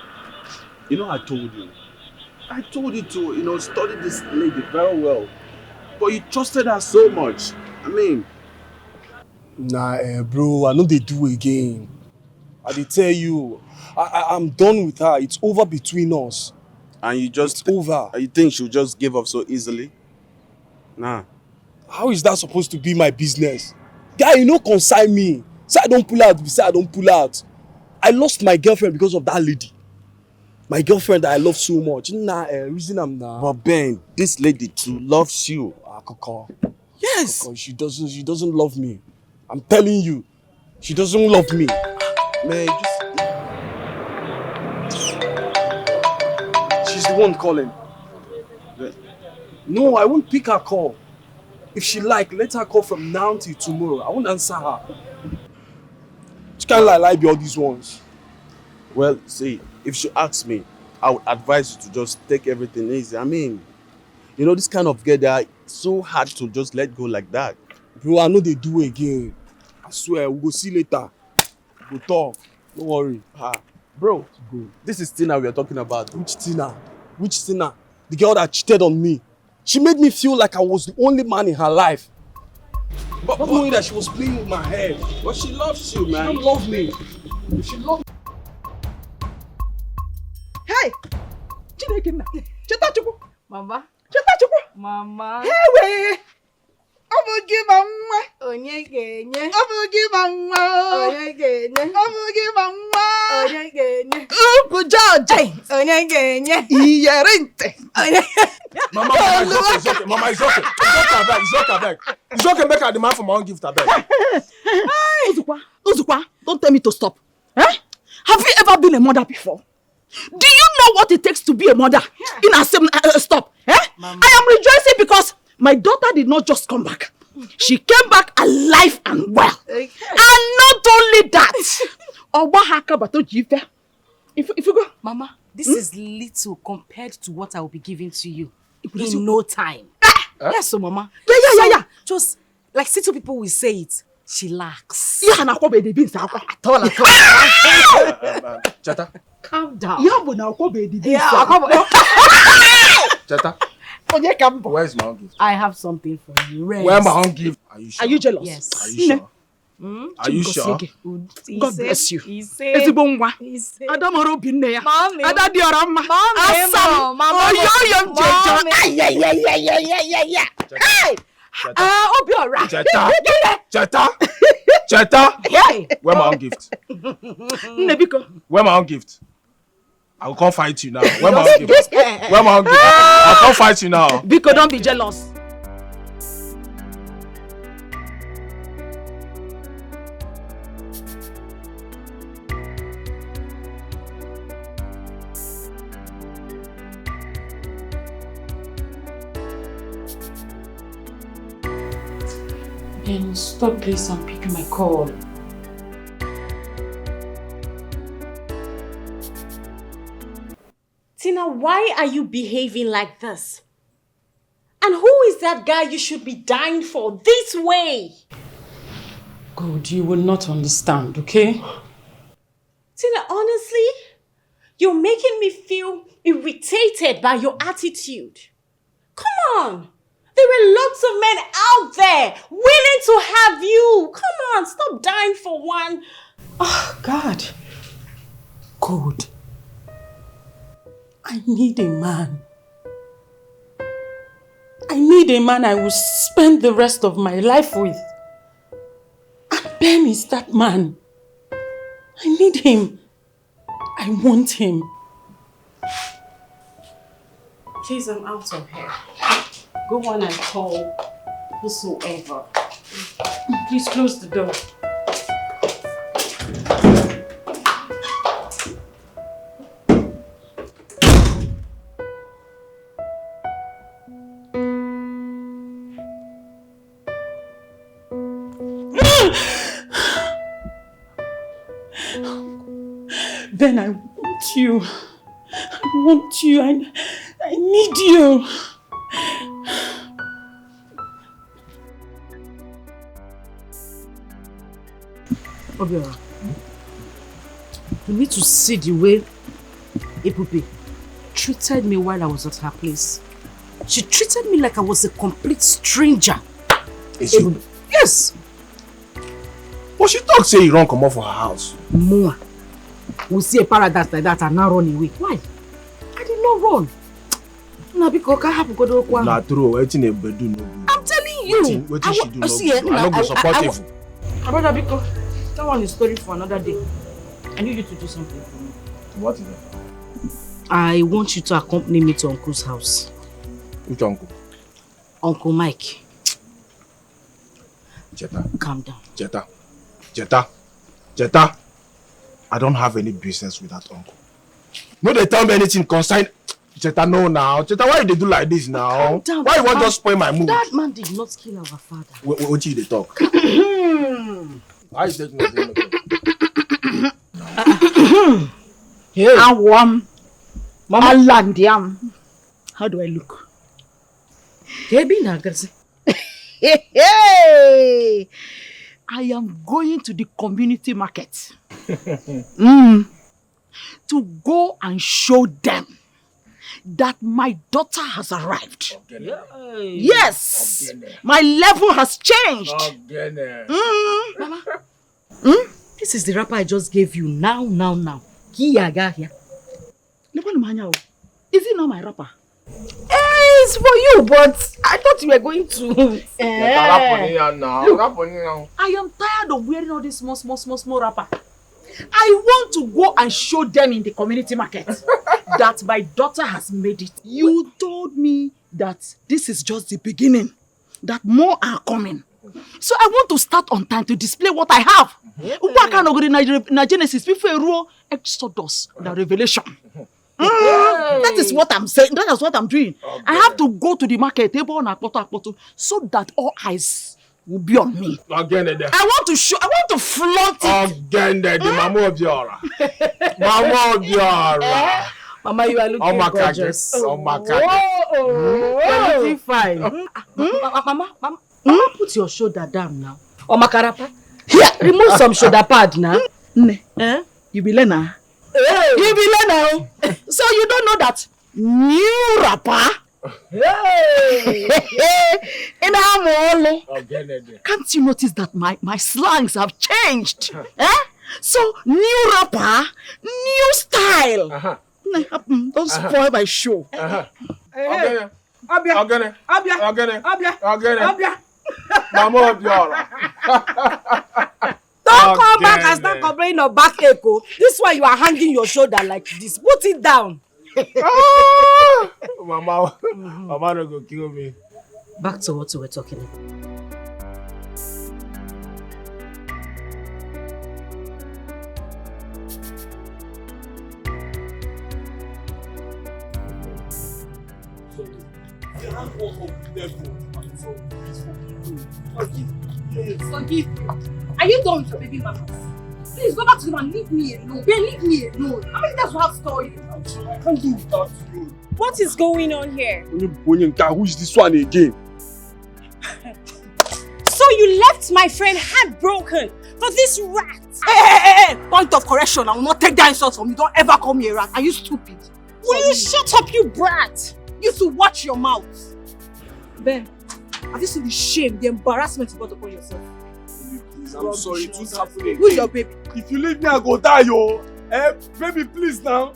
you know I told you to, study this lady very well. But you trusted her so much. I mean... Nah, bro, I know they do again. I did tell you, I'm done with her. It's over between us. And you just... It's over. You think she'll just give up so easily? Nah. How is that supposed to be my business? Guy, you know, consign me. Say I don't pull out, say I don't pull out. I lost my girlfriend because of that lady. My girlfriend that I love so much. Nah, reason I'm not. But Ben, this lady too loves you. Koko. Yes. Koko, she doesn't love me. I'm telling you, she doesn't love me. Man, she's the one calling. No, I won't pick her call. If she like, let her call from now till tomorrow. I won't answer her. She can't lie be all these ones. Well, see, if she asks me, I would advise you to just take everything easy. I mean, you know, this kind of girl, they are so hard to just let go like that. Bro, I know they do again. I swear, we'll go see later. We'll talk. Don't worry. Bro, this is Tina we are talking about. Which Tina? Which Tina? The girl that cheated on me. She made me feel like I was the only man in her life. But not knowing that she was playing with my head. But she loves you, man. She don't love me. She loves me. Hey! Chineke nna. Cheta Chukwu. Mama. Cheta Chukwu. Mama. Hey, wee. Ọ bụ gị ma nwa. Onye ga-enye. Ọ bụ gị ma nwa. Onye ga-enye. Ọ bụ gị ma nwa. Onye ga-enye. Ukwu George. Onye ga-enye. Iyeri ntị. Mama, it's okay. Mama, it's okay. It's okay. It's okay, make her demand for my own gift, abeg. Uzukwa, don't tell me to stop. Eh? Have you ever been a mother before? Do you know what it takes to be a mother? In a stop. Eh? Mama. I am rejoicing because my daughter did not just come back. She came back alive and well. Okay. And not only that, if you go, Mama, this is little compared to what I will be giving to you in no time. Yes, so Mama. Yeah. Just like Situ people will say it, she lacks. Yeah, at all. Chata. Calm down. Chata. Where's my own gift? I have something for you. Where's my own gift? Are you sure? Are you jealous? Yes. Are you sure? Are you sure? God bless you. He said. Adamoro binne ya. Mommy. Adadi orama. Asam. Mama. Oyoyom jejo. Yeah. Hey. Obiora. Cheta. Hey. Where my own gift? Nnebiko. Where my own gift? I will come fight you now. Where my own gift? Where my own gift? I'll come fight you now. Biko, don't be jealous. Ben, stop this and pick my call. Tina, why are you behaving like this? And who is that guy you should be dying for this way? Good, you will not understand, okay? Tina, honestly, you're making me feel irritated by your attitude. Come on. There are lots of men out there willing to have you. Come on, stop dying for one. Oh, God. God. I need a man. I need a man I will spend the rest of my life with. And Ben is that man. I need him. I want him. Please, I'm out of here. Go on and call whosoever. Please close the door. Ben, I want you. I want you. I need you. Obiora, you need to see the way Epupe treated me while I was at her place. She treated me like I was a complete stranger. Is you? Yes. But she talk say you don't come off for her house. More. We see a paradise like that and now run away. Why? I did not run. Nah, true. Wetin Nnebe do no good. I'm telling you. Wetin she do no good. I no go support you. Brother, because that one is story for another day. I need you to do something for me. What is it? I want you to accompany me to Uncle's house. Which uncle? Uncle Mike. Jetta. Calm down. Jetta. I don't have any business with that uncle. No, they tell me anything concern. Jetta, no now. Jetta, why you do like this now? Calm down. Why you want to spoil my mood? That man did not kill our father. What you they talk? Why is that not? Hey. Mama. How do I look? Hey! I am going to the community market to go and show them that my daughter has arrived. Yes, my level has changed. Mama, this is the wrapper I just gave you now. Is it not my wrapper? It's for you, but I thought you were going to. Look, I am tired of wearing all this small wrapper. I want to go and show them in the community market that my daughter has made it. You told me that this is just the beginning, that more are coming. So I want to start on time to display what I have. What kind of Genesis before Exodus, the Revelation. That is what I'm saying. That is what I'm doing. I have to go to the market table on Akpoto so that all eyes will be on me. I want to show. I want to flaunt it. Mama, you are looking gorgeous. You're looking fine. Mama, put your shoulder down now. Makarapa. Here, remove some shoulder pad now. You be learner. You be learner. So you don't know that new rapper. Can't you notice that my slangs have changed? So new rapper, new style. Don't spoil my show. Abia. Mama Obiora. Don't come back and start complaining of back echo. This one you are hanging your shoulder like this. Put it down. Mama don't go kill me. Back to what we were talking about. Forgive me. Are you done with your baby mamas? Please go back to them and leave me alone. Ben, leave me alone. I mean, that's what I've told you. I can't do without you. What is going on here? Who is this one again? So you left my friend heartbroken for this rat? Hey! Point of correction. I will not take that insult from you. Don't ever call me a rat. Are you stupid? Will you shut up, you brat? You should watch your mouth. Ben, have you seen the shame, the embarrassment you brought upon yourself? Please, I'm sorry, it won't happen again. Who's your baby? If you leave me, I go die, yo. Baby, please now.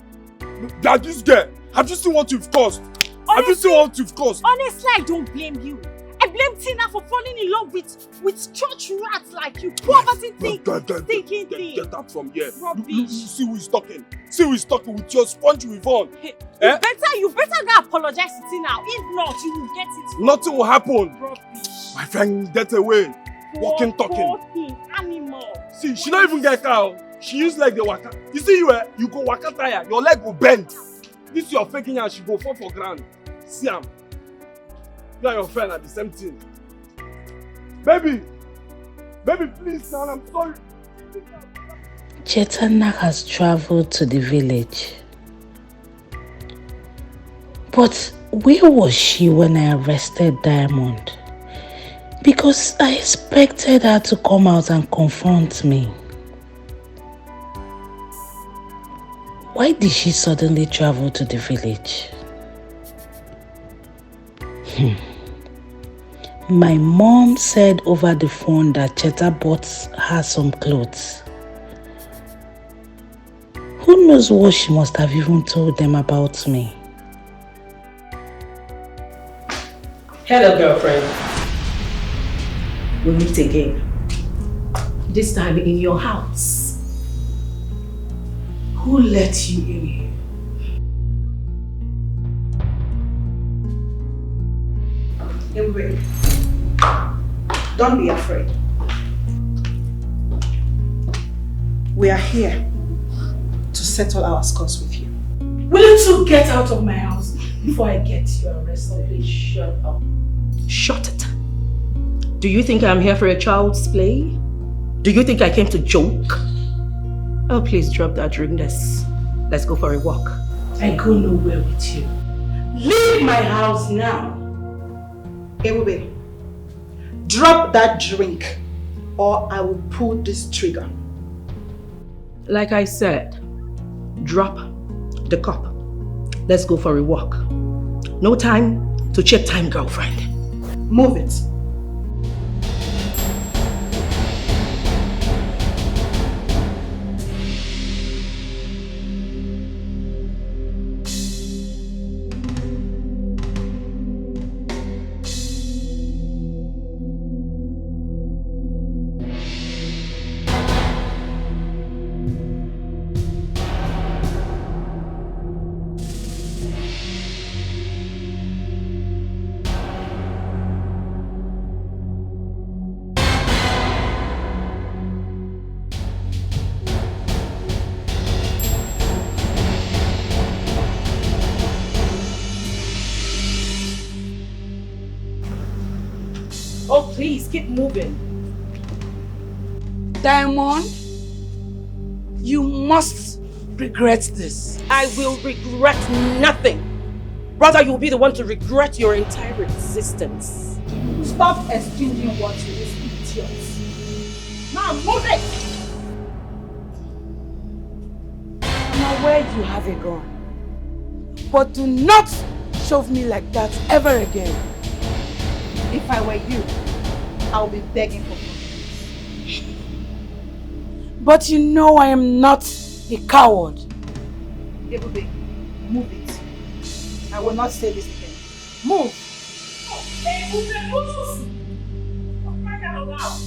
That this girl, have you seen what you've caused? Have you seen what you've caused? Honestly, I don't blame you. I blame Tina for falling in love with church rats like you. Poverty thinking thing. Get out from here. Rubbish. You see who is talking. See who is talking with your sponge with on. You better go apologize to Tina. If not, you will get it. Nothing will happen. Rubbish. My friend, get away. Walking, talking. Animal. See, she don't even get cow. She use leg the waka. You see you go waka tire, your leg will bend. This your faking and she go fall for ground. See am. You and your friend are the same thing. Baby, please now, I'm sorry. Chetana has traveled to the village. But where was she when I arrested Diamond? Because I expected her to come out and confront me. Why did she suddenly travel to the village? My mom said over the phone that Cheta bought her some clothes. Who knows what she must have even told them about me? Hello, girlfriend. We'll meet again. This time in your house. Who let you in here? Nnebe, don't be afraid. We are here to settle our scores with you. Will you two get out of my house before I get you arrested? Please shut up. Shut it. Do you think I'm here for a child's play? Do you think I came to joke? Oh, please drop that drink. Let's go for a walk. I go nowhere with you. Leave my house now. Nnebe, drop that drink or I will pull this trigger. Like I said, drop the cup. Let's go for a walk. No time to check time, girlfriend. Move it. Oh, please, keep moving. Diamond, you must regret this. I will regret nothing. Rather, you'll be the one to regret your entire existence. Stop exchanging words with these idiots. Now move it! I'm aware you have a gun. But do not shove me like that ever again. If I were you, I would be begging for forgiveness. But you know I am not a coward. Nnebe, move it. I will not say this again. Move! Hey, Uche, move! Don't cry out loud.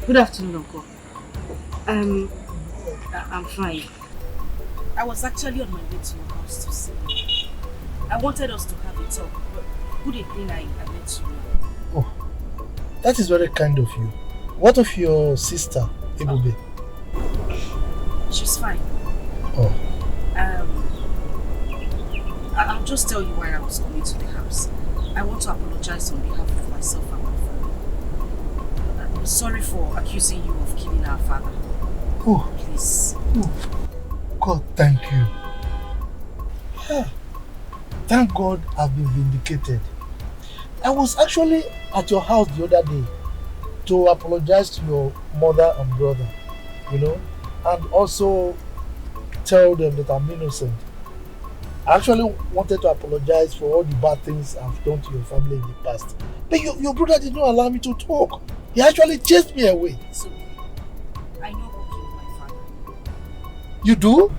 Good afternoon, Uncle. I'm fine. I was actually on my way to your house to see you. I wanted us to have a talk, but good a thing I met you. Oh, that is very kind of you. What of your sister, Ebube? She's fine. Oh. I'll just tell you why I was coming to the house. I want to apologize on behalf of myself and my family. I'm sorry for accusing you of killing our father. Oh. Please. Oh. God, thank you. Thank God I've been vindicated. I was actually at your house the other day to apologize to your mother and brother, you know, and also tell them that I'm innocent. I actually wanted to apologize for all the bad things I've done to your family in the past. But your brother did not allow me to talk. He actually chased me away. So, I know who killed my father. You do?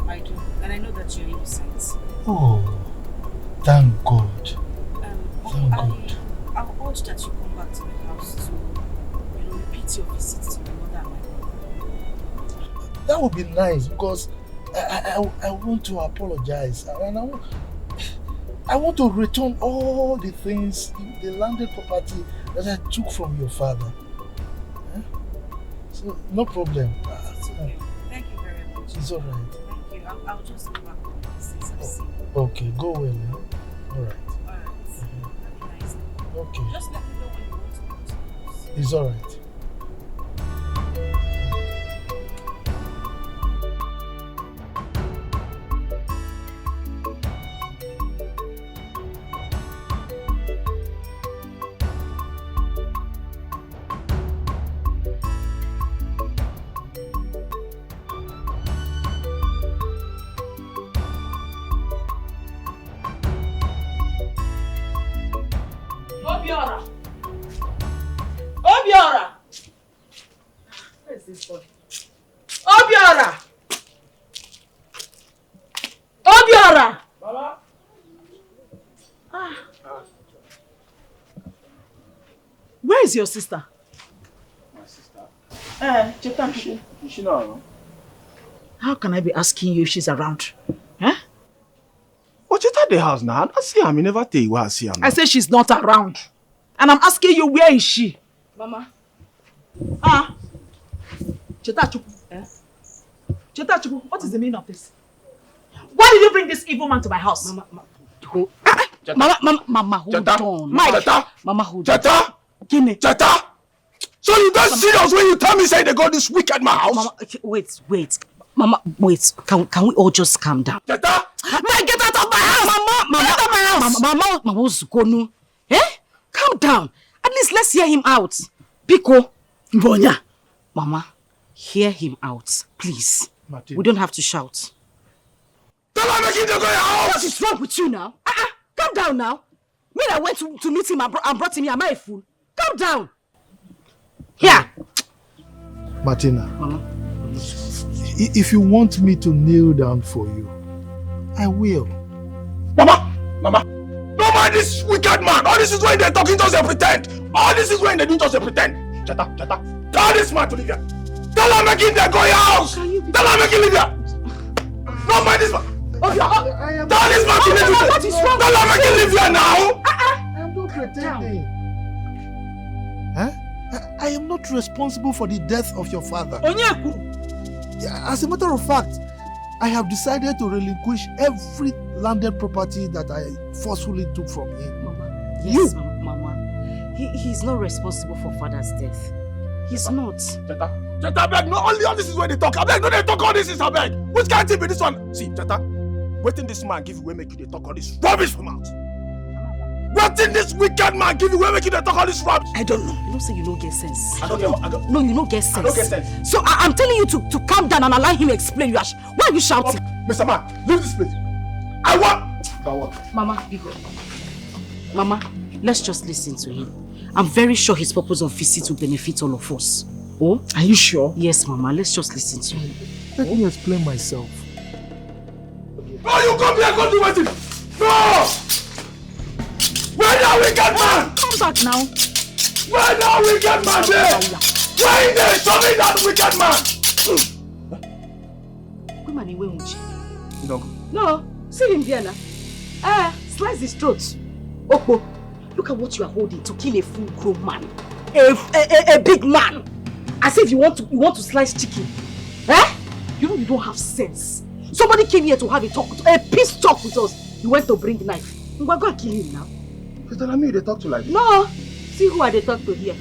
I do. And I know that you're innocent. Oh, thank God. Thank God. I'll urge that you come back to the house to, repeat your visits to my mother and my brother. That would be nice because I want to apologize and I want to return all the things, the landed property that I took from your father. So, no problem. It's okay. Thank you very much. It's alright. Thank you. I'll just go back home since I've seen you. Okay, go well. Alright. Alright. Have a nice day. Okay. Just let me know when you want to go to the house. It's alright. Obiora! Where is this boy? Obiora! Obiora! Mama? Where is your sister? My sister? Cheta. Is she not around? How can I be asking you if she's around? Huh? But Cheta the house now. I don't see her. I never tell you where I see her now. I say she's not around. And I'm asking you, where is she? Mama. Cheta Chupu. Cheta Chupu, what is the meaning of this? Why did you bring this evil man to my house? Mama, hold on. Mike. Mama, hold on. Cheta! Gimme. Cheta! So you don't serious when you tell me say they got this wicked my house? Mama, wait. Mama, wait. Can we all just calm down? Cheta! Mike, get out of my house! Mama, get out of my house! Mama, what's going on? Calm down. At least let's hear him out. Biko. Mbonya. Mama, hear him out, please. Martin. We don't have to shout. Tell her making to go your house! What is wrong with you now? Calm down now. Me that went to meet him and brought him here. Am I a fool? Calm down. Here. Martina. Mama. If you want me to kneel down for you, I will. Mama! Don't mind this wicked man! All this is when they're talking just they pretend! All this is when they do just they pretend! Cheta! Tell this man to leave here! Tell her making them go your house! Tell her making leave here! Don't mind this man! Tell this man to leave here! What is wrong? Tell her making leave here now! I'm not pretending. I am not responsible for the death of your father. As a matter of fact, I have decided to relinquish every landed property that I forcefully took from him. Mama. Yes, Mama. He's not responsible for father's death. He's not. Cheta, beg, no, only all this is when they talk. I beg, no, they talk all this is, I beg. Which can't be this one? See, Cheta, waiting this man give you way make you they talk all this rubbish from out. Waiting this wicked man give you way make you they talk all this rubbish. I don't know. You don't say you don't get sense. I don't get. No, you don't get sense. I don't get sense. So I'm telling you to calm down and allow him explain. Why are you shouting? Mr. Man, leave this place. I want. Mama, be good. Mama, let's just listen to him. I'm very sure his purpose of visit will benefit all of us. Oh? Are you sure? Yes, Mama. Let's just listen to him. Let me explain myself. No, you come here, go do it. No! Where that wicked man? Come back now. Where that wicked man there? Where is there? Show me that wicked man. Come on, Uche. No. No, see him there now. Slice his throat. Okpo, look at what you are holding to kill a full-grown man. A big man. As if you want to slice chicken. Eh? You know you don't have sense. Somebody came here to have a peace talk with us. You went to bring knife. We're going to kill him now. You're telling me they talk to like this? No. See who are they talk to here.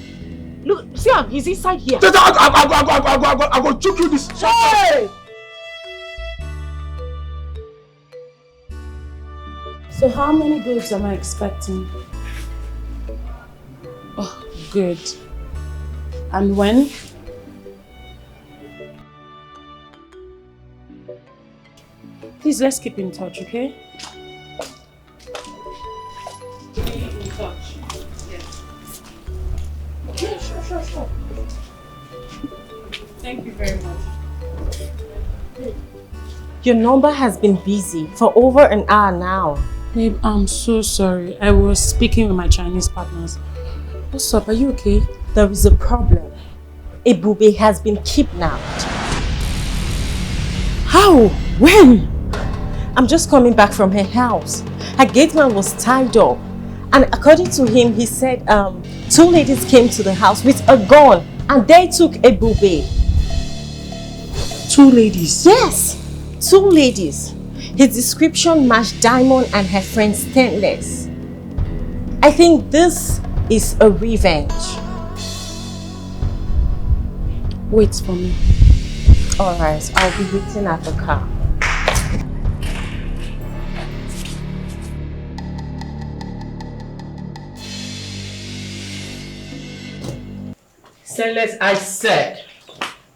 Look, see him. He's inside here. I go choke you this. Hey! So how many babes am I expecting? Oh, good. And when? Please, let's keep in touch, okay? Keep in touch. Yes. Yeah, sure. Thank you very much. Your number has been busy for over an hour now. Babe, I'm so sorry. I was speaking with my Chinese partners. What's up? Are you okay? There is a problem. Ebube has been kidnapped. How? When? I'm just coming back from her house. Her gate man was tied up. And according to him, he said 2 ladies came to the house with a gun and they took Ebube. 2 ladies? Yes, 2 ladies. His description matched Diamond and her friend Stainless. I think this is a revenge. Wait for me. Alright, I'll be waiting at the car. Stainless, I said,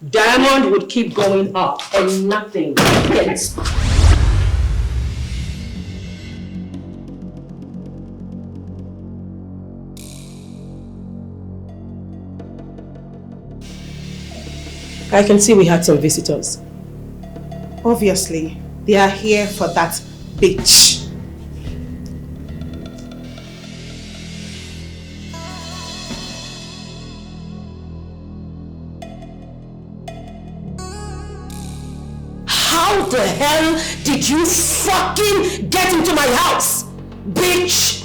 Diamond would keep going up and nothing gets. I can see we had some visitors. Obviously, they are here for that bitch. How the hell did you fucking get into my house, bitch?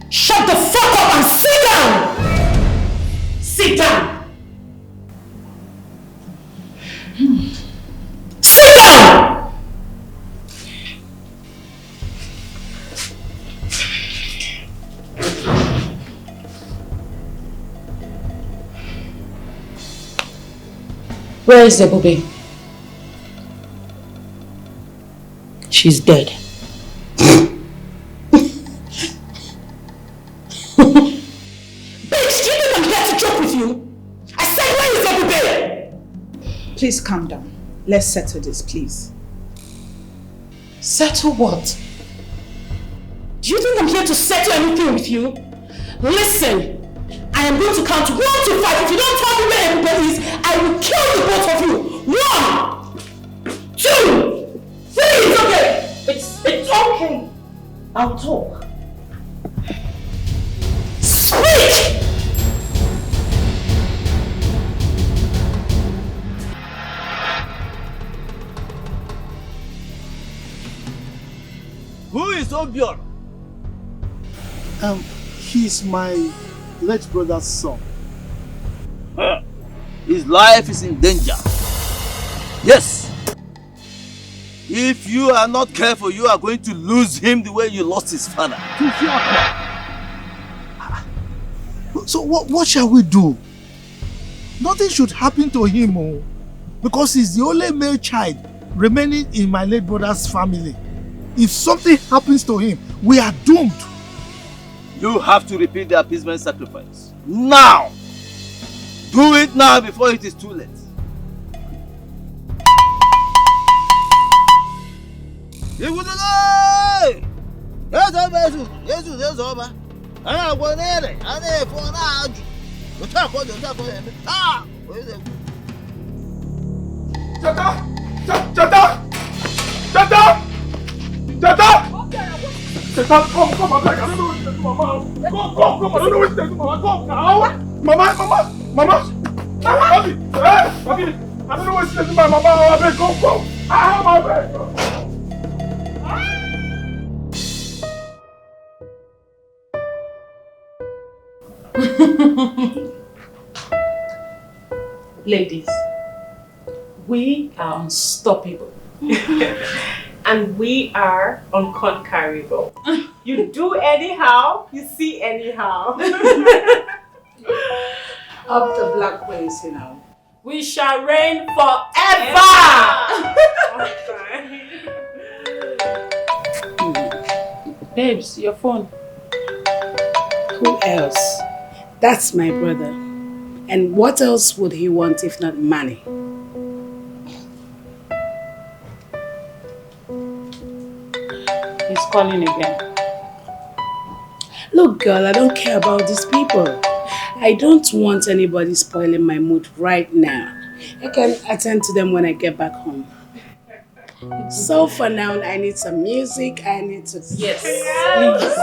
Shut the fuck up and sit down! Sit down! Sit down! Where is Ebube? She's dead. Please calm down. Let's settle this, please. Settle what? Do you think I'm here to settle anything with you? Listen, I am going to count 1 to 5. If you don't tell me where everybody is, I will kill the both of you. 1, 2, 3. It's okay. It's okay. I'll talk. Speak! Who is Obior? He's my late brother's son. His life is in danger. Yes. If you are not careful, you are going to lose him the way you lost his father. So what shall we do? Nothing should happen to him, because he's the only male child remaining in my late brother's family. If something happens to him, we are doomed. You have to repeat the appeasement sacrifice. Now! Do it now before it is too late. Jesus over. I want it. I need for now. You talk what you talk about. Ah! Chata! Come, I don't know what to do, Mama. Come, I don't know what to do, Mama. Come now. Mama. Papi, I don't know what to do, my Mama. Come. My bed. Ladies, we are unstoppable. And we are unconquerable. You do anyhow, you see anyhow. Up the black ways, you know. We shall reign forever. Babes, your phone. Who else? That's my brother. And what else would he want if not money? He's calling again. Look, girl, I don't care about these people. I don't want anybody spoiling my mood right now. I can attend to them when I get back home. So for now, I need some music. I need to... Yes. Please.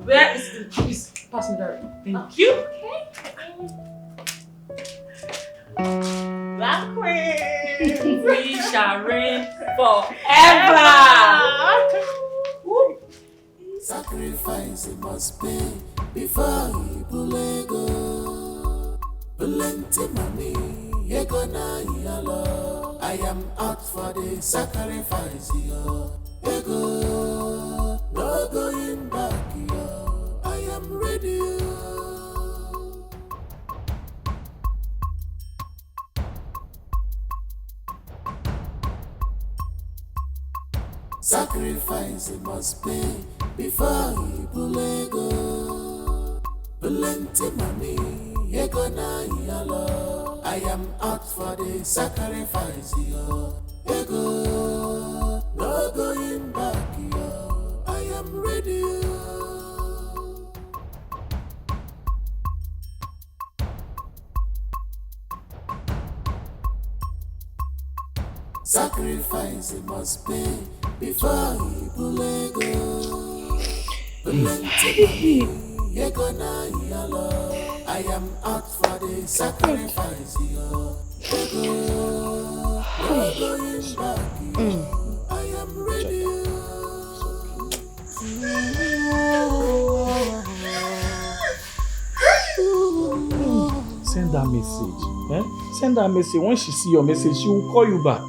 Where is the please passenger? Thank you. Black Queen. We shall reign forever. Sacrifice it must pay before he bulego. Plenty money, ego na yalo. I am out for the sacrifice, yo. Ego, no going back, yo. I am ready, yo. Sacrifice it must pay before he bulego. Plenty money, ego na yalo. I am out for the sacrifice, yo. Ego, no going back, yo. I am ready, yo. Sacrifice it must pay before he bulego. Plenty ego na yalo. I am out for the sacrifice, yo. Ego, no going back, yo. I am ready, Send that message. Send that message. When she see your message, she will call you back.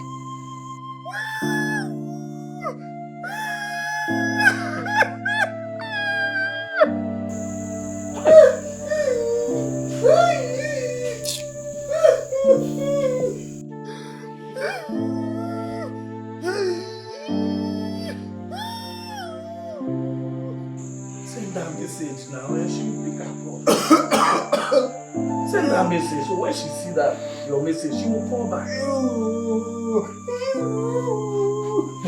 Send that message now and she will pick her call. Send that message. So when she see that your message, she will call back.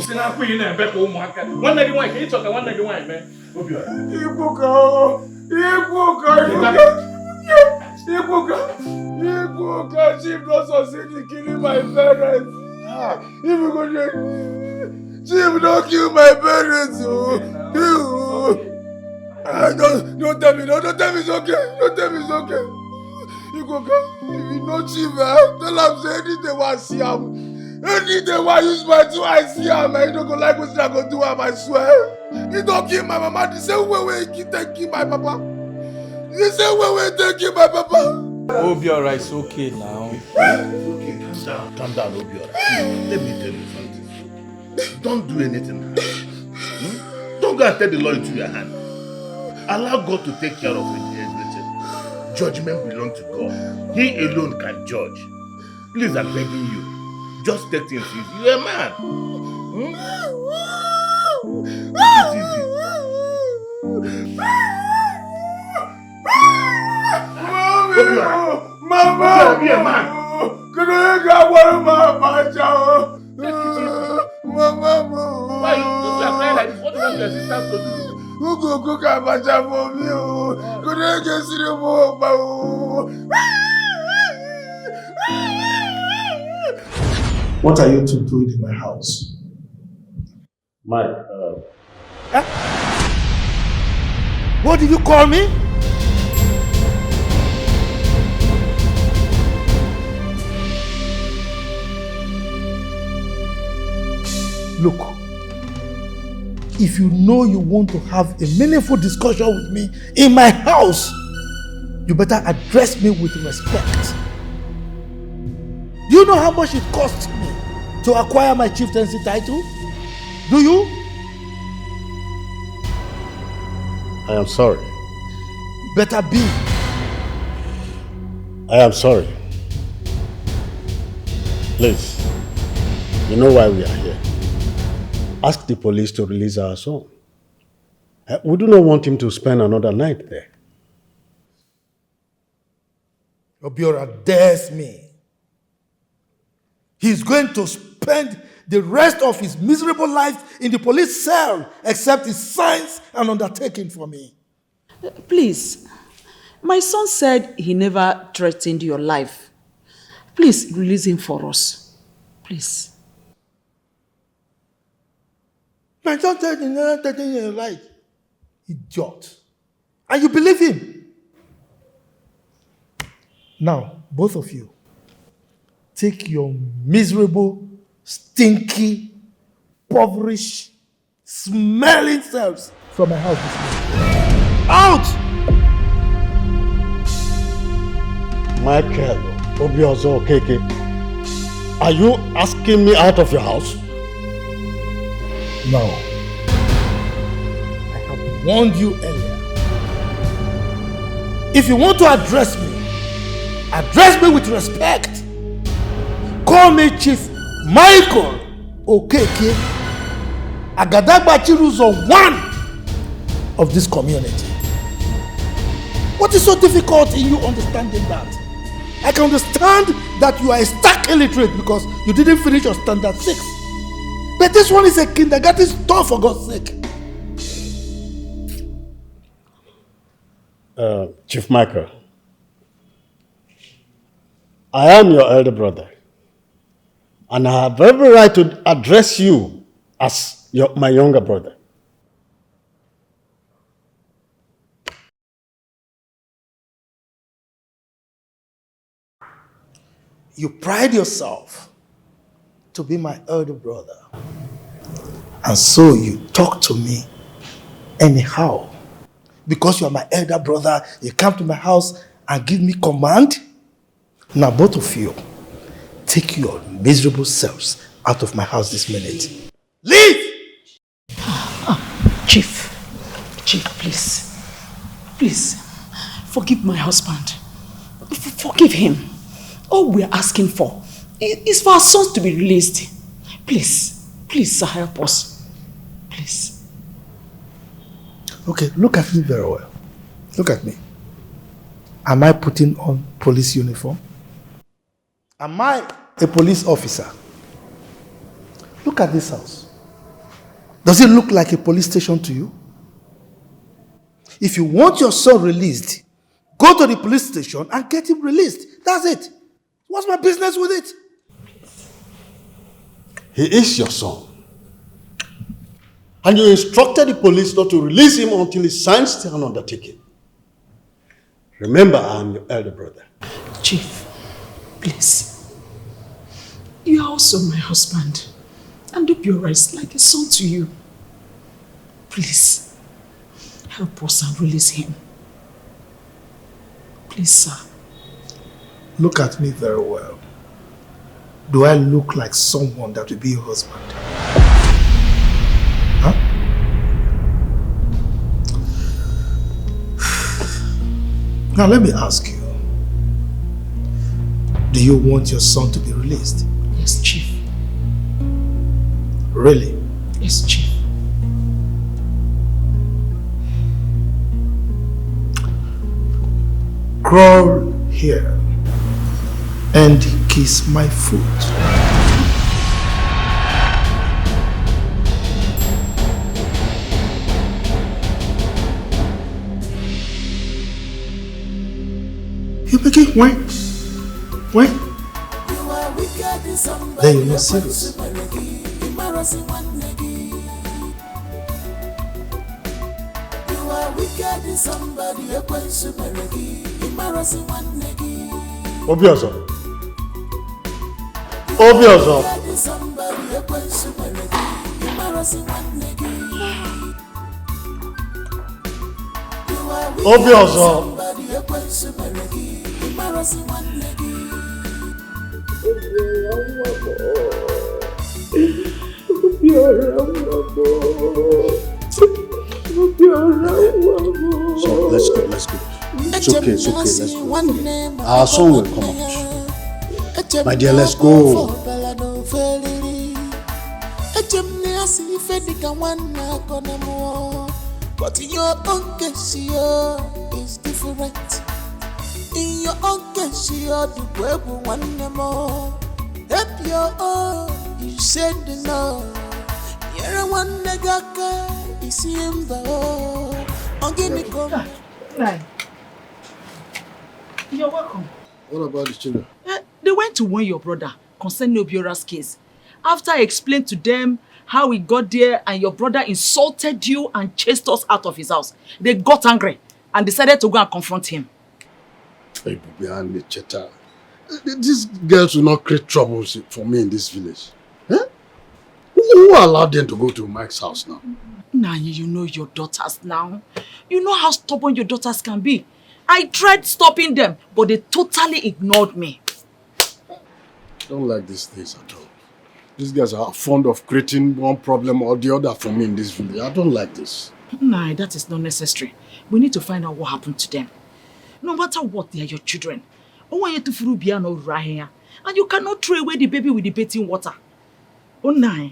See now, put you in a bed for one day one. Can you talk one day one, man? Ibuka, she not succeed in killing my parents. If you go there, she will not kill my parents. Don't tell me, don't tell me it's okay. Don't tell me it's okay. Ibuka, if you know chief, tell him say anything I see him. Anything I use my two I see him. I don't go like what I go do him, I swear. He don't kill my mama the same way he take kill my papa. The same way he take kill my papa. Oh, be alright, it's okay now. Okay, calm down, Obi. Let me tell you something. Don't do anything. Don't go and take the law into your hand. Allow God to take care of everything. Judgment belongs to God. He alone can judge. Please, I'm begging you. Just take things easy. You're a man. Take it easy. Mama, be a man. Can I get one of my child? Mama, why you are crying like this? What want your sister to do? Who go cook abacha for me? Could I get see the more? What are you two doing in my house? Mike, what did you call me? Look, if you know you want to have a meaningful discussion with me in my house, you better address me with respect. Do you know how much it cost me to acquire my chieftaincy title? Do you? I am sorry. Better be. I am sorry. Please, you know why we are here. Ask the police to release our son. We do not want him to spend another night there. Obiora dares me. He's going to spend the rest of his miserable life in the police cell, except he signs an undertaking for me. Please, my son said he never threatened your life. Please release him for us. Please. My son said he never threatened your life. Idiot. And you believe him? Now, both of you, take your miserable, stinky, impoverished, smelling selves from my house this morning. Out! Michael, Obiozo, Keke, are you asking me out of your house? No. I have warned you earlier. If you want to address me with respect. Call me Chief Michael Okeke, Agadagba Chiruzo one of this community. What is so difficult in you understanding that? I can understand that you are a stark illiterate because you didn't finish your standard 6. But this one is a kindergarten store, for God's sake. Chief Michael, I am your elder brother, and I have every right to address you as my younger brother. You pride yourself to be my elder brother, and so you talk to me anyhow. Because you are my elder brother, you come to my house and give me command. Now both of you, take your miserable selves out of my house this minute. Leave! Chief, please. Please, forgive my husband. Forgive him. All we are asking for is for our sons to be released. Please, sir, help us. Please. Okay, look at me very well. Look at me. Am I putting on police uniform? Am I a police officer? Look at this house. Does it look like a police station to you? If you want your son released, go to the police station and get him released. That's it. What's my business with it? He is your son. And you instructed the police not to release him until he signs an undertaking. Remember, I am your elder brother. Chief, please. You are also my husband. And Obiora is like a son to you. Please, help us and release him. Please, sir. Look at me very well. Do I look like someone that will be your husband? Huh? Now let me ask you. Do you want your son to be released? Yes, Chief. Really? Yes, Chief. Crawl here and kiss my foot. Okay, when? Then you're not serious. Obioso. So let's go. It's okay, let's go. Our song will come out. My dear, let's go. But in your own case, is different. In your own case, the web one more. Help your own, you said no. You're one negaka, is him the You're welcome. What about the children? They went to warn your brother concerning Obiora's case. After I explained to them how we got there and your brother insulted you and chased us out of his house, they got angry and decided to go and confront him. Hey, behind the Cheta. These girls will not create troubles for me in this village. Huh? Who allowed them to go to Mike's house now? Nah, you know your daughters now. You know how stubborn your daughters can be. I tried stopping them, but they totally ignored me. I don't like these things at all. These guys are fond of creating one problem or the other for me in this village. I don't like this. Nah, that is not necessary. We need to find out what happened to them. No matter what, they are your children. And you cannot throw away the baby with the bathing water. Oh, nah.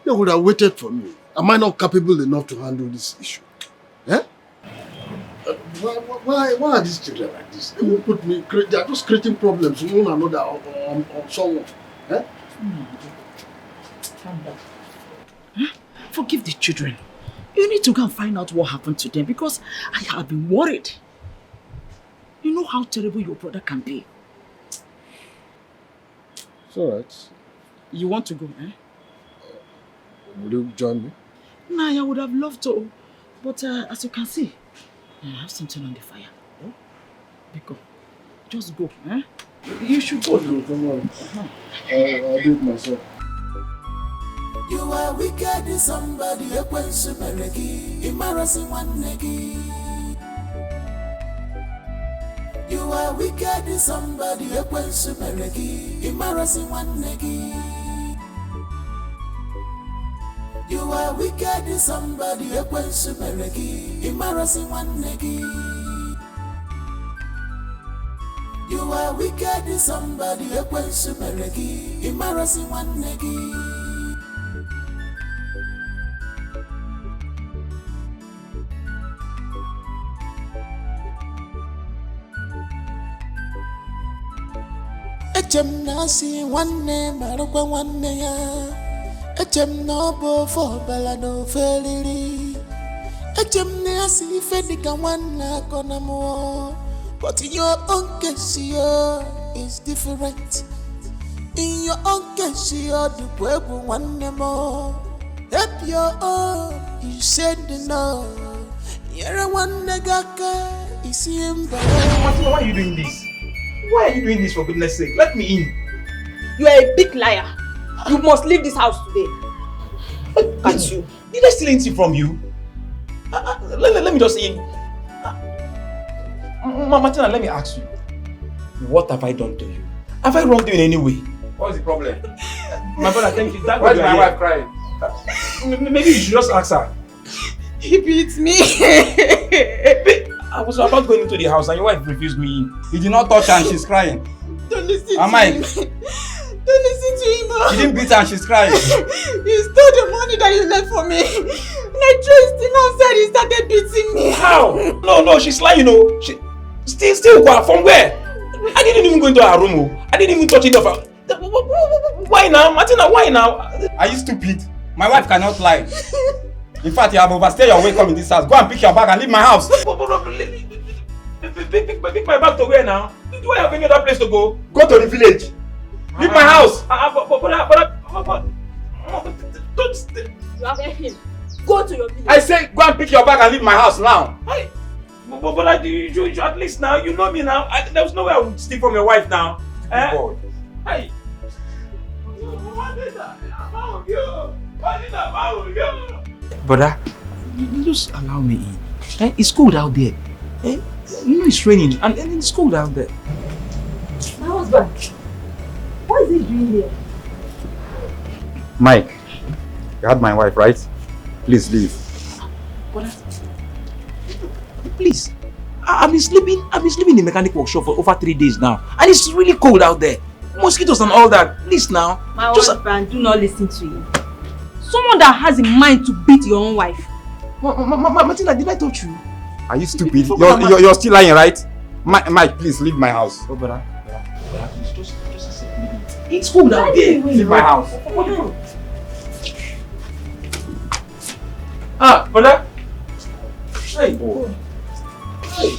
They would have waited for me. Am I not capable enough to handle this issue? Eh? Why are these children like this? They won't put me. They are just creating problems one another on someone. Eh? Calm down. Huh? Forgive the children. You need to go and find out what happened to them because I have been worried. You know how terrible your brother can be. It's alright. You want to go, eh? Will you join me? Nah, I would have loved to. But as you can see, I have something on the fire. Oh? Biko, just go, eh? You should go. Don't worry. I'll do it myself. You are wicked in somebody, a quench embarrassing one negi. You are wicked in somebody, a quench embarrassing one negi. You are wicked in somebody, a quench embarrassing one negi. You are wicked in somebody, a quench embarrassing one negi. Echem nasi wanne marokwa wanne ya. Echem no bo for balado feliri. Echem nasi fedika wanna konamo. But in your own case, is different. In your own case, the web one more. Help your own, you said no. You're one negaka, is him. Why are you doing this? Why are you doing this, for goodness sake? Let me in. You are a big liar. You must leave this house today. Look at you. Did I steal anything from you? Let me just in. Martina, let me ask you. What have I done to you? Have I wronged you in any way? What's the problem? My brother, thank you. Why is my wife crying? Maybe you should just ask her. He beats me. I was about going into the house and your wife refused me in. He did not touch her and she's crying. Don't listen to him. Don't listen to him. She didn't beat her and she's crying. He stole the money that you left for me. And I traced him outside. He started beating me. How? No, she's lying, you know. She still go from where? I didn't even go into her room. I didn't even touch any of her. Why now? Martina, why now? Are you stupid? My wife cannot lie. In fact, you have overstayed your welcome in this house. Go and pick your bag and leave my house. Pick my bag to where now? Do I have any other place to go? Go to the village. Leave my house. You have heard him. Go to your village. I say go and pick your bag and leave my house now. Hey. But you at least now, you know me now. There was no way I would steal from your wife now. Hey. Brother, you just allow me in. It's cold out there. You know it's raining and it's cold out there. My husband, what is he doing here? Mike, you had my wife, right? Please leave. Brother, please. I've been sleeping in the mechanic workshop for over 3 days now. And it's really cold out there. Mosquitoes and all that. Please now. My husband, do not listen to him. Someone that has a mind to beat your own wife. Martina, did I touch you? Are you stupid? You're still lying, right? Mike, please leave my house. Oh, brother, please just accept me. It's cold out there. Leave my house. Brother. Hey. Oh. Hey.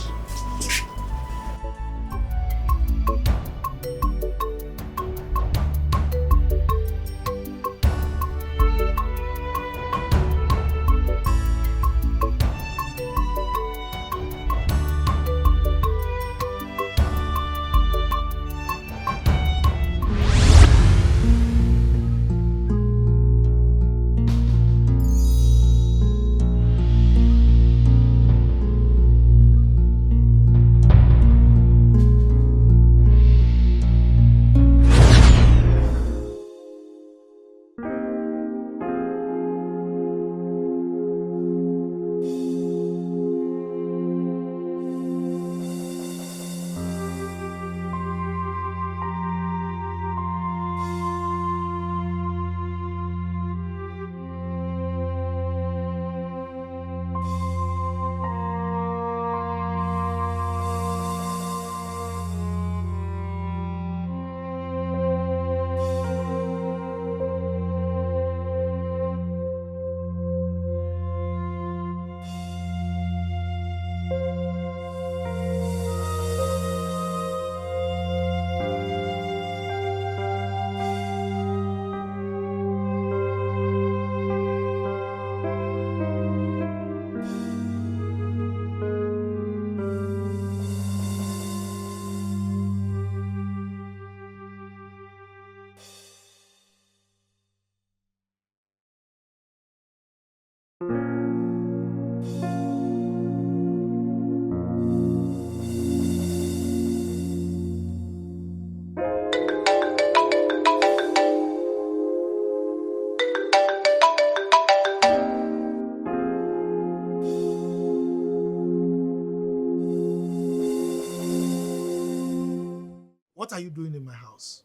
What are you doing in my house?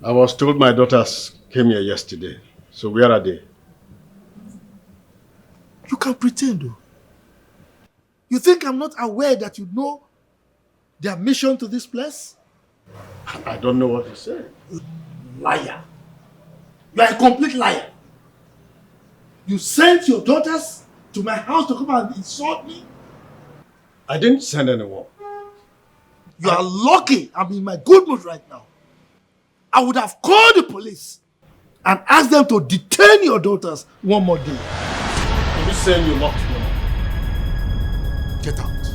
I was told my daughters came here yesterday. So where are they? You can pretend though. You think I'm not aware that you know their mission to this place? I don't know what to say. Liar. You are a complete liar. You sent your daughters to my house to come and insult me? I didn't send anyone. You are lucky I'm in my good mood right now. I would have called the police and asked them to detain your daughters one more day. Are you saying you locked them? Get out.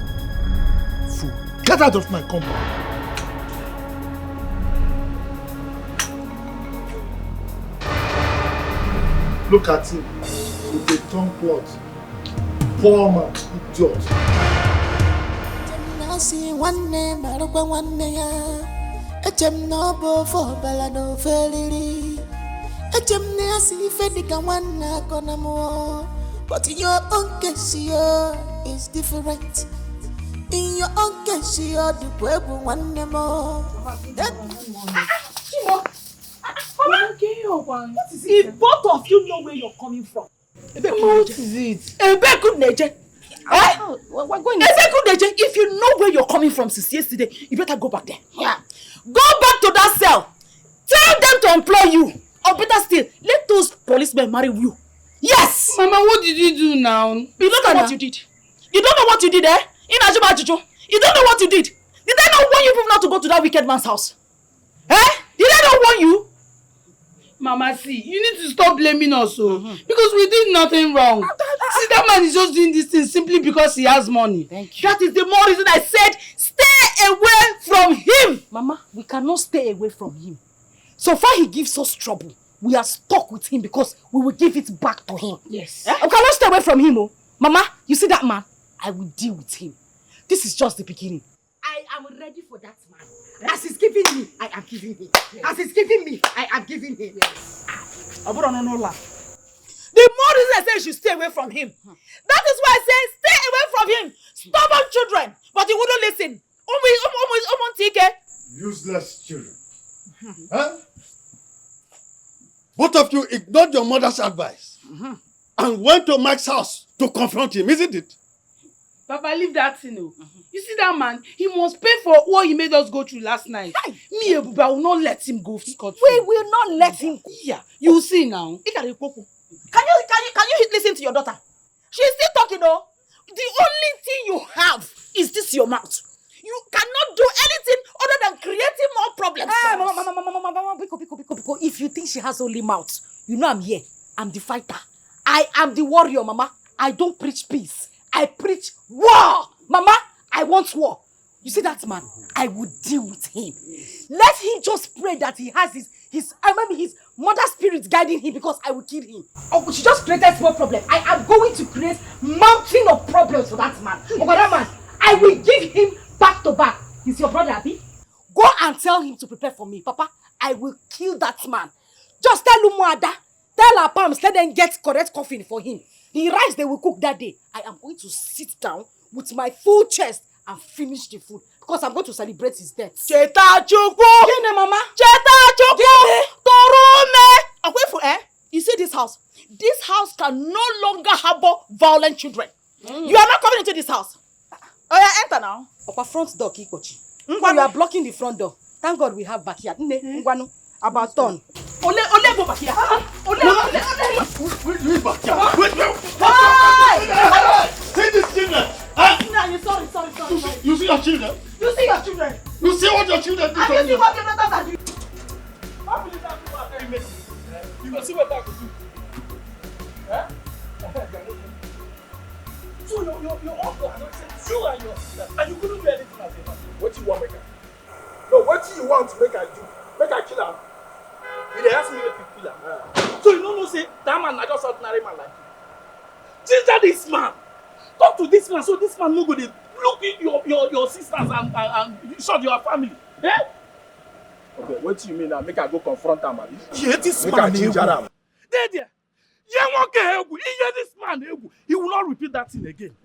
Fool. Get out of my compound. Look at him with a tongue clot. Poor man, idiot. Si nwanne marụkwa nwanne ya echem na ọ bụ ofe ọbala na ofe eriri echem na ya si ife dịka nwanne akọ na mụọ but in your own case is different. In your own case dịkwa egwu nwanne m. If both of you know where you're coming from, what is it? We're going. If you know where you're coming from since yesterday, you better go back there. Yeah. Go back to that cell. Tell them to employ you. Or better still, let those policemen marry you. Yes! Mama, what did you do now? You don't know what you did. You don't know what you did, eh? In Ajuba Juju. You don't know what you did. Did I not warn you people not to go to that wicked man's house? Eh? Did I not warn you? Mama, see, you need to stop blaming us, because we did nothing wrong. See, that man is just doing this thing simply because he has money. Thank you. That is the more reason I said stay away from him. Mama, we cannot stay away from him. So far he gives us trouble. We are stuck with him because we will give it back to him. Yes. We cannot stay away from him. Oh. Mama, you see that man? I will deal with him. This is just the beginning. I am ready for that man. As he's giving me, I am giving him. Yes. As he's giving me, I am giving him. Yes. The more reason I say you should stay away from him. That is why I say stay away from him. Stubborn children. But you wouldn't listen. Useless children. Huh? Both of you ignored your mother's advice and went to Mike's house to confront him, isn't it? Papa, leave that thing. You see that man? He must pay for what he made us go through last night. Me, Ebuba, I will not let him go scot-free. We will not let him go. Yeah, you will see now. Can you listen to your daughter? She's still talking though. The only thing you have is this your mouth. You cannot do anything other than creating more problems. Mama, Biko. If you think she has only mouth, you know I'm here. I'm the fighter. I am the warrior, Mama. I don't preach peace. I preach war. Mama, I want war. You see that man? I will deal with him. Let him just pray that he has his mother's spirit guiding him, because I will kill him. Oh, she just created small problem. I am going to create mountain of problems for that man. For that man, I will give him back to back. He's your brother, Abi. Go and tell him to prepare for me, Papa. I will kill that man. Just tell Umuada, tell our palms, let them get correct coffin for him. The rice they will cook that day, I am going to sit down with my full chest and finish the food, because I'm going to celebrate his death. Cheta Chukwu! Gine, Mama? Cheta Chukwu! Torume! You see this house? This house can no longer harbor violent children. You are not coming into this house. Oh yeah, enter now. Upper front door, Kikochi. You are blocking the front door. Thank God we have backyard. About turn. Ole go back here. Leave back here. Wait. See this children. Sorry. You see your children? You see your children? You see what your children do? And you see what your daughters do? How will that do what I make? You go see what that could do. Huh? So your uncle has not said you and your sister, and you couldn't do anything as a man. What do you want make I? No, what do you want to make I do? Make I kill him? You dey ask me if you kill him. So you don't know say that man na just ordinary man like you. Ginger this man. Talk to this man so this man no go dey look in your sisters and short your family. Eh? Okay, what do you mean now? Make I go confront him, abi? Yeah, this man ginger him. There. This man, he will not repeat that thing again.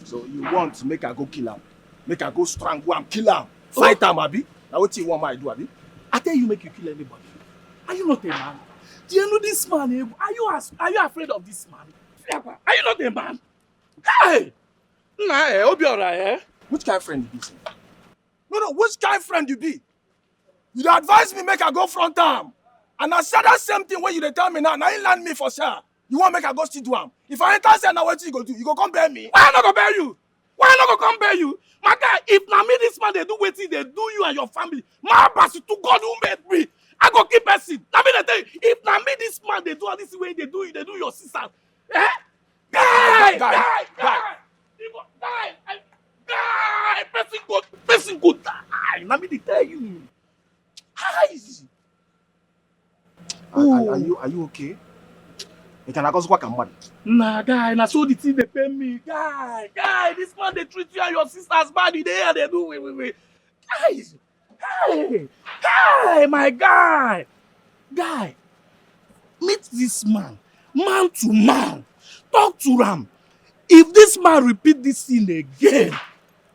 So you want to make I go kill him? Make I go strangle him, kill him, fight him, abi? Now what you want me to do, abi? I tell you, make you kill anybody. Are you not a man? Do you know this man? Are you afraid of this man? Are you not a man? Hey! Nah, I'll be alright, eh? Which kind of friend you be, sir? No, which kind of friend you be? You advise me make I go front him. And I said that same thing when you tell me now you land me for sure. You want make I go still do him. If I enter say now what you go do? You go come bear me. Why I not go bear you? Why I not go come bear you? My guy, if now me this man they do wetin they do you and your family, my pass to God who made me. I go keep person. Now me they tell you, if now me this man they do all this way they do your sisters. Eh? Die! Person go die. Now me they tell you. Hi. Are you okay? You can go squawk and money. Nah, guy, na so the thing they pay me. Guy, this man they treat you and your sisters bad. They do wait. Guys, hey, my guy, meet this man to man, talk to him. If this man repeat this thing again,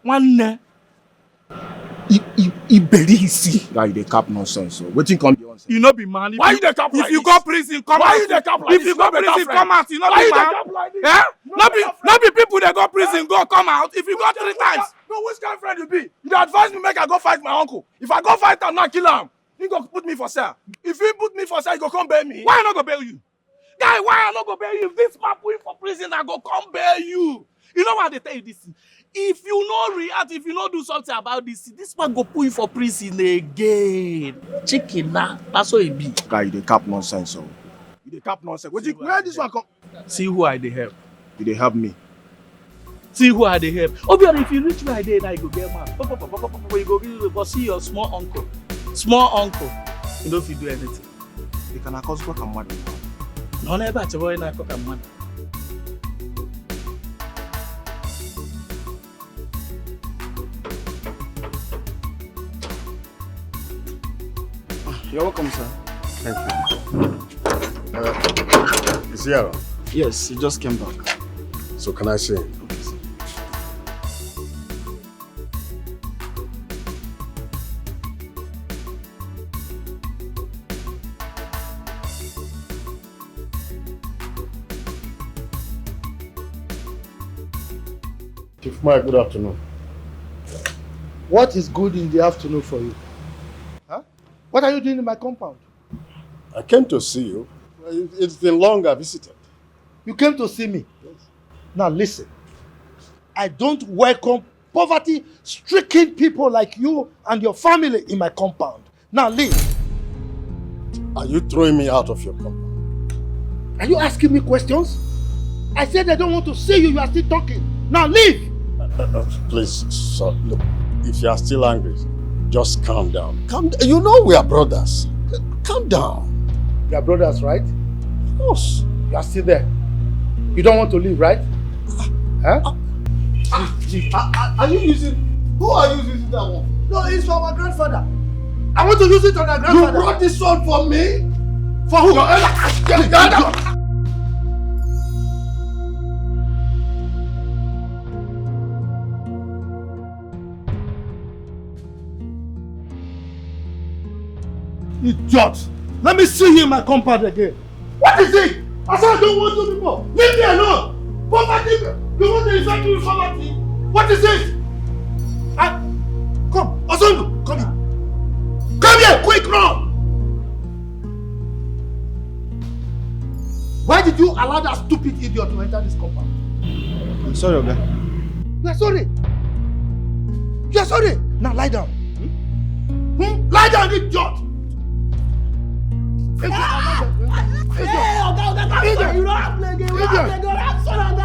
one day, he bury his seed. Guy, they cap nonsense. So what you come here? You not be man. Why you the cap like If you go prison, come out. Why you the cap like If you go prison, come out. You not be man. Eh? Not be people that go prison go come out. If you go 3 times. No, which kind of friend you be? You advise me make I go fight my uncle. If I go fight him, not kill him. He go put me for sale. If he put me for sale, he go come bear me. Why I not go bail you? Guy, why I not go bail you? If this man put you for prison, I go come bail you. You know why they tell you this? If you no react, if you no do something about this man go put you for prison again. Chicken na, that's what it be. Guy, you dey cap nonsense, so. You dey cap nonsense. Where this one come? See who I dey help. You dey help me. See who I dey help. Obviously, if you reach where I dey, now you go get mad. You go see your small uncle. Small uncle. You don't fit do anything. You can cause cock and mad. No, never at all. Na cock and mad. You're welcome, sir. Thank you. Is he around? Yes, he just came back. So can I see him? Okay, sir. Chief Mike, good afternoon. What is good in the afternoon for you? Huh? What are you doing in my compound? I came to see you. It's been long I visited. You came to see me? Yes. Now listen. I don't welcome poverty-stricken people like you and your family in my compound. Now leave. Are you throwing me out of your compound? Are you asking me questions? I said I don't want to see you. You are still talking. Now leave. Please, sir, look. If you are still angry, just calm down. You know we are brothers. Calm down. You are brothers, right? Of course. You are still there. You don't want to leave, right? Huh? Are you using? Who are you using that one? No, it's for our grandfather. I want to use it on our grandfather. You brought this one for me? For who? Idiot! Let me see you in my compound again. What is it? I said I don't want you people. Leave me alone. Poverty. You want to insult me with poverty? What is it? Come, Osondu, come here. Come here, quick, run! Why did you allow that stupid idiot to enter this compound? I'm sorry, Oga. You are sorry. You are sorry. Now lie down. Lie down, idiot! Hey, Oga, I'm sorry, you don't have play again. I'm sorry, Oga, I'm sorry, Oga, you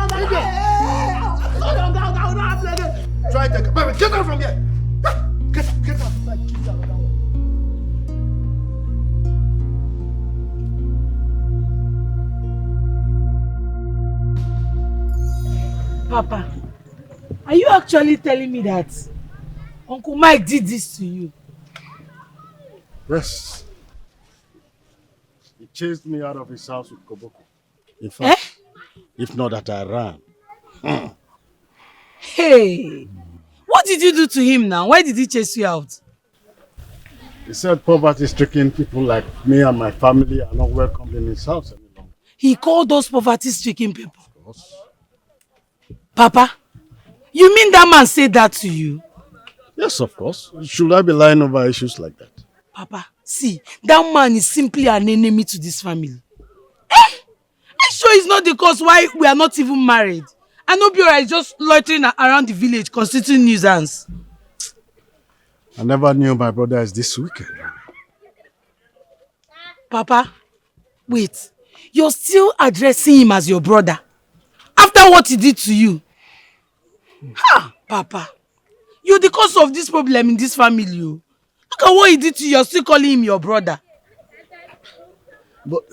don't have play again. Try to get out from here. Get out. Papa, are you actually telling me that Uncle Mike did this to you? Yes. He chased me out of his house with Koboko. In fact, if not that I ran. Hey, what did you do to him now? Why did he chase you out? He said poverty-stricken people like me and my family are not welcome in his house any longer. He called those poverty-stricken people? Of course. Papa, you mean that man said that to you? Yes, of course. Should I be lying over issues like that? Papa, see, that man is simply an enemy to this family. I'm sure it's not the cause why we are not even married. And Obiora is just loitering around the village constituting nuisance. I never knew my brother is this wicked. Papa, wait. You're still addressing him as your brother after what he did to you? Ha, Papa. You're the cause of this problem in this family. Look at what he did to you. You're still calling him your brother. But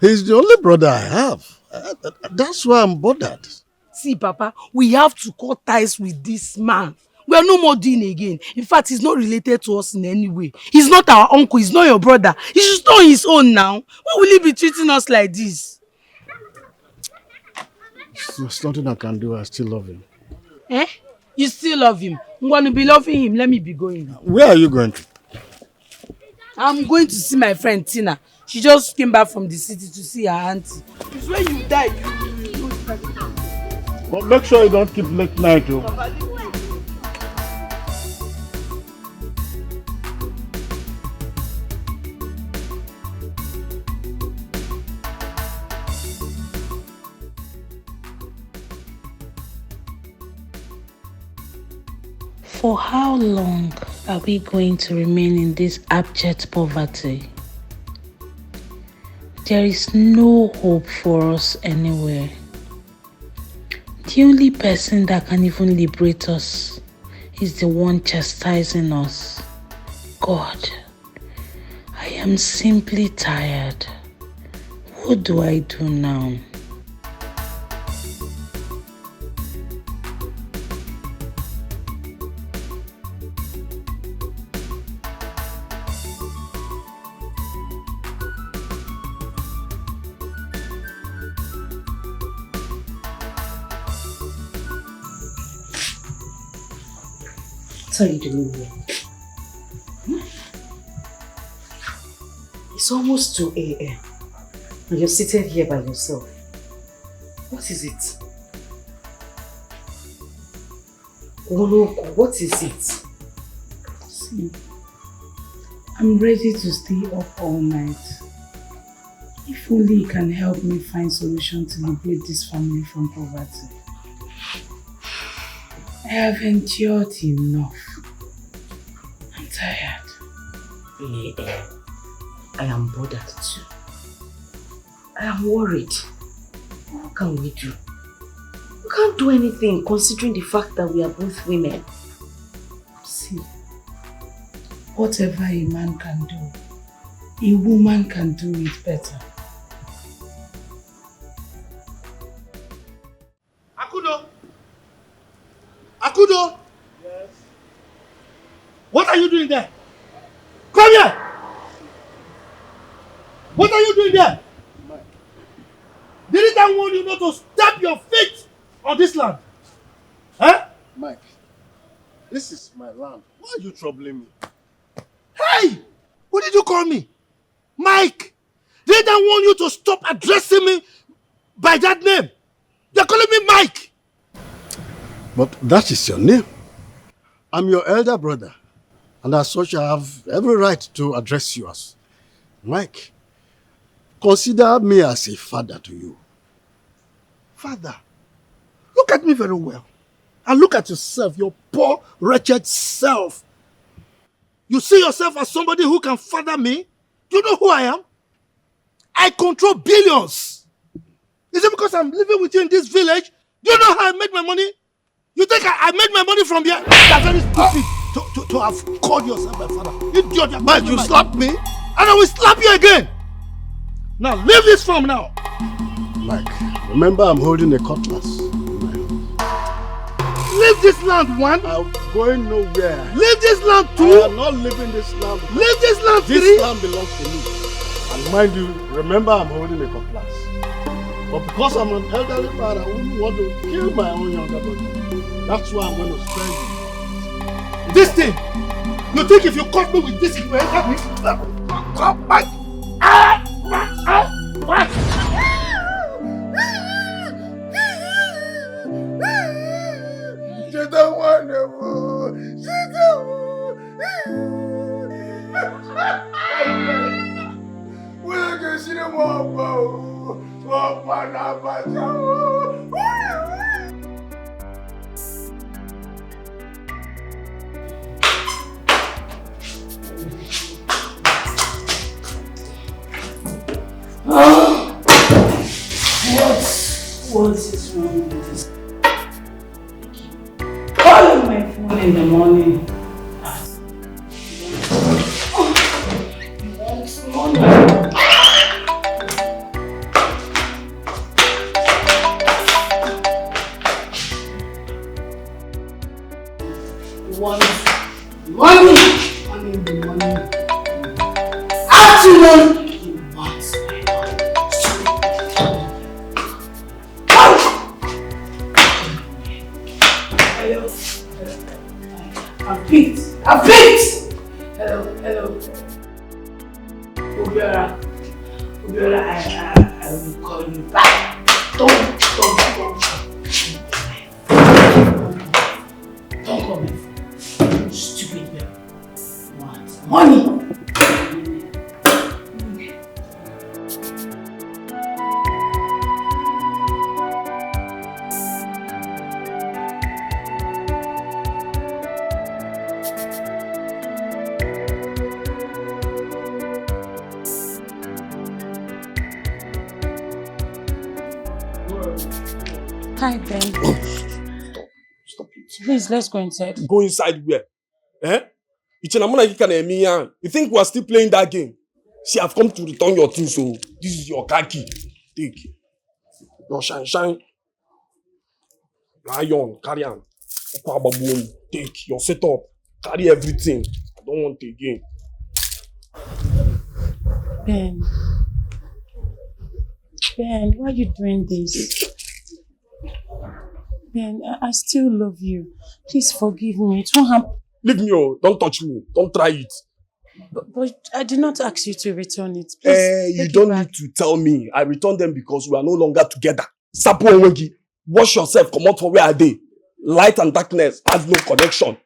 he's the only brother I have. That's why I'm bothered. See, Papa, we have to cut ties with this man. We are no more doing again. In fact, he's not related to us in any way. He's not our uncle. He's not your brother. He should stay on his own now. Why will he be treating us like this? There's nothing I can do. I still love him. Eh? You still love him? I'm going to be loving him. Let me be going. Where are you going to? I'm going to see my friend Tina. She just came back from the city to see her auntie. It's when you die, you But make sure you don't keep late night, oh. For how long are we going to remain in this abject poverty? There is no hope for us anywhere. The only person that can even liberate us is the one chastising us. God, I am simply tired. What do I do now? What are you doing here? It's almost 2 a.m. and you're seated here by yourself. What is it? Oloko, what is it? See, I'm ready to stay up all night. If only you can help me find solution to liberate this family from poverty. I have endured enough. I'm tired. I am bothered too. I am worried. What can we do? We can't do anything considering the fact that we are both women. See, whatever a man can do, a woman can do it better. Akudo! Yes? What are you doing there? Come here! What are you doing there? Mike. Didn't I warn you not to step your feet on this land? Huh? Mike, this is my land. Why are you troubling me? Hey! What did you call me? Mike! Didn't I warn you to stop addressing me by that name? You're calling me Mike! But that is your name. I'm your elder brother, and as such I have every right to address you as Mike. Consider me as a father to you. Father, look at me very well. And look at yourself, your poor, wretched self. You see yourself as somebody who can father me? Do you know who I am? I control billions. Is it because I'm living with you in this village? Do you know how I made my money? You think I made my money from here? That's very stupid to have called yourself my father. Idiot, Mike, you slapped me, and I will slap you again. Now leave this farm now. Mike, remember I'm holding a cutlass. Leave this land, one. I'm going nowhere. Leave this land, two. I am not leaving this land. Leave this land, three. This land belongs to me. And mind you, remember I'm holding a cutlass. But because I'm an elderly father, I wouldn't want to kill my own younger brother. That's why I'm going to spare you. This thing, you think if you caught me with this, it will help me? Come back. She don't want to move. She don't want to see the more. What is wrong with this? Calling my phone in the morning. Hi, Ben. Stop it. Please, let's go inside. Go inside where? Eh? You think we are still playing that game? See, I've come to return your things, so this is your car key. Take. Your shine. Lion, carry on. Take your setup. Carry everything. I don't want it again. Ben, why are you doing this? Ben, I still love you. Please forgive me. It won't happen. Leave me, oh. Don't touch me. Don't try it. But I did not ask you to return it. Please, you don't need to tell me. I returned them because we are no longer together. Sapo Onwegi, wash yourself. Come out from where are they? Light and darkness have no connection.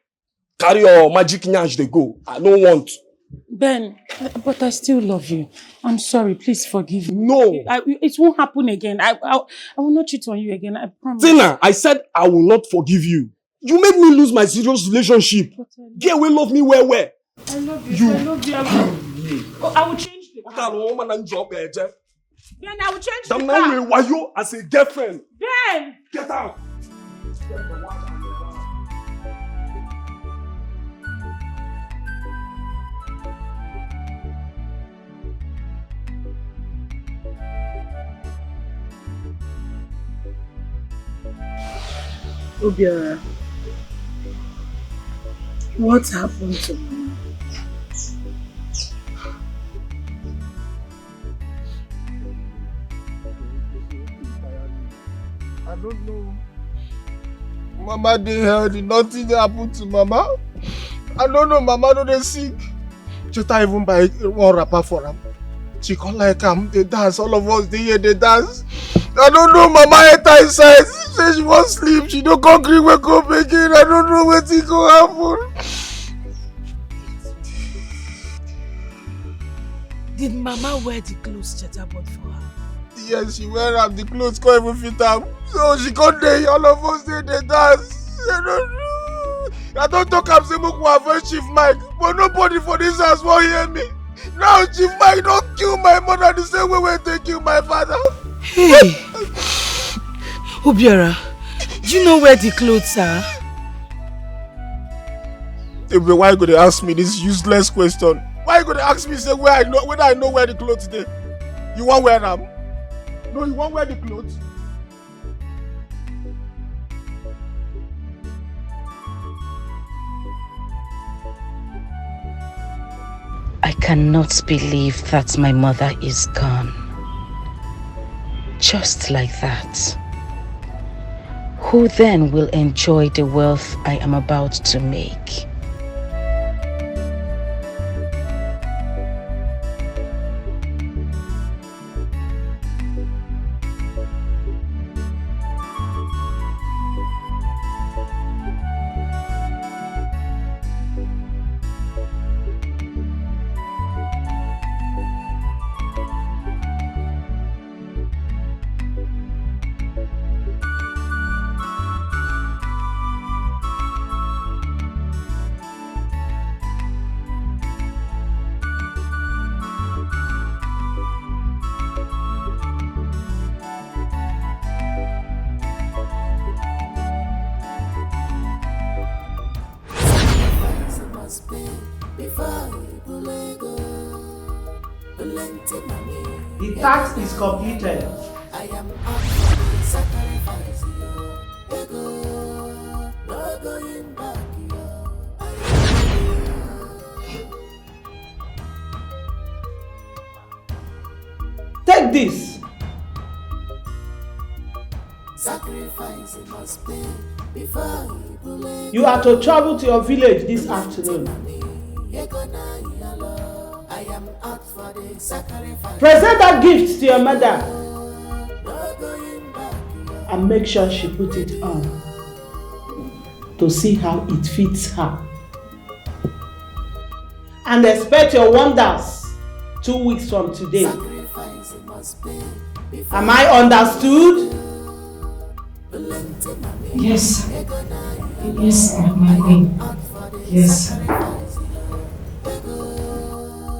Carry your magic nyash, they go. I don't want. Ben, but I still love you. I'm sorry. Please forgive me. No. It won't happen again. I will not cheat on you again. I promise. Tina, I said I will not forgive you. You made me lose my serious relationship. Get away, love me where? I love you. I love you. I will change the car. Ben, I will change the car. Why you as a girlfriend? Ben! Get out. Obiora, what happened to me? I don't know. Mama dey healthy, nothing happened to Mama. I don't know, Mama no dey sick. Cheta even buy one wrapper for am. She come like am, they dance, all of us dey here, they dance. I don't know, Mama enter inside. She say she wan sleep, she no come gree wake up again. I don't know wetin go happen. Did Mama wear the clothes Cheta bought for her? Yes, she wear am, the clothes can't even fit am. So she come dey, all of us dey dance. I don't know. I don't talk am say make we avoid Chief Mike, but nobody for this house wan hear me. Now Chief Mike don kill my mother the same way wey they kill my father. Hey! Obiora, do you know where the clothes are? Nnebe, why you go to ask me this useless question? Why you go to ask me say whether I know where the clothes dey? You wan wear them? No, you wan wear the clothes? I cannot believe that my mother is gone. Just like that. Who then will enjoy the wealth I am about to make? The task is completed. I am up sacrifice no going back. Take this. Sacrifice must pay before You are to travel to your village this afternoon. I am up for the sacrifice. Present that gift to your mother and make sure she put it on to see how it fits her. And expect your wonders 2 weeks from today. Am I understood? Yes. Yes, my queen. Yes.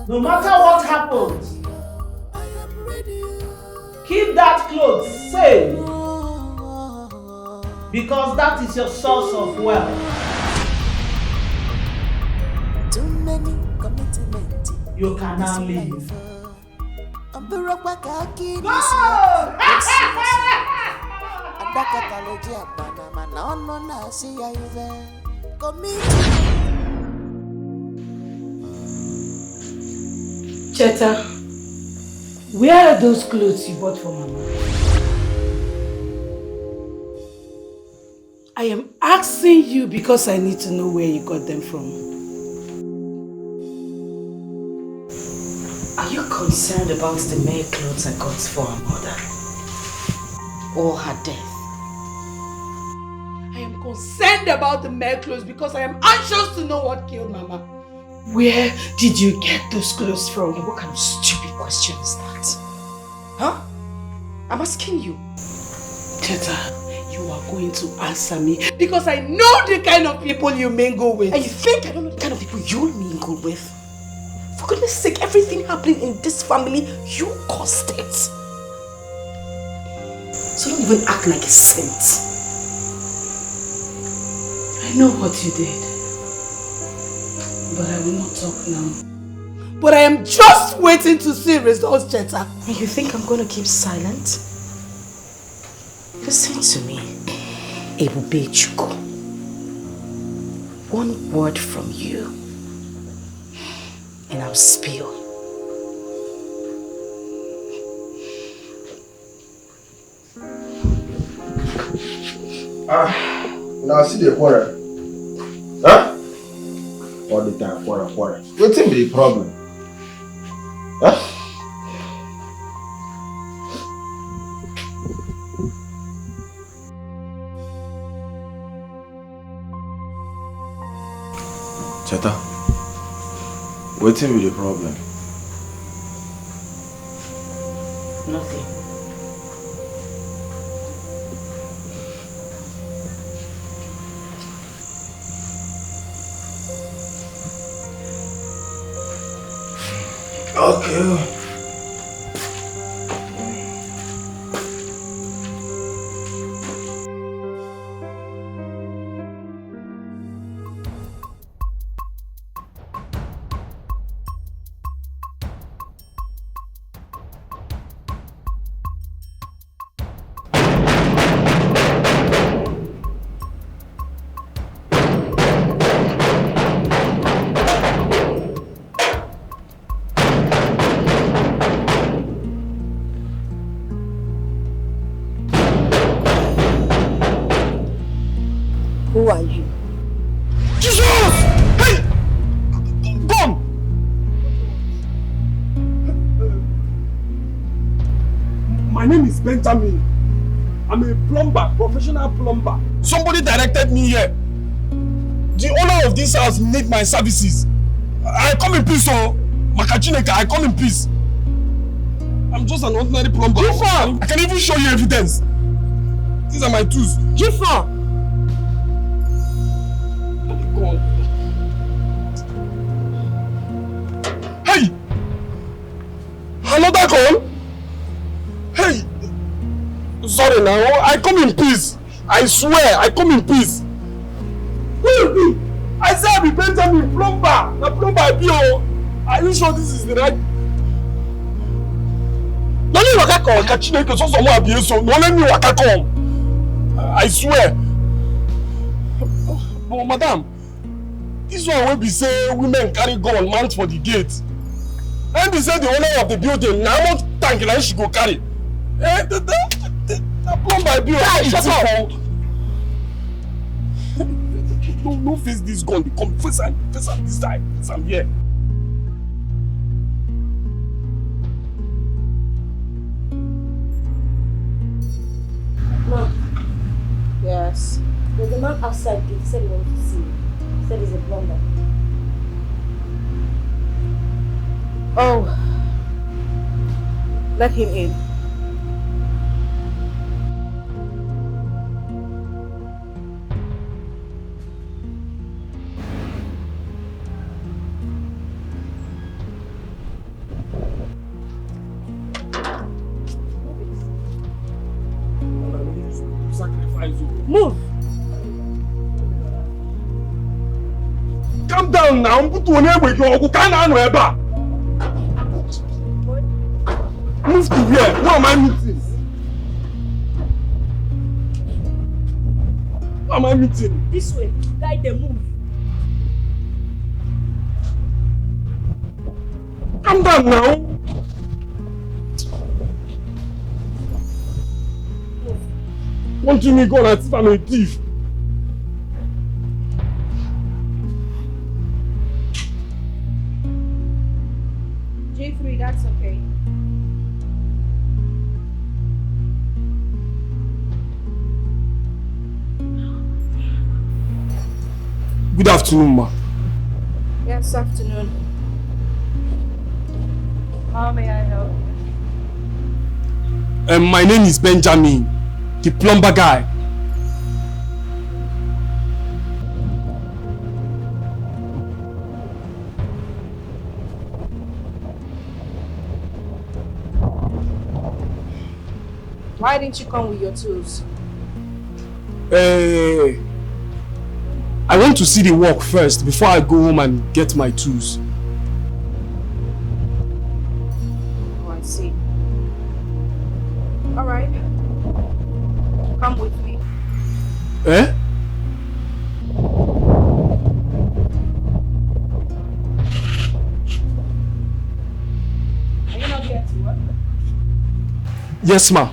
No matter what happens, keep that clothes safe because that is your source of wealth. Too many commitments. You can now leave. Cheta, where are those clothes you bought for Mama? I am asking you because I need to know where you got them from. Are you concerned about the mere clothes I got for her mother? Or her death? I am concerned about the mere clothes because I am anxious to know what killed Mama. Where did you get those clothes from? What kind of stupid question is that? Huh? I'm asking you. Cheta, you are going to answer me because I know the kind of people you mingle with. And you think I don't know the kind of people you mingle with? For goodness sake, everything happening in this family, you caused it. So don't even act like a saint. I know what you did. But I will not talk now. But I am just waiting to see results, Cheta. And you think I'm going to keep silent? Listen to me, Ebube Chukwu. One word from you, and I'll spill. Now see the quarrel. Huh? All the time, quarrel. What's the problem? Huh? Cheta, what's the problem? Nothing. Okay. Who are you? Jesus! Hey! Come! My name is Benjamin. I'm a plumber, professional plumber. Somebody directed me here. The owner of this house needs my services. I come in peace, oh. Chinenye, I come in peace. I'm just an ordinary plumber. I can even show you evidence. These are my tools. Jifa! Hey! Another call? Hey! Sorry now, I come in peace. I swear, I come in peace. Who you be? I say I be Benjamin, plumber. The plumber I be, oh. Are you sure this is the right? No need waka come. Chinenye, so someone abuse so. No let me waka come. I swear. But madam, this one will be say women carry gun mount for the gate. And be say the owner of the building now want tank like she go carry. The plumber be shut up. No face this gun. Come face am this side. Face am here. Mom. Yes. There's a man outside gate. He said he wanted to see you. He said he's a plumber. Oh. Let him in. Move. Calm down now. Put on your go. Can I know? Move to here. Who am I meeting? Who am I meeting? This way. Guide them. Move. Calm down now. Want me go and see if I'm a thief? J3, that's okay. Good afternoon, ma. Yes, afternoon. How may I help you? My name is Benjamin, the plumber guy. Why didn't you come with your tools? I want to see the work first before I go home and get my tools. Oh, I see. All right. Come with me. Eh? Are you not here to work? Yes, ma.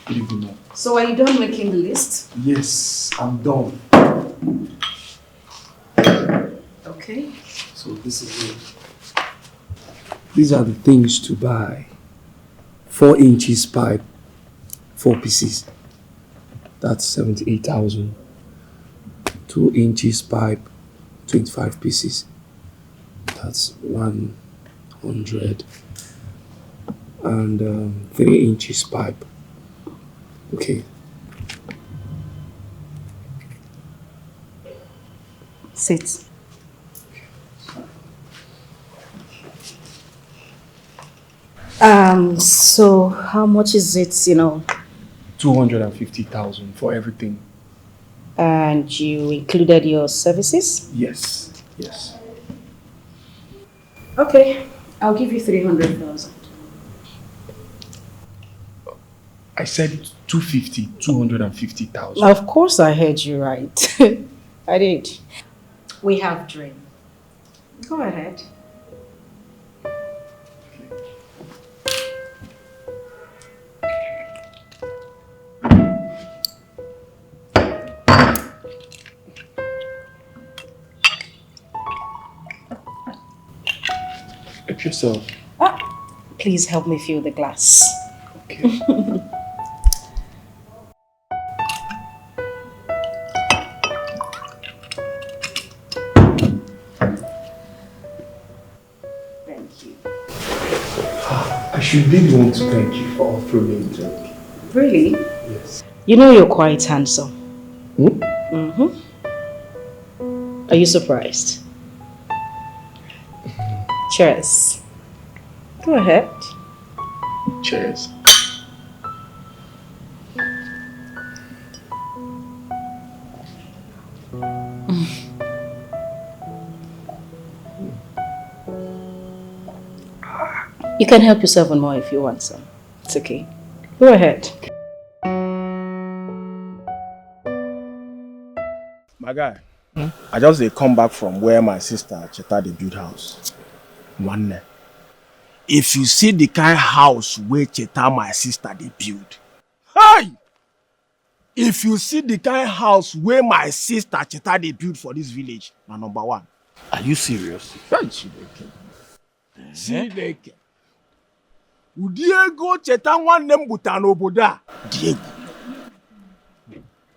Good evening, ma'am. So are you done making the list? Yes, I'm done. Okay. So this is it. These are the things to buy. 4 inches pipe, 4 pieces. That's 78,000. 2 inches pipe, 25 pieces. That's 100. And 3 inches pipe. Okay. Sit. So how much is it, 250,000 for everything. And you included your services? Yes, yes. Okay, I'll give you 300,000. I said 250,000. Of course I heard you right. I did. We have dream. Go ahead. Help yourself. Please help me fill the glass. Okay. Thank you. I should really want to thank you for offering me a drink. Really? Yes. You know you're quite handsome. Hmm? Mm-hmm. Are you surprised? Cheers. Go ahead. Cheers. You can help yourself on more if you want some. It's okay. Go ahead. My guy, I just come back from where my sister Cheta the build house. One. if you see the kind house where Cheta my sister they build, hey! If you see the kind house where my sister Cheta they build for this village, na number one. Are you serious? Chineke. Diego Cheta nwanne m buta n'obodo a. Diego.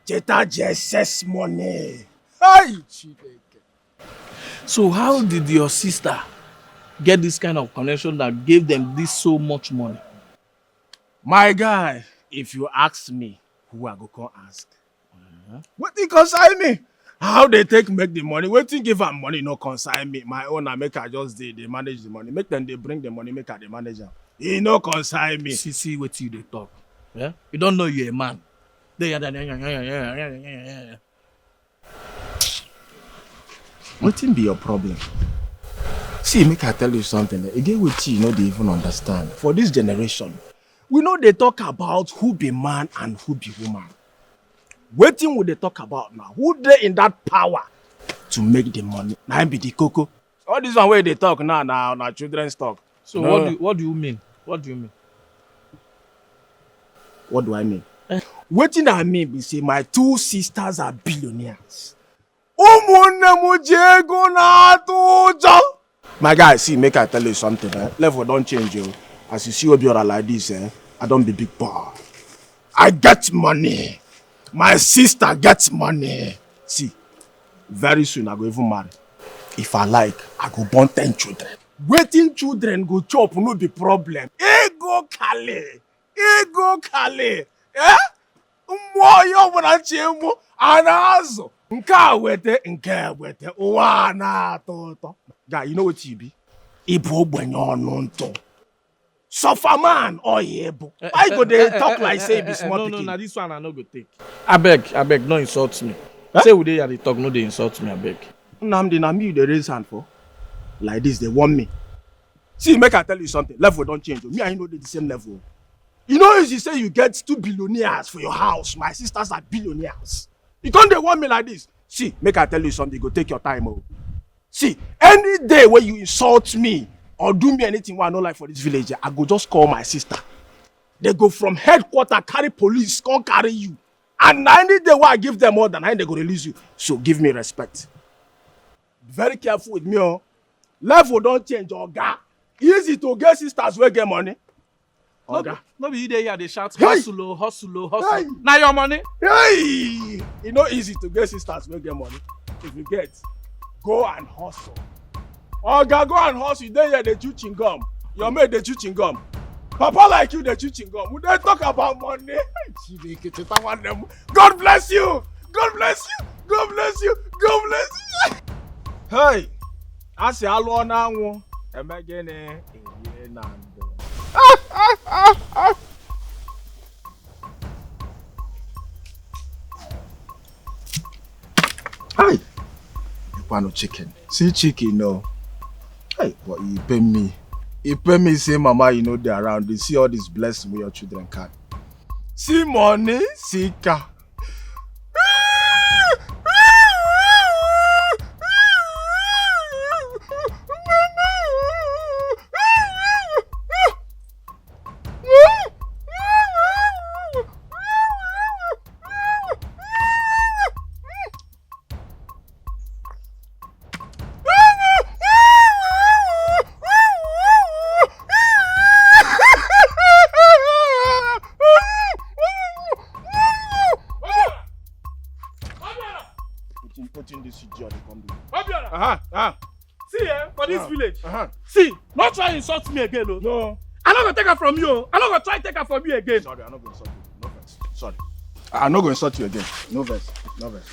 Cheta just money. Hey, Chineke. So how did your sister get this kind of connection that gave them this so much money? My guy, if you ask me, who I go come ask? What they consign me? How they make the money? What you give them money no consign me? My own I make I just they manage the money. Make them they bring the money, make I the manager. He no consign me. See what you they talk. Yeah? You don't know you're a man. What be your problem? See, make I tell you something. Again, with you know they even understand. For this generation, we know they talk about who be man and who be woman. Waiting would they talk about now? Who they in that power to make the money? Now be the cocoa. All this one where they talk now children's talk. So no. what do you mean? What do you mean? What do I mean? Waiting I mean be say my two sisters are billionaires. My guy, see, make I tell you something. Level don't change you. As you see Obiora like this, I don't be big boy. I get money. My sister gets money. See, very soon I go even marry. If I like, I go born 10 children. Waiting children go chop no be problem. Ego kale. Eh? Mwoyo wanachemu anazo. Nka wete uwa na toto. Guy, you know what you be? Ibo gbenyo nonto. Suffer man or yebo. Why go they talk like say be small pikin? No, this one I no go take. I beg, no insult me. Say we dey here they talk, no they insult me, I beg. Nnamdi, na me they raise hand for. Like this, they want me. See, make I tell you something. Level don't change. Me and you know they the same level. You know, as you say you get 2 billionaires for your house. My sisters are billionaires. You can't they want me like this. See, make I tell you something. Go take your time. Oh. See, any day when you insult me or do me anything what I don't like for this village, I go just call my sister. They go from headquarters, carry police, come carry you. And any day when I give them more than they go release you. So give me respect. Be very careful with me. Oh. Level don't change, oga. Easy to get sisters where get money. Oga. No be there here they shout hustle. Hey. Now your money. Hey! It's not easy to get sisters where get money. If you get, go and hustle. Oga, go and hustle. You there they chew chewing gum. Your mate they chew chewing gum. Papa like you they chew chewing gum. We don't talk about money. God bless you. God bless you. God bless you. God bless you. Hey, I say hello now. Emegene Nando. Hi. You want no chicken? See chicken, no. Hey, but you pay me. You pay me, say mama, you know they're around. They see all this blessing with your children can. See money, see car. See, not try to insult me again, no. No. I'm not gonna take her from you. I'm not gonna try to take her from you again. Sorry, I'm not gonna insult you. No verse. Sorry. I'm not gonna insult you again. No verse. No verse.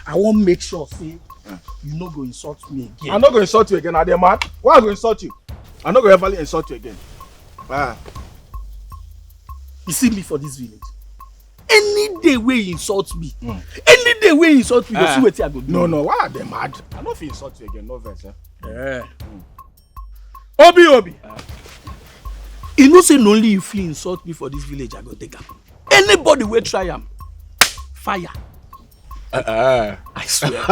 I won't make sure, see, you not gonna insult me again. I'm not gonna insult you again. Are they mad? Why am I gonna insult you? I'm not gonna ever insult you again. You see me for this village. Any day where you insult me, any day where you insult me, you see what I go do. No, why are they mad? I'm not gonna insult you again. No verse. Yeah. Obi. You know say only if you insult me for this village, I go take am. Anybody will try am. Fire. I swear.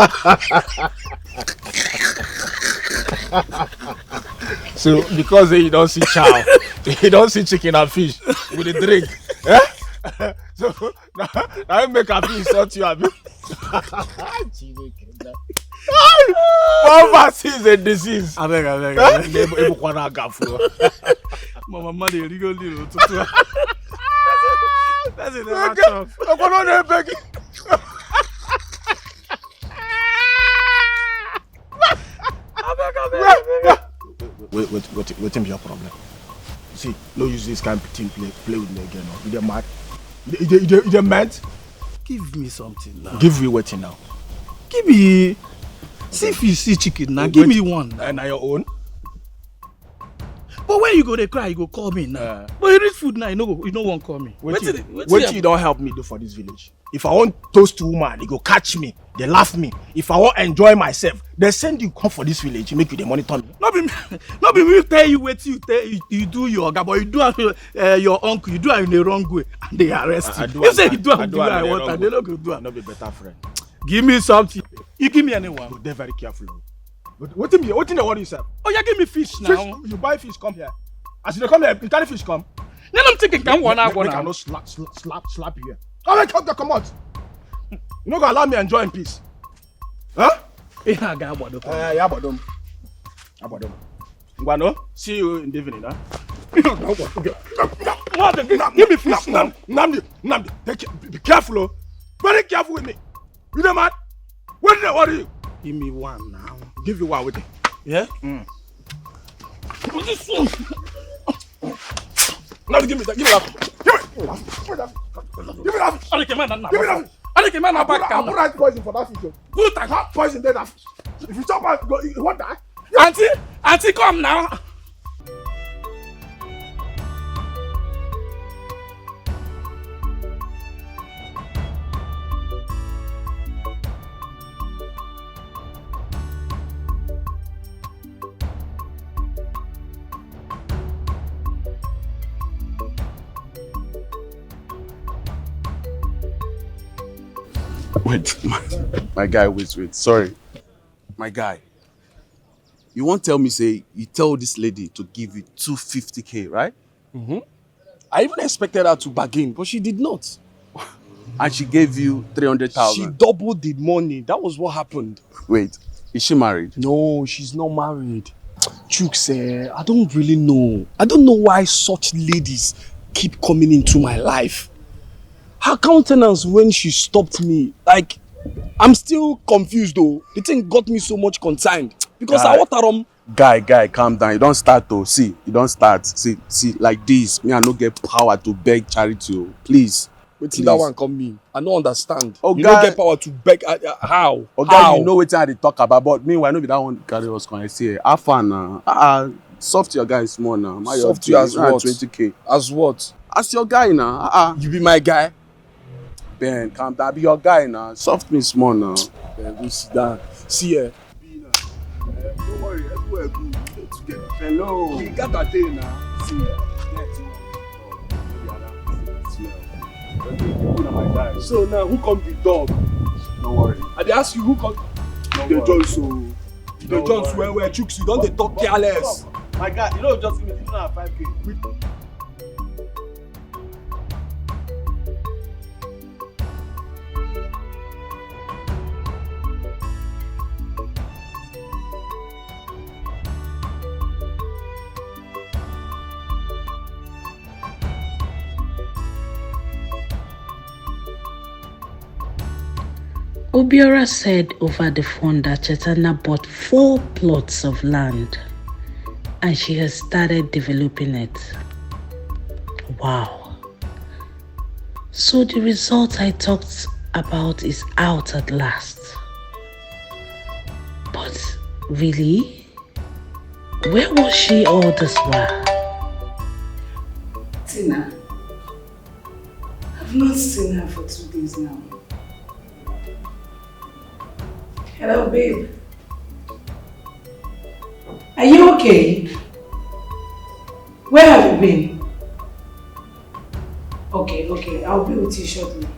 So because you don't see chow, you don't see chicken and fish with a drink. Eh? So now I make a fish sort you have. Poverty is a disease. I beg. Mama, mother, you go little. That's it. I'm gonna beg. Wait, your problem. See, no use this kind of thing play with me again. No. You mad? You mad? Give me something now. Give me waiting now. Give me. See if you see chicken now. Give me one. And now your own. But when you go to cry, you go call me now. But you read food now, you no one call me. Wait you don't help me do for this village. If I want toast woman, you go catch me. They laugh me. If I want enjoy myself, they send you come for this village. You make you the monitor me. Not be me tell you what you do your oga, but you do your uncle. You do it in the wrong way, and they arrest you. You say you do it the way I want, and they not go do it. Not be better friend. Give me something. You give me anyone. They're very careful. What in the what you say? Oh, you give me fish now. Fish, you buy fish, come here. As you come here, you carry fish, come. Then I'm thinking, come one hour. I cannot slap you here. Come out. You not gonna allow me enjoy in peace. Huh? Yeah, Abadom. Ngwano, see you in the evening, huh? Give me fish now. Nnebe, be careful, oh. Very careful with me. You know, man? What are you? Give me one now. Give you one with it. Yeah? What's this one? Now give me that. Give me that. Give me that. I don't man. Give me that. I put right poison for that fish. Put that poison there. That fish. If you chop out, you want that? Auntie, come now. Wait, my guy, wait. Sorry. My guy. You won't tell me, say, you tell this lady to give you 250K, right? Mm-hmm. I even expected her to bargain, but she did not. And she gave you 300,000. She doubled the money. That was what happened. Wait, is she married? No, she's not married. Chooks, I don't really know. I don't know why such ladies keep coming into my life. Her countenance when she stopped me, like, I'm still confused though. The thing got me so much concerned. Because I want Guy, calm down. You don't start though. See, you don't start. See, like this. Me, I don't get power to beg charity. Please. Wait till that one come me. I don't understand. Oh, you don't get power to beg. How? Oh, guy, you know what I talk about. But meanwhile, no be that one carry us going to say. Have fun now. Soft your guy small now. Soft you as what? 20K. As what? As your guy now. You be my guy? Ben, calm down. Be your guy now. Soft me small now. Ben, go sit down. See here. Don't worry, everywhere good. We get together. Hello. We got that day now. See here. So now, who come the dog? Don't worry. I dey ask you who come. The Jones, so. The Jones where chooks, you don't dey talk careless. My guy, you know, just give me 5K. Obiora said over the phone that Chetana bought 4 plots of land and she has started developing it. Wow. So the result I talked about is out at last. But really? Where was she all this while? Tina, I've not seen her for 2 days now. Hello, babe. Are you okay? Where have you been? Okay, I'll be with you shortly.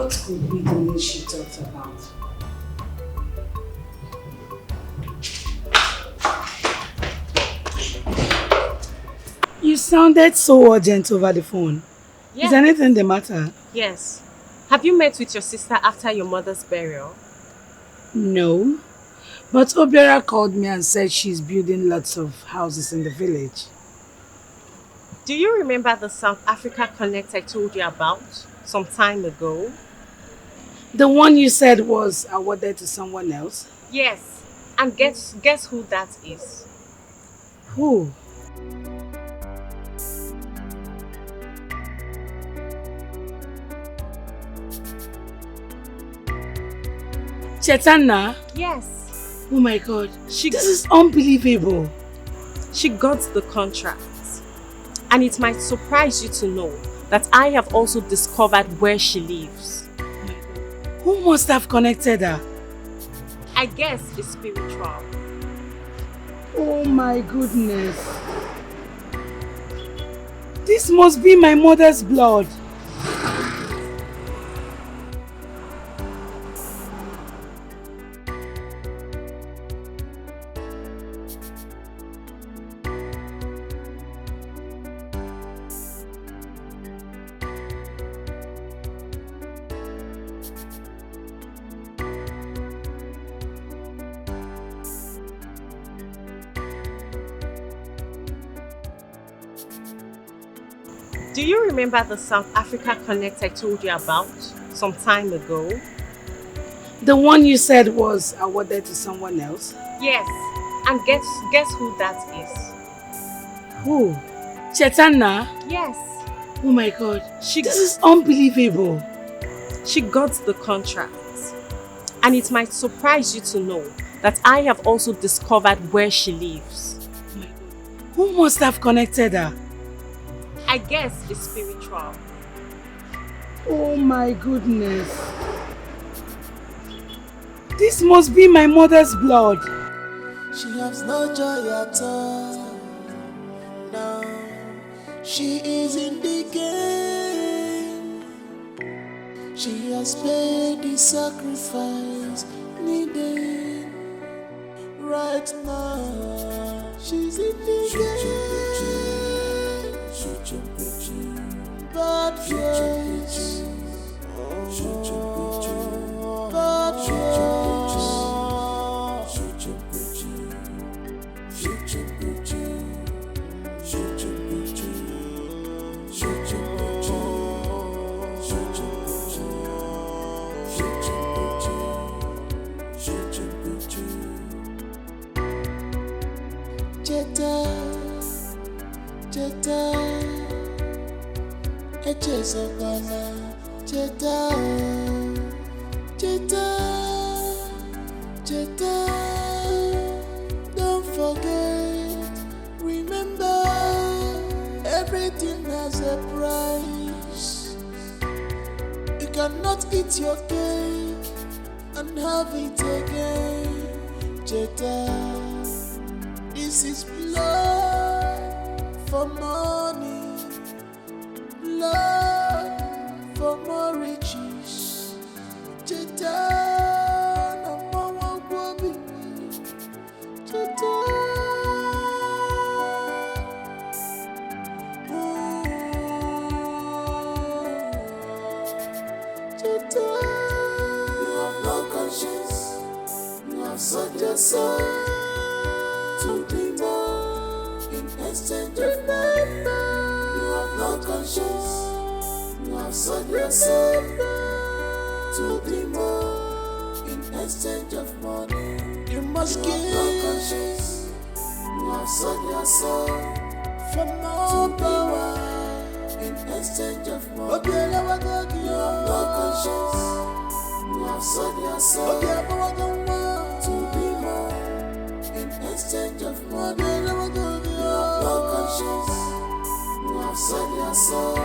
What could be the news she talked about? You sounded so urgent over the phone. Yes. Is anything the matter? Yes. Have you met with your sister after your mother's burial? No. But Obiora called me and said she's building lots of houses in the village. Do you remember the South Africa Connect I told you about some time ago? The one you said was awarded to someone else? Yes. And guess who that is? Who? Chetana? Yes. Oh my god. This is unbelievable. She got the contract. And it might surprise you to know that I have also discovered where she lives. Who must have connected her? I guess it's spiritual. Oh my goodness. This must be my mother's blood. Do you remember the South Africa Connect I told you about some time ago? The one you said was awarded to someone else? Yes. And guess who that is? Who? Chetana? Yes. Oh my god. This is unbelievable. She got the contract. And it might surprise you to know that I have also discovered where she lives. Who must have connected her? I guess it's spiritual. Oh my goodness. This must be my mother's blood. She has no joy at all. No, she is in the game. She has paid the sacrifice needed. Right now, she's in the game. Bad choice. Bad Jetta, Echesokana, Jetta, don't forget, remember, everything has a price. You cannot eat your cake and have it again, Jetta. This is blood for money, blood for more riches. Jetta, no more wabi. Jetta, Jetta. You have no conscience. You have sold your soul to the moon in exchange of money. You have no conscience. You have sold your soul to the moon in exchange of money. You must give no conscience. You have sold your soul for more power in exchange of money. You have no conscience. You have sold your soul to the moon in exchange of money. You have no conscience. You have sold your soul.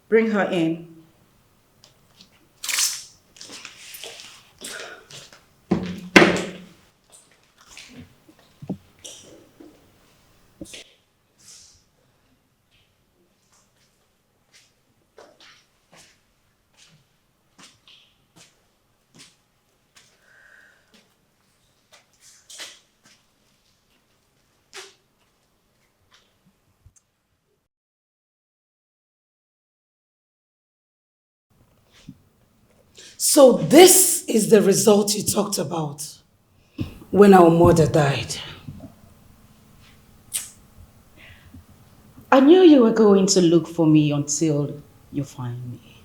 Bring her in. So this is the result you talked about when our mother died. I knew you were going to look for me until you find me.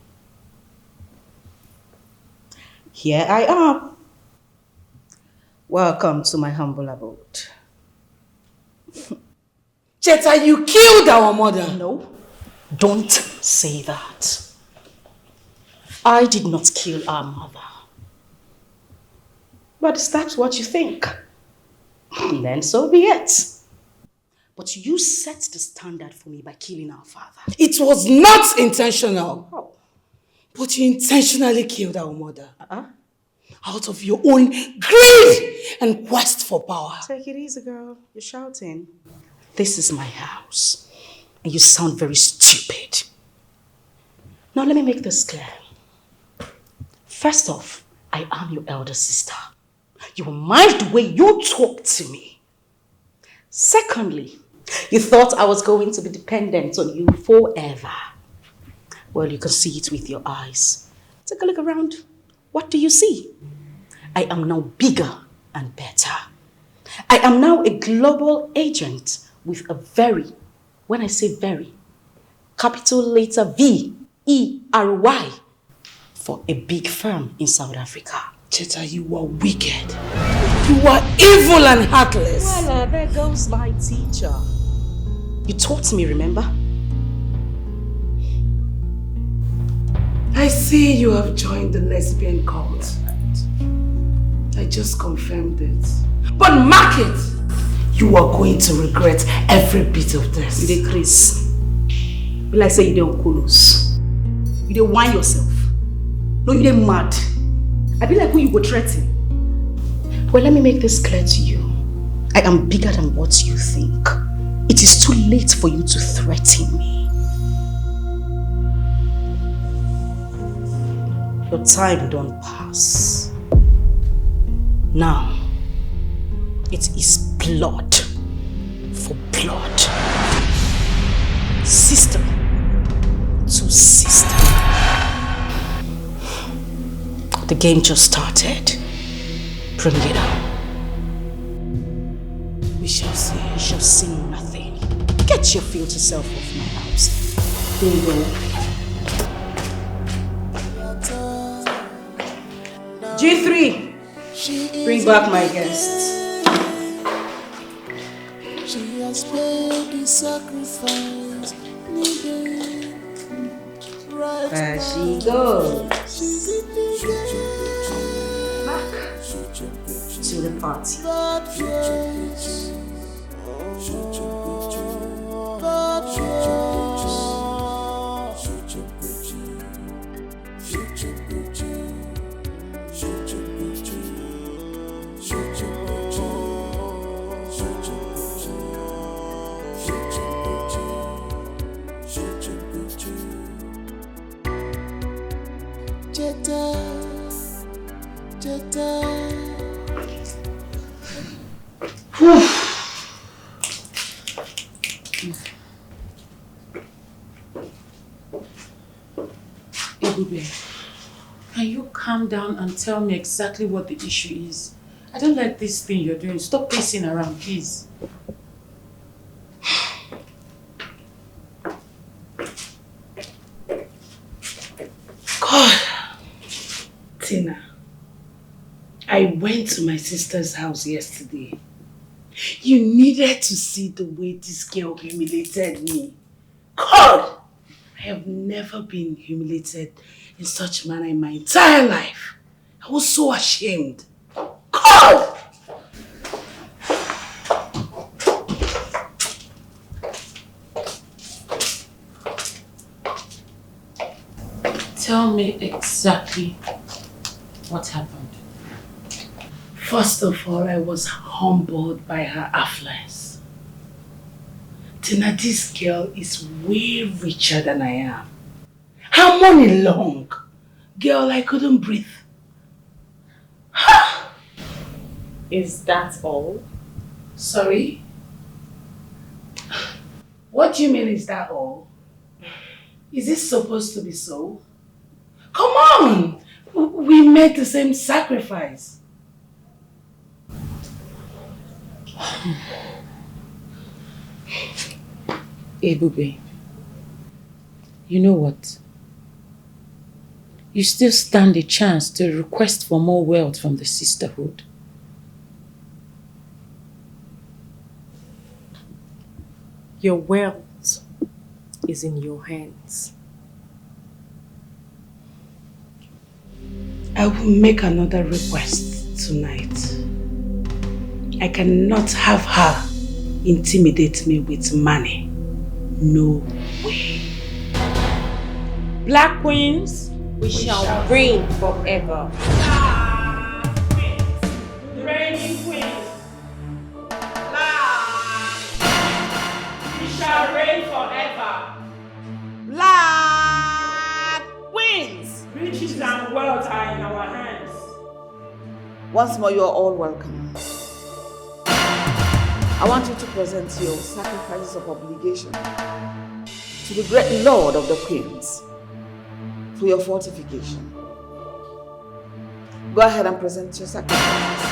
Here I am. Welcome to my humble abode. Cheta, you killed our mother. No, don't say that. I did not kill our mother. But is that what you think? Then so be it. But you set the standard for me by killing our father. It was not intentional. Oh. But you intentionally killed our mother. Out of your own greed and quest for power. Take it easy, girl. You're shouting. This is my house. And you sound very stupid. Now let me make this clear. First off, I am your elder sister. You mind the way you talk to me. Secondly, you thought I was going to be dependent on you forever. Well, you can see it with your eyes. Take a look around. What do you see? I am now bigger and better. I am now a global agent with a very, when I say very, capital letter V-E-R-Y for a big firm in South Africa. Cheta, you are wicked. You are evil and heartless. Well, there goes my teacher. You taught me, remember? I see you have joined the lesbian cult. I just confirmed it. But mark it! You are going to regret every bit of this. You dey Chris. Be like say you dey uncoolus. You dey whine yourself. No, you dey mad. I be like who you were threatening. Well, let me make this clear to you. I am bigger than what you think. It is too late for you to threaten me. Your time don't pass. Now, it is blood for blood. Sister to sister. The game just started. Bring it on. We shall see. We shall see nothing. Get your filthy self off my house. Bingo. G3, bring back my guests. She has paid the sacrifice needed. Right there she goes. She's in the game. Back to the party. Can you calm down and tell me exactly what the issue is? I don't like this thing you're doing. Stop pacing around, please. God, Tina, I went to my sister's house yesterday. You needed to see the way this girl humiliated me. God, I have never been humiliated in such a manner in my entire life. I was so ashamed. God! Tell me exactly what happened. First of all, I was humbled by her affluence. Tina, this girl is way richer than I am. Her money long. Girl, I couldn't breathe. Is that all? Sorry? What do you mean, is that all? Is this supposed to be so? Come on! We made the same sacrifice. Ebube, you know what? You still stand a chance to request for more wealth from the sisterhood. Your wealth is in your hands. I will make another request tonight. I cannot have her intimidate me with money. No way. Black queens, we shall reign forever. Reigning queens. We shall reign forever. Black queens. Riches and wealth are in our hands. Once more, you are all welcome. I want you to present your sacrifices of obligation to the great Lord of the Queens for your fortification. Go ahead and present your sacrifices.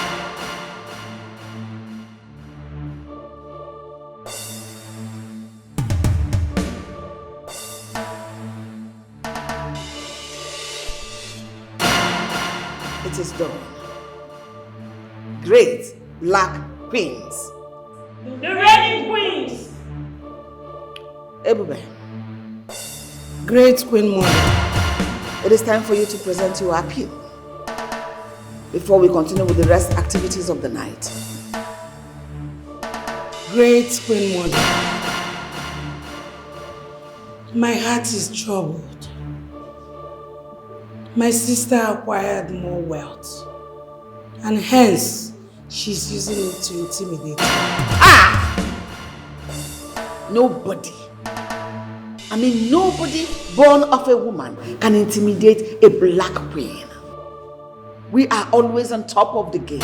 It is done. Great Black Queens. The reigning queens. Ebube. Great Queen Mother. It is time for you to present your appeal before we continue with the rest activities of the night. Great Queen Mother. My heart is troubled. My sister acquired more wealth, and hence she's using it to intimidate me. Nobody born of a woman can intimidate a black queen. We are always on top of the game.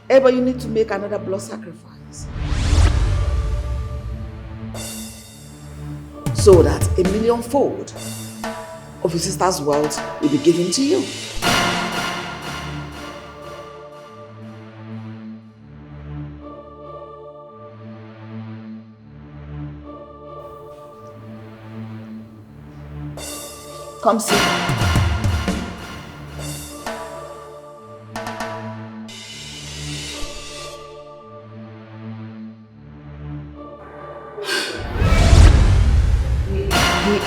But you need to make another blood sacrifice so that 1,000,000-fold of your sister's wealth will be given to you. Come see.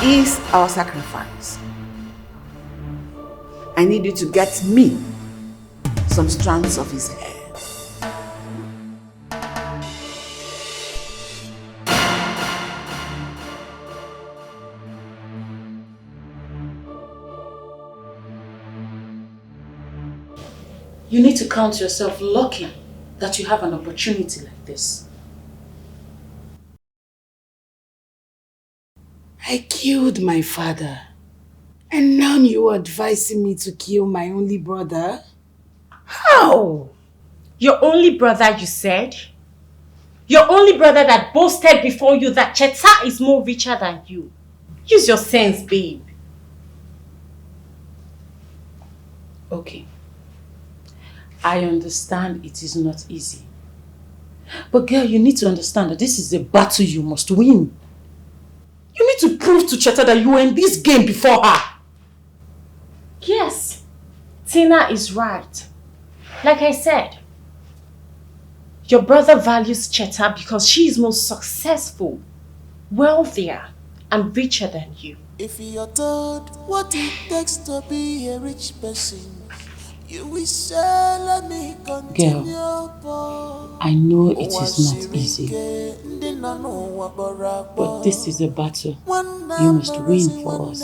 He is our sacrifice. I need you to get me some strands of his hair. You need to count yourself lucky that you have an opportunity like this. I killed my father, and now you are advising me to kill my only brother? How? Your only brother, you said? Your only brother that boasted before you that Cheta is more richer than you. Use your sense, babe. Okay. I understand it is not easy. But girl, you need to understand that this is a battle you must win. You need to prove to Cheta that you were in this game before her. Yes, Tina is right. Like I said, your brother values Cheta because she is more successful, wealthier, and richer than you. If you're told what it takes to be a rich person, you will say, let me continue. Girl, I know it is not easy, but this is a battle you must win for us.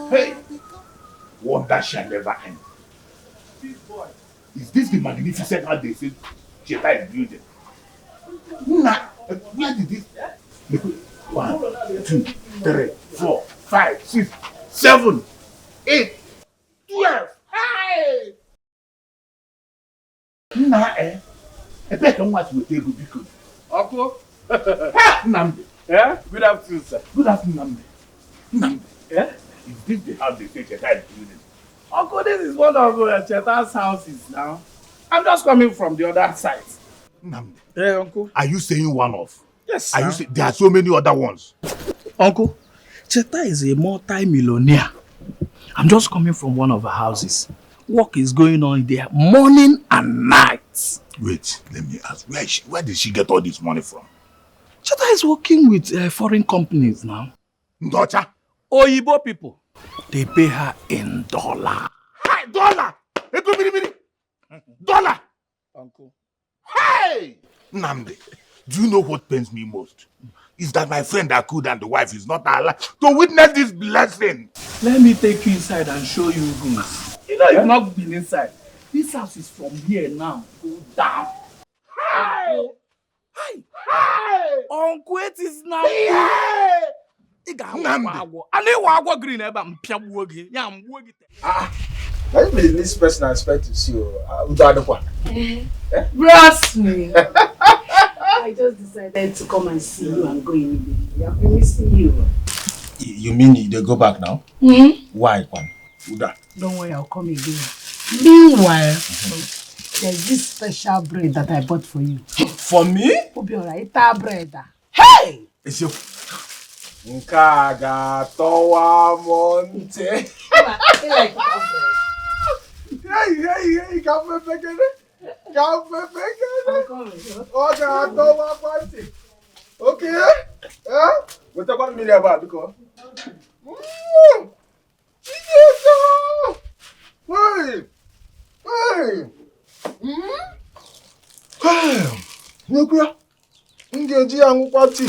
Hey, wonder shall never end. Is this the magnificent house they say Cheta is building? Nah, where did this? 1, 2, 3, 4, 5, 6, 7, 8, 12. Hey! Nah, Ebe ka nwa ti ego biko. Uncle. Nnamdi. Yeah? Good afternoon, sir. Good afternoon, Nnamdi. Yeah? Is this the house they say Cheta is building? Uncle, this is one of Cheta's houses now. I'm just coming from the other side. Nnamdi. Yeah, Uncle. Are you saying one of? Yes, Are sir. you saying there are so many other ones? Uncle, Cheta is a multi-millionaire. I'm just coming from one of her houses. Work is going on there morning and night. Wait, let me ask. Where did she get all this money from? Cheta is working with foreign companies now. Ndocha? Oyibo people. They pay her in dollar. Hey, dollar! Dollar! Uncle. Hey! Nnamdi, do you know what pains me most? Is that my friend Akud and the wife is not alive to witness this blessing. Let me take you inside and show you rooms. You know, you've not been inside. This house is from here now. Go down. Hey! Hey! Hey! Uncle, it is now. Yeah! That's the least person I expect to see. Trust me. I just decided to come and see you and go immediately. I've been missing you. You mean they go back now? Why, Kwan? Don't worry, I'll come again. Meanwhile, there's this special bread that I bought for you. For me? Will be alright. It's bread. Hey! It's your Nkaga Towa Monte. Hey, Cafe Pekene. Cafe Pekene. Okay, Towa Monte. Okay? Yeah? What about me about because? Hey! Hey! Hey! Nukuya. Ngeji angu party.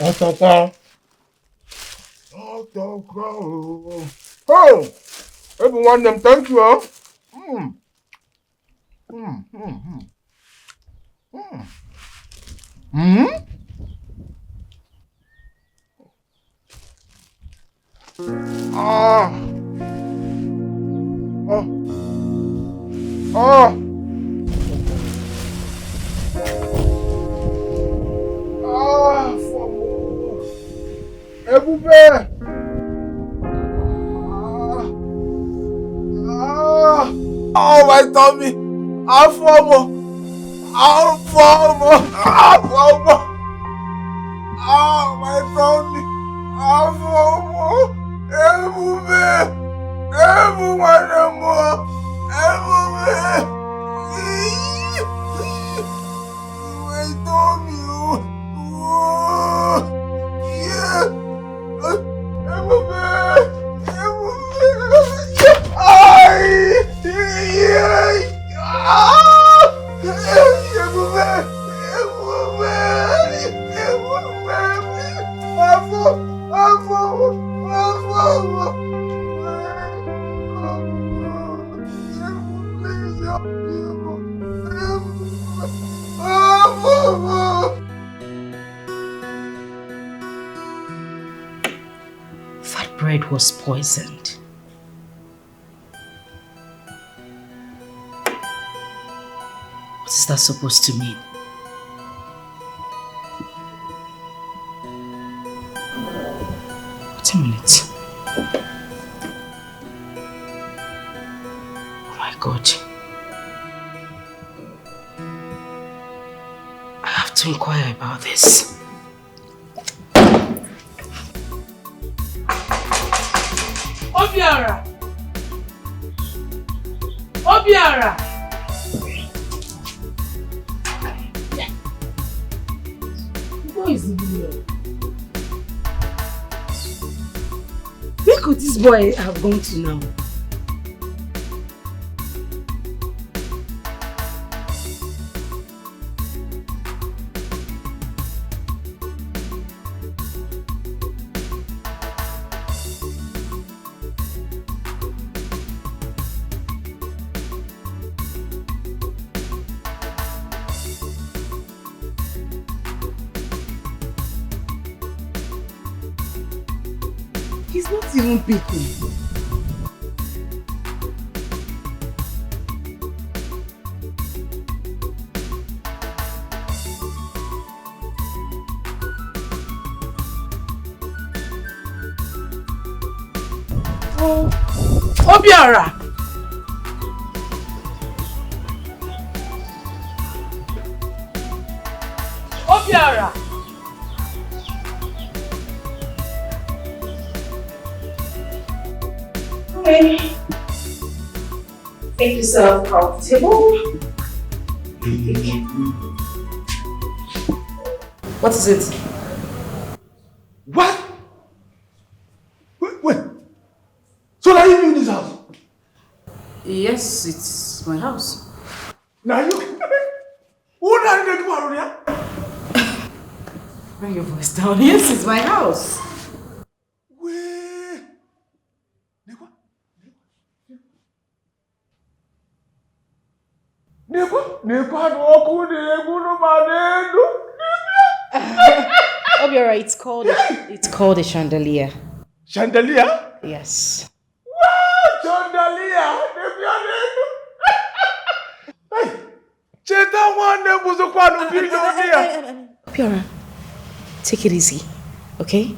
Otoko. Oh! Everyone them thank you. Oh, my tummy! Afomo! Oh, my tummy! Afomo! That bread was poisoned. What is that supposed to mean? Wait a minute. Oh my God. I have to inquire about this. Obiara! Obiara! Who is here? Where could this boy have gone to now? He's not even picking. Obiora! Obiora! Okay. Make yourself comfortable. What is it? What? Wait. So now you in this house? Yes, it's my house. Now you... Who are you doing here? Bring your voice down. Yes, it's my house. Obiora, it's called a chandelier. Chandelier? Yes. Wow, chandelier! Hey, Cheta one was a part of Obiora, take it easy, okay?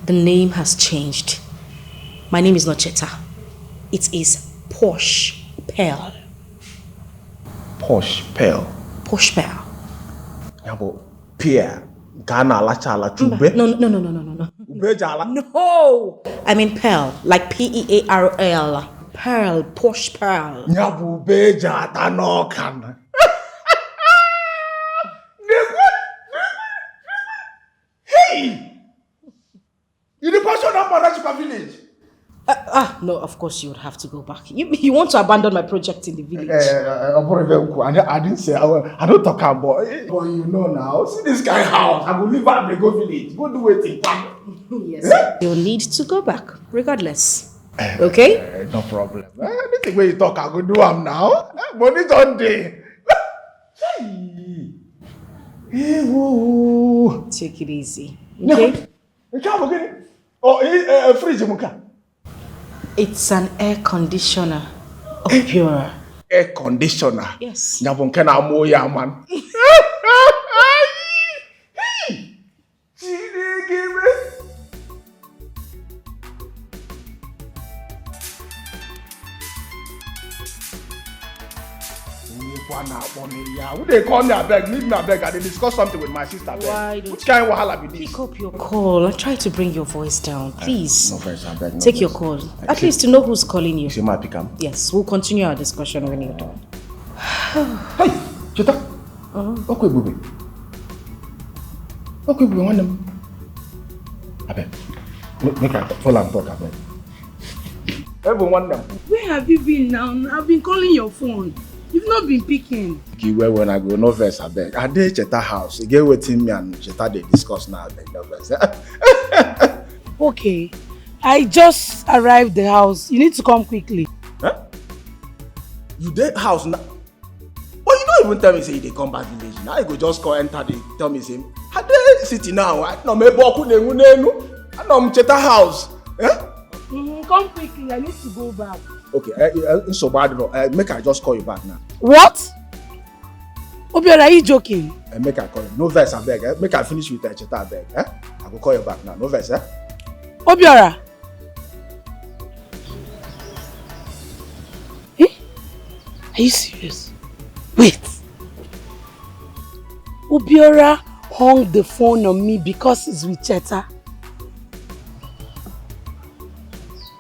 The name has changed. My name is not Cheta. It is Posh Pearl. Posh Pearl. Posh Pearl. Yabo, Pierre. Ghana Lachala Chube. No. Ubejala. No! I mean Pearl, like Pearl. Pearl, Posh Pearl. Nyabu beja tanokan. Hey! You the person of Manachika village? No, of course you would have to go back. You want to abandon my project in the village? I didn't say, I don't talk about it. But you know now, see this guy house, I will leave at the go village. Go do it. Yes. You'll need to go back, regardless. Okay? No problem. Anything where you talk, I will do them now. Money don't day. Take it easy. Okay? Fridge muka. It's an air conditioner. Pure. Air conditioner? Yes. Nyabonke na moya man. Who they call me abeg? Leave me abeg. I dey discuss something with my sister. Why don't Which kind of wahala be this? Pick up your call and try to bring your voice down, please. No voice, abeg. No Take voice. your call. At least to know who's calling you. See my pick am. Yes, we'll continue our discussion when you're done. Hey, Cheta. Okay, booby. Okay, booby. One them. Abeg. Make I follow and talk abeg. Everyone them. Where have you been now? I've been calling your phone. You've not been picking. Where when I go, no verse, abeg. I dey Cheta house. You get wetin me and Cheta dey discuss now, abeg. No verse. Okay. I just arrived the house. You need to come quickly. Huh? You dey house now? But you don't even tell me say you dey come back village. Now you go just come enter the tell me say I dey city now. I no me boku nenu nenu. I no Cheta house. Come quickly. I need to go back. Okay, so bad. Make I just call you back now. What? Obiora, are you joking? Make I call you. No verse, I beg. Make I finish with Cheta, I beg. I will call you back now. No verse, Obiora. Are you serious? Wait. Obiora hung the phone on me because he's with Cheta.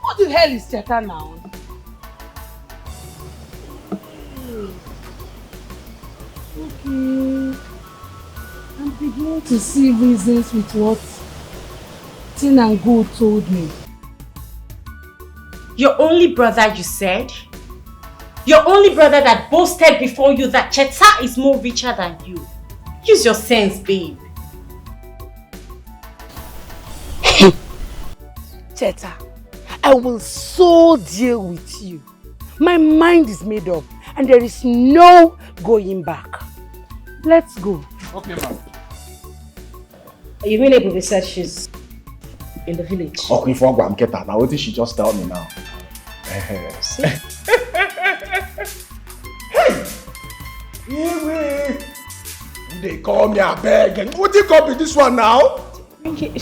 What the hell is Cheta now? Okay. I'm beginning to see reasons with what Chinenye told me. Your only brother, you said? Your only brother that boasted before you that Cheta is more richer than you. Use your sense, babe. Cheta, I will so deal with you. My mind is made up and there is no going back. Let's go. Okay, ma'am. You mean Nnebe said she's in the village? Okay, for I'm Keta. Now what did she just tell me now? See? Hey! They call me a beg. And what you call me this one now? Take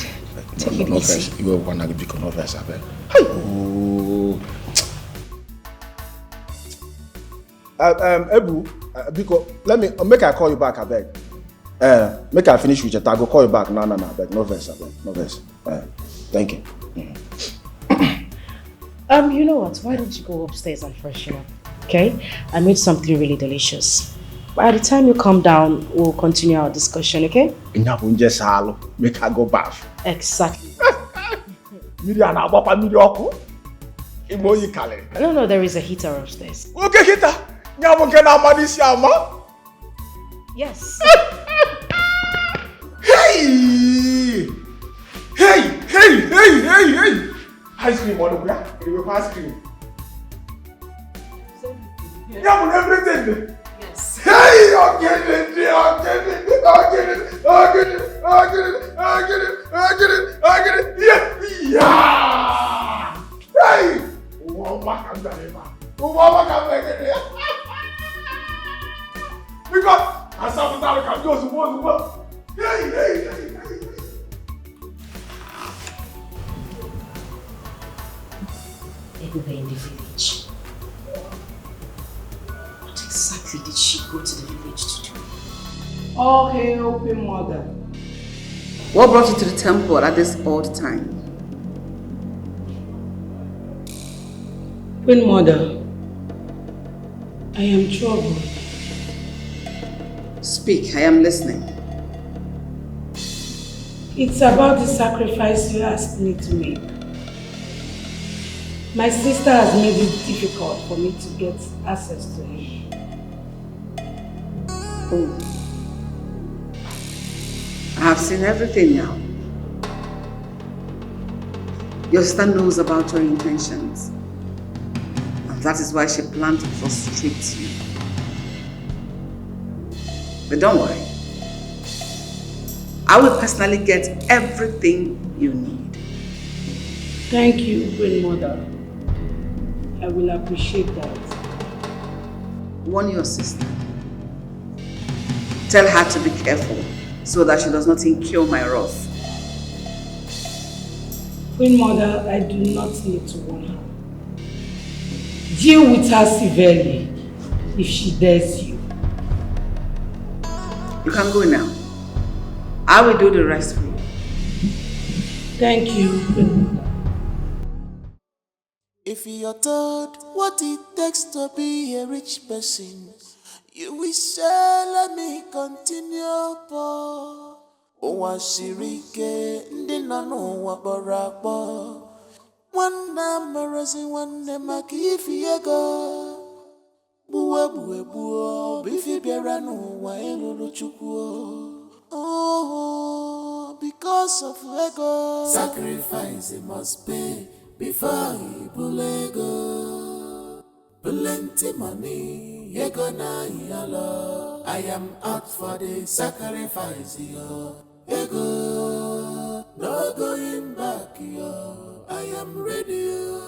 it easy. You will want to be converse, I beg. Oh, Ebu, because let me make I call you back, I beg. Make I finish with your tag. Go call you back. No, I beg. No verse, I beg. No verse. Thank you. You know what? Why don't you go upstairs and freshen up? Okay? I made something really delicious. By the time you come down, we'll continue our discussion, okay? Make her go bath. Exactly. No, there is a heater upstairs. Okay, heater. Yes. Hey! Ice cream on the ground. Ice cream. Yeah, everything. Yes. Hey, I'll get it. Yeah. Hey. Because I saw the can do what. Hey. Nnebe in the village. What exactly did she go to the village to do? Oh, hail Queen Mother. What brought you to the temple at this odd time? Queen Mother, I am troubled. Speak, I am listening. It's about the sacrifice you asked me to make. My sister has made it difficult for me to get access to him. Oh. I have seen everything now. Your sister knows about your intentions. And that is why she planned to frustrate you. But don't worry. I will personally get everything you need. Thank you, Queen Mother. I will appreciate that. Warn your sister. Tell her to be careful so that she does not incur my wrath. Queen Mother, I do not need to warn her. Deal with her severely if she dares you. You can go now. I will do the rest for you. Thank you, Queen Mother. If you're told what it takes to be a rich person, you will say, let me continue, Paul. Owa shirike, ndi nanu wa barabo. Wanda marazi wande makifi yego. Buwe, bifi bieranu wa elulu chukwo. Oh, because of ego. Sacrifice it must pay. Before you bulego, plenty money, you gonna yellow. I am out for the sacrifice, yo. Ego, no going back, yo. I am ready, yo.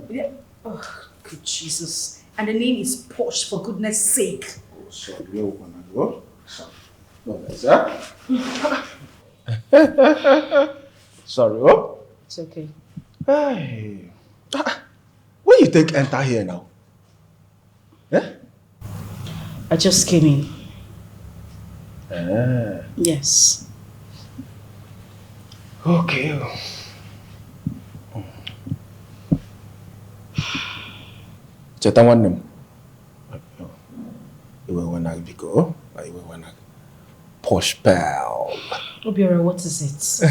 Yeah. Oh, good Jesus. And the name is Posh, for goodness sake. Oh, sorry, where we gonna go? No, that's that. Sorry, oh? It's okay. Hey. When you take enter here now? Eh? I just came in. Ah. Yes. Okay. Cheta one Iwe wanna biko, iwe wanna posh pal. Obiora, what is it?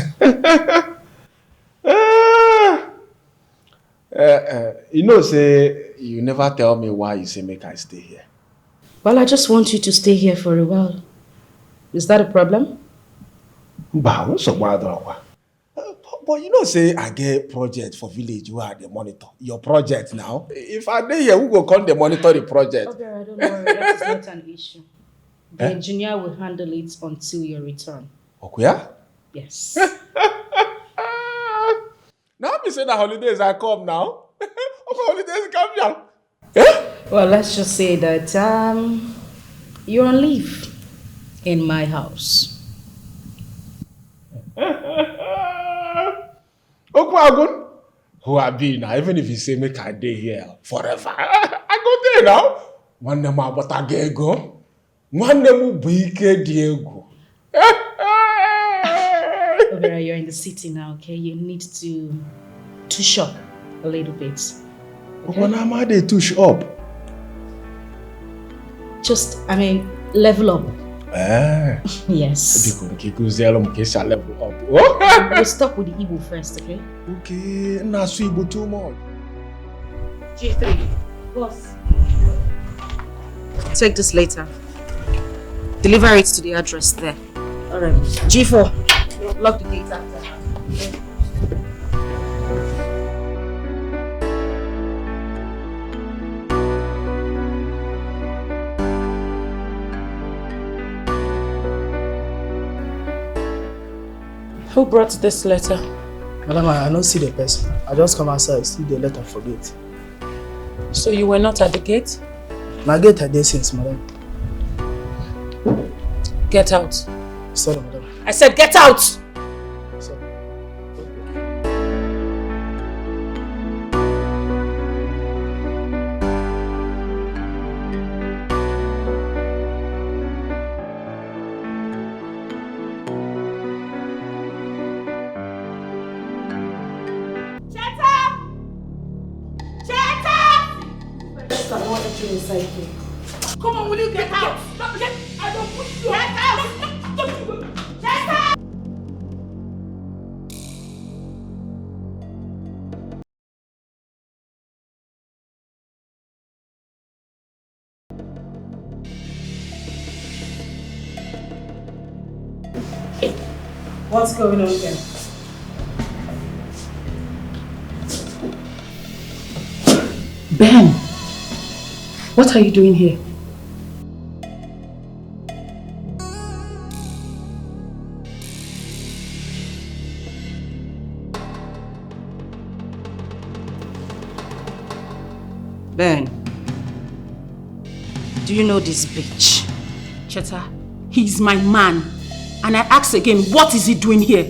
You know, say you never tell me why you say make I stay here. Well, I just want you to stay here for a while. Is that a problem? But you know, say I get project for village. You are the monitor. Your project now. If I dey here, who go come the monitor the project? Okay, I don't worry. That is not an issue. The engineer will handle it until your return. Okay, yeah? Yes. Now me say the holidays I come now. Okay, holidays come here. Well, let's just say that you're on leave in my house. Okwagun, who I be now? Even if you say make I day here forever, I go there now. One name about a gego, one name Bike Diego. Obera, you're in the city now, okay? You need to touch up a little bit. Okay? When am I they touch up? Just, level up. Yes. We'll start with the Igbo first, okay? Okay, not so Igbo too much. G3, boss. Take this later. Deliver it to the address there. Alright. G4, lock the gate after. Who brought this letter? Madam, I don't see the person. I just come outside, see the letter for gate. So you were not at the gate? My gate had there since, madam. Get out. Sorry, madam. I said get out! Sorry. Come on, will you get out? I don't push you. Get out! Get out! What's going on here? Ben, what are you doing here? Ben, do you know this bitch? Cheta, he's my man. And I ask again, what is he doing here?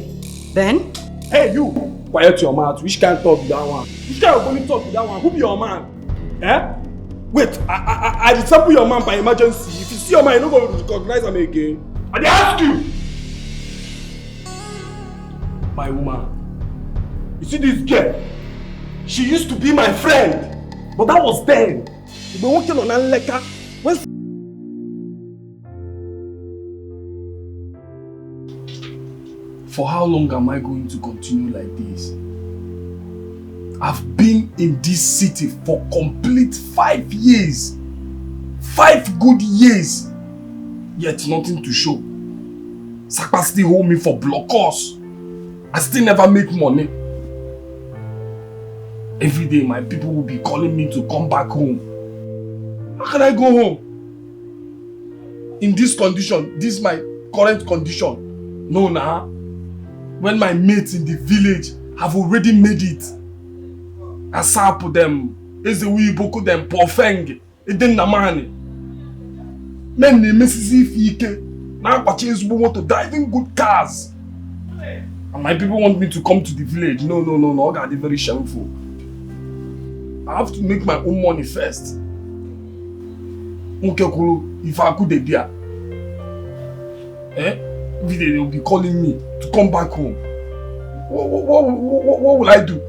Ben? Hey, you! Quiet your mouth. Which can't talk with that one? Which can't only talk with that one? Who be your man? Eh? Wait, I disable your man by emergency. If you see your man, you're not going to recognize him again. I ask you! My woman. You see this girl? She used to be my friend. But that was then. You've been working on Alakija. For how long am I going to continue like this? I've been in this city for complete 5 years. 5 good years. Yet nothing to show. Sakpa still hold me for blockers. I still never make money. Every day my people will be calling me to come back home. How can I go home? In this condition, this is my current condition. No, nah. When my mates in the village have already made it. Asapu them, Ezewi Boko them, Pofeng, Eden Namani. Men ne Mrs. Fike, now purchase want to drive in good cars. And my people want me to come to the village. No, God, they're very shameful. I have to make my own money first. If I could be they will be calling me to come back home. What will I do?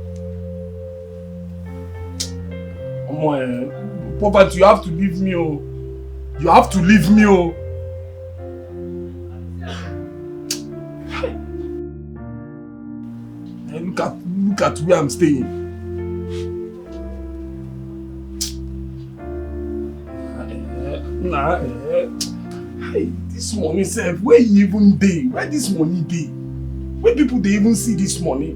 Poverty, you have to leave me. You have to leave me. Look at where I'm staying. Hey, this money self, where you even dey? Where this money dey? Where people they even see this money?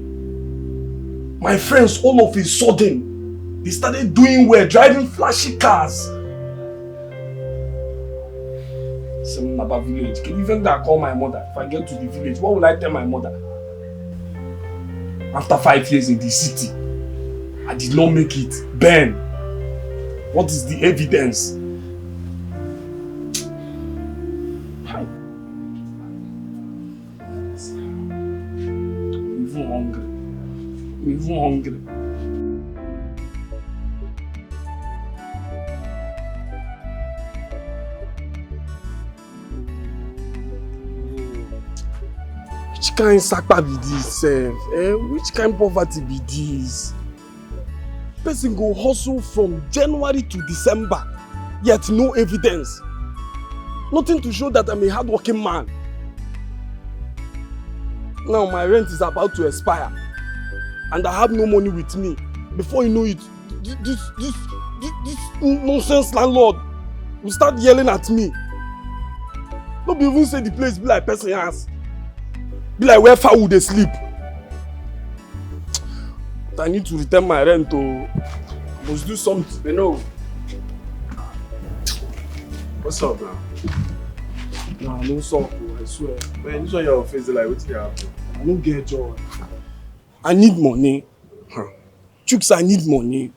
My friends, all of a sudden, they started doing well, driving flashy cars. Some Naba village. Can you even call my mother? If I get to the village, what will I tell my mother? After 5 years in the city, I did not make it. Ben, what is the evidence? I'm even hungry. I'm even hungry. Which kind sakpa be this, sef? Which kind poverty be this? Person go hustle from January to December, yet no evidence. Nothing to show that I'm a hardworking man. Now my rent is about to expire, and I have no money with me. Before you know it, this nonsense landlord will start yelling at me. No be even say the place be like person house. Be like where fowl they sleep. But I need to return my rent to. I must do something, you know. What's up now? Nah, no stop, I swear. Man, this one your face like what's happening? I don't get joy. I need money. Chooks, I need money.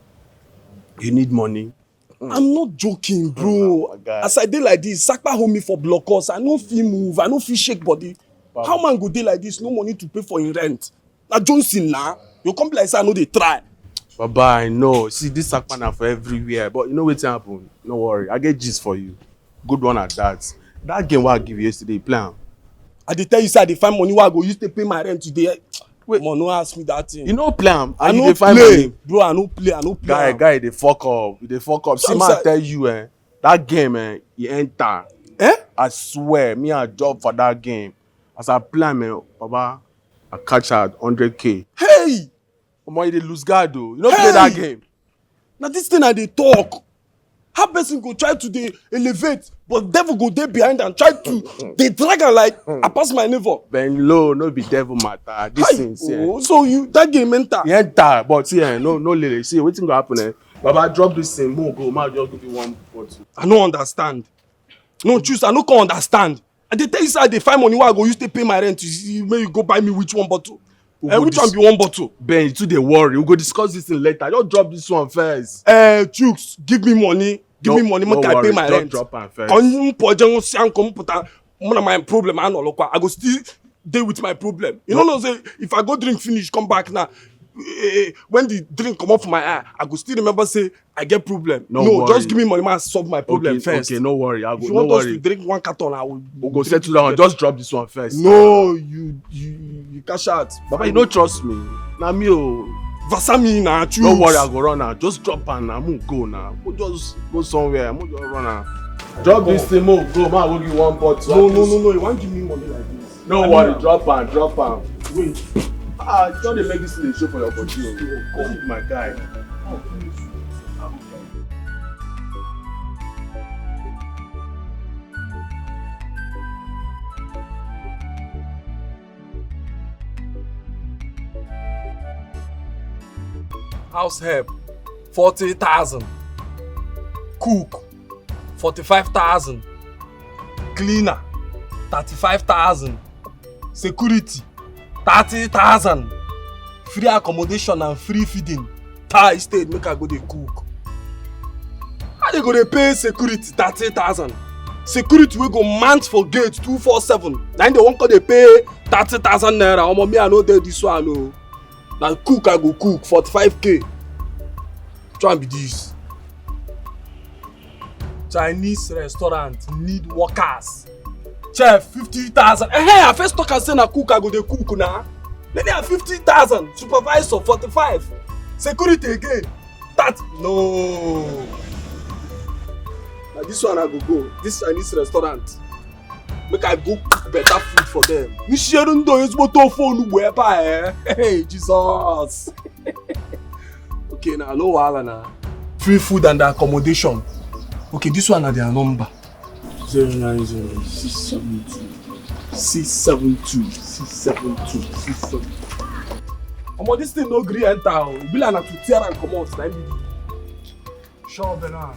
You need money? I'm not joking, bro. As I dey like this, Sakpa hold me for blockers. I no fit move, I no fit shake body. How man go dey like this, no money to pay for him rent? Na Johnson now. You come like say I know they try. Baba, I know. See, this Sakpa na for everywhere. But you know what's happen? No worry. I get gist for you. Good one at that. That game what I give you yesterday, plan. I dey tell you say I dey find money where I go use to pay my rent today. Wait, man, no ask me that thing. You know plan. I no no play. Bro, I no play. Guy, they fuck up. They fuck up. See, man, I tell you, that game, you enter. I swear, me a job for that game. As I plan, man, Baba, I catch out 100K. Hey! Omo, you dey lose guard though. You don't play that game. Now this thing I dey talk. How person go try to dey elevate, but devil go dey behind and try to dey drag am like I pass my neighbor. Ben low, no be devil matter. This thing, so you that game enter. You enter, but see, no lady. See, wetin go happen? Baba drop this thing, more go, man just give you one bottle. I no understand. No choose, I no can understand. I dey tell you say I dey find money where I go use to pay my rent. May you go buy me which one bottle? Which one be one bottle? Ben, you too dey worry. We go discuss this thing later. Just drop this one first. Chooks, give me money. Give me money, make I pay my rent. Drop am first. My problem, I go still deal with my problem. You know, say if I go drink finish, come back now. When the drink come off my eye, I go still remember say I get problem. No, just give me money, man, solve my problem first. Okay, no worry. If you want us to drink one carton, I will. We'll go settle down. Just drop this one first. No, you cash out. Baba, you don't trust me. Na me o. Vasami na choose. Don't worry, I go run now. Just drop am now. Move go now. Just go somewhere. Move just run now. Drop this thing, move go. Man, I will give you one bottle. No. You want give me money like this? No worry, drop am. Wait. Don't they make this thing show for your body? Come, my guy. House help, 40,000. Cook, 45,000. Cleaner, 35,000. Security, 30,000. Free accommodation and free feeding. Thai state make I go dey cook. How they go dey pay security 30,000? Security wey go mount for gate 247. Then they wan go dey pay 30,000 naira. Omo, me I no dey this one o. Na cook I go cook 45K. Try and be this. Chinese restaurant need workers. Chef 50,000. I first talk and say na cook I go dey cook na. Then they have 50,000. Supervisor 45. Security again. That no. Now this one I go. This Chinese restaurant. Make I go cook better food for them. Hey, Jesus. Okay, now no wahala now. Free food and accommodation. Okay, this one are their number. 090 672 672 672 672. Omo, this thing no gree enter. It be like na to tear and come out. Sure, Bernard.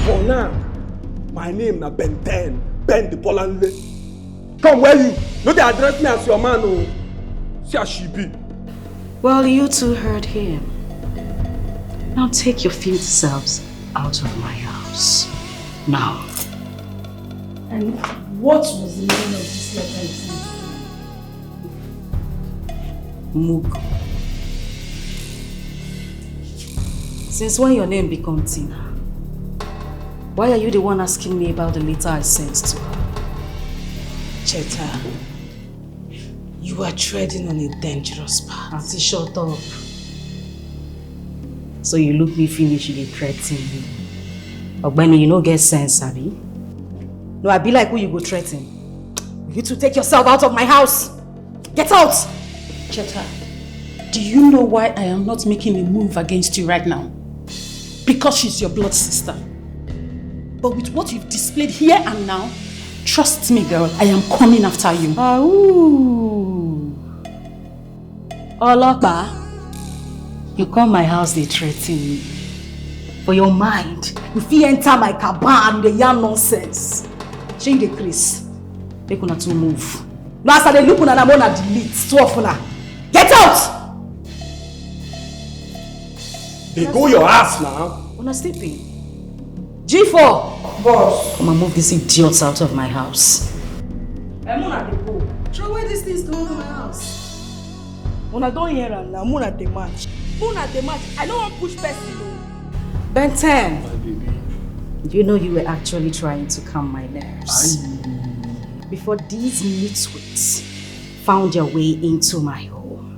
For now, my name na Ben 10, Ben the Polanle. Come where you? No, they address me as your man. Oh, see how she be. Well, you two heard him. Now take your filthy selves out of my house. Now. And what was the meaning of this letter you sent? Mug. Since when your name become Tina? Why are you the one asking me about the letter I sent to her? Cheta, you are treading on a dangerous path. Auntie, shut up. So you look me finish, you threaten me. Ogbeni, you no get sense, Abi? No, I be like who you go threaten. You two take yourself out of my house. Get out! Cheta, do you know why I am not making a move against you right now? Because she's your blood sister. But with what you've displayed here and now, trust me, girl, I am coming after you. Ooh. Olopa, you come my house, they threaten me. For your mind, if you enter my caban, they yarn nonsense. Change the Chris. Make una to move. No, as they look, una mona delete. So often, get out! They go your ass now. Una sleeping. G4! Boss! Come and move these idiots out of my house. Muna dey go. Throw away these things to my house. Una don't hear am now. Muna dey match. Muna dey match. I don't want push person. Ben 10. My baby. You know you were actually trying to calm my nerves. Before these nitwits found their way into my home.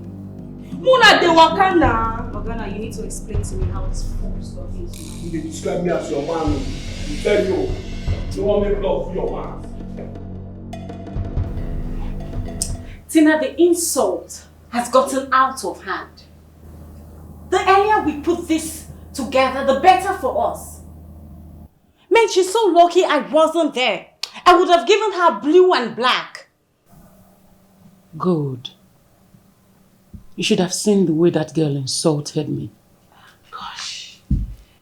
Muna dey waka now. Morgana, you need to explain to me how this full stuff is. You dey describe me as your man. You tell you want me love for your man. Tina, the insult has gotten out of hand. The earlier we put this together, the better for us. Man, she's so lucky I wasn't there. I would have given her blue and black. Good. You should have seen the way that girl insulted me. Gosh.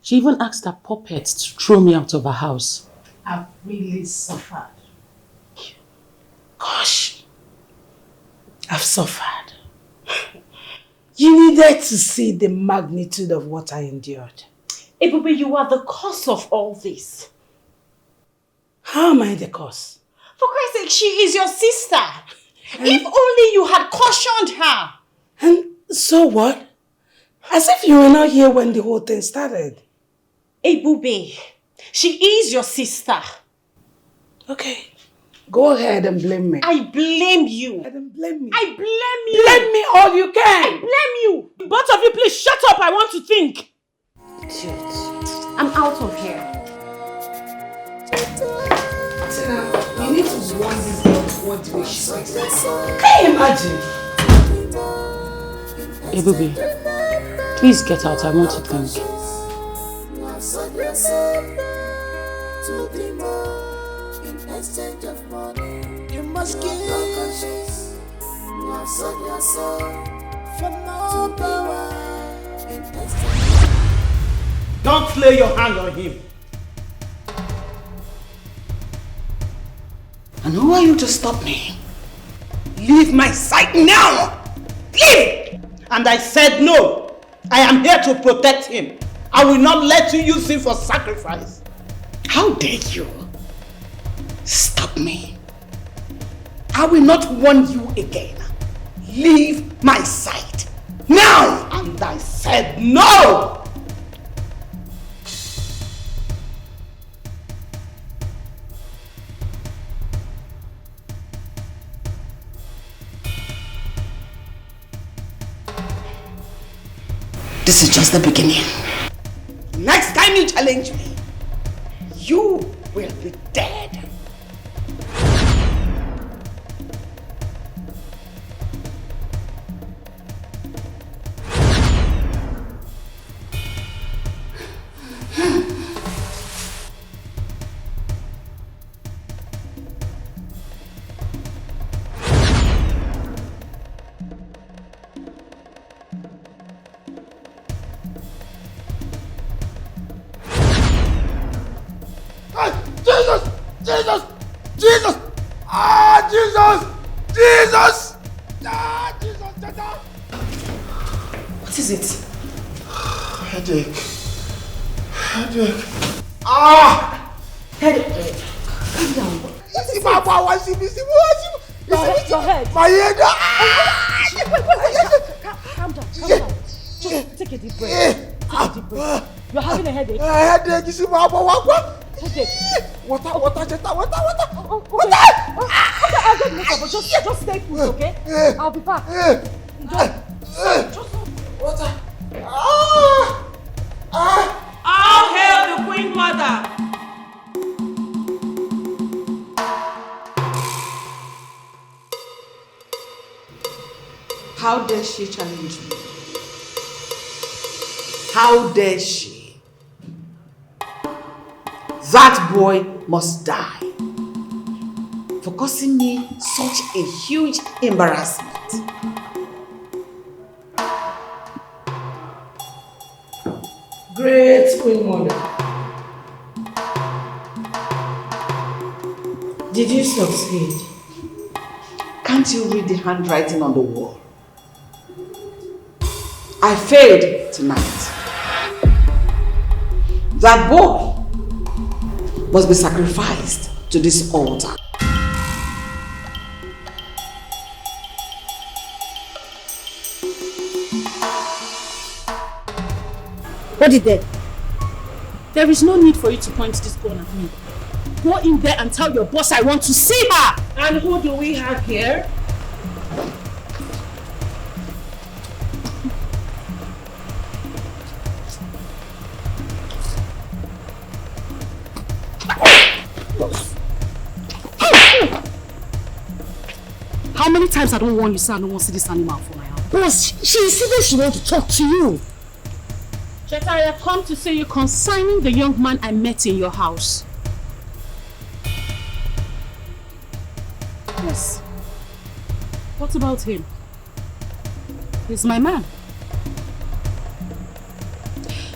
She even asked her puppets to throw me out of her house. I've really suffered. Gosh. I've suffered. You needed to see the magnitude of what I endured. Ebube, you are the cause of all this. How am I the cause? For Christ's sake, she is your sister. If only you had cautioned her. And so what? As if you were not here when the whole thing started. Ebube, she is your sister. Okay. Go ahead and blame me. I blame you. Then blame me. I blame you. Blame me all you can. I blame you. Both of you, please shut up. I want to think. I'm out of here. Tina, you need to warn this girl what the way she speaks. Can you imagine? Ebube, please get out. I want to think. You must give your conscience. You have sold your soul for more power. Don't lay your hand on him. And who are you to stop me? Leave my sight now! Leave! And I said no. I am here to protect him. I will not let you use him for sacrifice. How dare you? Stop me. I will not warn you again. Leave my sight. Now! And I said no! This is just the beginning. Next time you challenge me, you will be dead. Jesus! Jesus! Ah, Jesus! Jesus! Ah, Jesus! Cheta! What is it? Headache. Headache. Ah! Headache. Calm down. Your head. My head. Calm down. Just take a deep breath. You're having a headache. Headache. You see my headache. Water. Okay, I'll get makeup, but just stay put, okay? I'll be back. Just water. All hail the Queen Mother. How dare she challenge me? How dare she? That boy must die for causing me such a huge embarrassment. Great Queen Mother. Did you succeed? Can't you read the handwriting on the wall? I failed tonight. That boy must be sacrificed to this altar. What is that? There is no need for you to point this gun at me. Go in there and tell your boss I want to see her. And who do we have here? How many times I don't warn you, sir, I don't want to see this animal for my house? Boss, she said she wants to talk to you. Cheta, I have come to see you concerning the young man I met in your house. Yes. What about him? He's my man.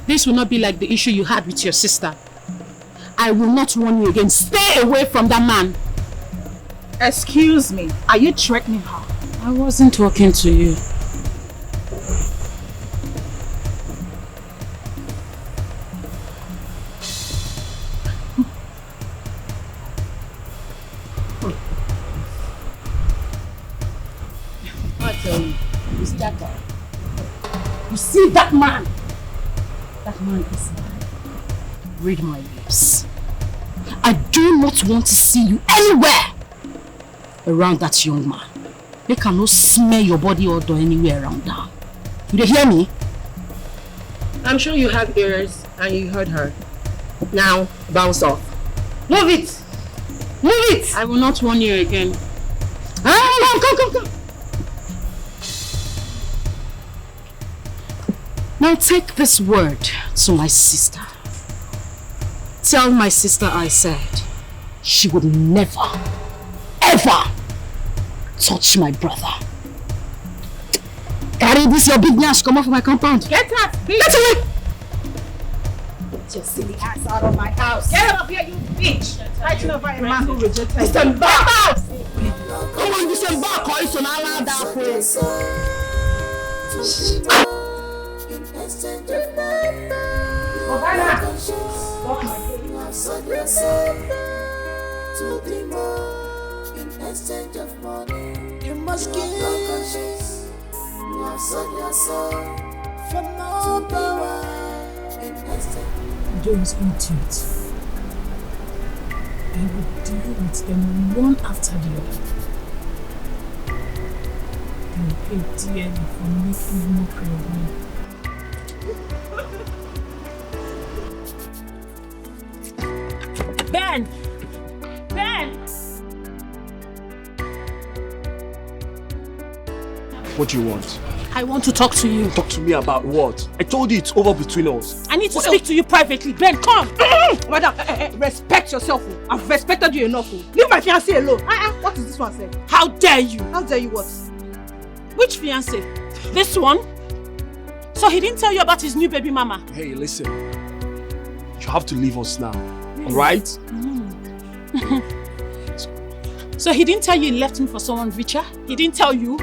This will not be like the issue you had with your sister. I will not warn you again. Stay away from that man. Excuse me, are you threatening her? I wasn't talking to you. I tell you, you see that guy? You see that man? That man is mine. Read my lips. I do not want to see you anywhere around that young man. They cannot smell your body odor anywhere around now. Do they hear me? I'm sure you have ears and you heard her. Now, bounce off. Move it! Move it! I will not warn you again. Come. Now take this word to my sister. Tell my sister I said she would never, ever touch my brother. Carry this your big nash, come off my compound. Get out! Get away! Get your silly ass out of my house. Get out of here, you bitch! Fighting over a man who rejected you. Disembark! Come on, disembark or it's an Allah that You must give. You have sold your soul for no power. Those idiot. I will deal with them one after the other. I will pay dearly for making mockery of me. Ben! What do you want? I want to talk to you. Talk to me about what? I told you it's over between us. I need to speak to you privately. Ben, come! Madam, respect yourself. I've respected you enough. Leave my fiancé alone. What is this one saying? How dare you? How dare you what? Which fiancé? This one? So he didn't tell you about his new baby mama? Hey, listen. You have to leave us now. Alright? So he didn't tell you he left me for someone richer? He didn't tell you?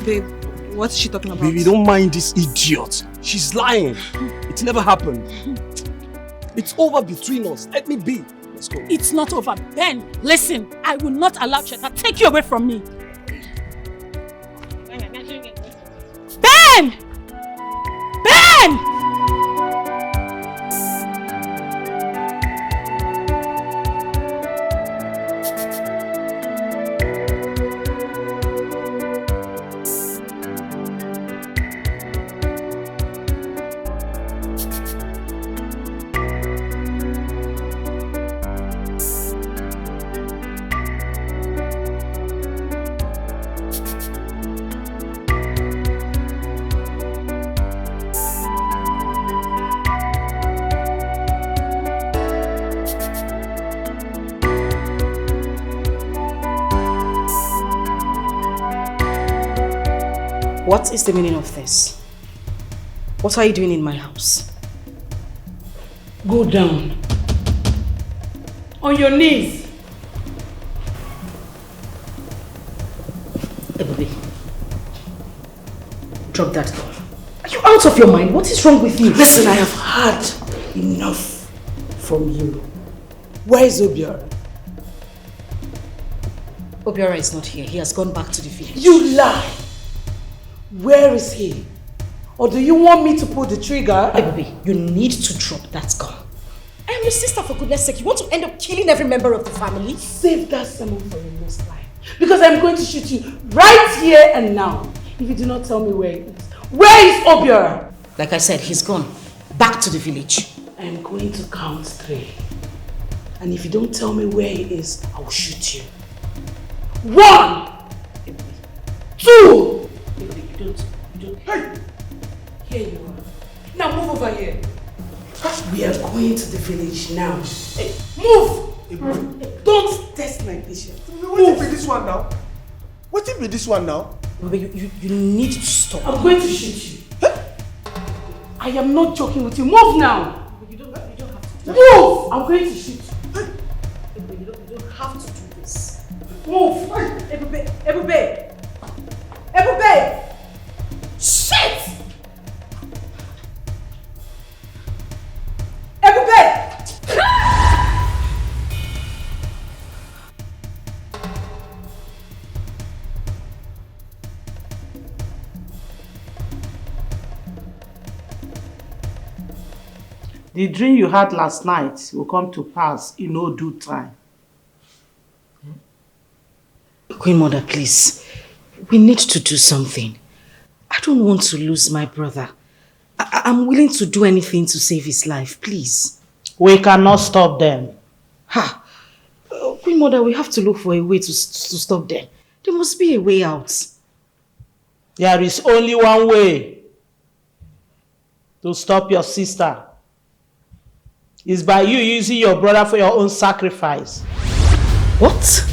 Babe, what's she talking about? Baby, don't mind this idiot. She's lying. It never happened. It's over between us. Let me be. Let's go. It's not over. Ben, listen. I will not allow Cheta take you away from me. Ben! Ben! What is the meaning of this? What are you doing in my house? Go down. On your knees. Ebube, drop that gun. Are you out of your mind? What is wrong with you? Listen, I have had enough from you. Where is Obiora? Obiora is not here. He has gone back to the village. You lie! Where is he? Or do you want me to pull the trigger? Ebube, you need to drop that gun. I am your sister, for goodness sake. You want to end up killing every member of the family? Save that sermon for your next life. Because I'm going to shoot you right here and now. If you do not tell me where he is. Where is Obiora? Like I said, he's gone. Back to the village. I am going to count 3. And if you don't tell me where he is, I will shoot you. 1! 2! You don't. Hey! Here you are. Now move over here. We are going to the village now. Hey, move! Don't test my patience. What if this one now? What if this one now? You need to stop. I'm going to shoot you. I am not joking with you. Move now! You don't have to. Move! I'm going to shoot you. You don't have to do this. Move! Ebube! Ebube! Shit! Ebube! The dream you had last night will come to pass in no due time. Queen Mother, please. We need to do something. I don't want to lose my brother. I'm willing to do anything to save his life, please. We cannot stop them. Ha! Queen Mother, we have to look for a way to stop them. There must be a way out. There is only one way to stop your sister. It's by you using your brother for your own sacrifice. What?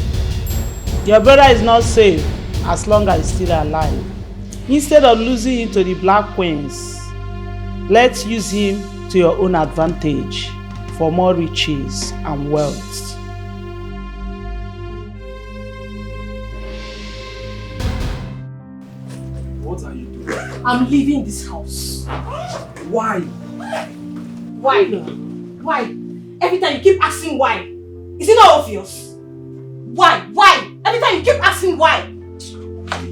Your brother is not safe as long as he's still alive. Instead of losing him to the Black Queens, let's use him to your own advantage for more riches and wealth. What are you doing? I'm leaving this house. Why? Why? Why? Every time you keep asking why. Is it not obvious? Why? Why? Every time you keep asking why.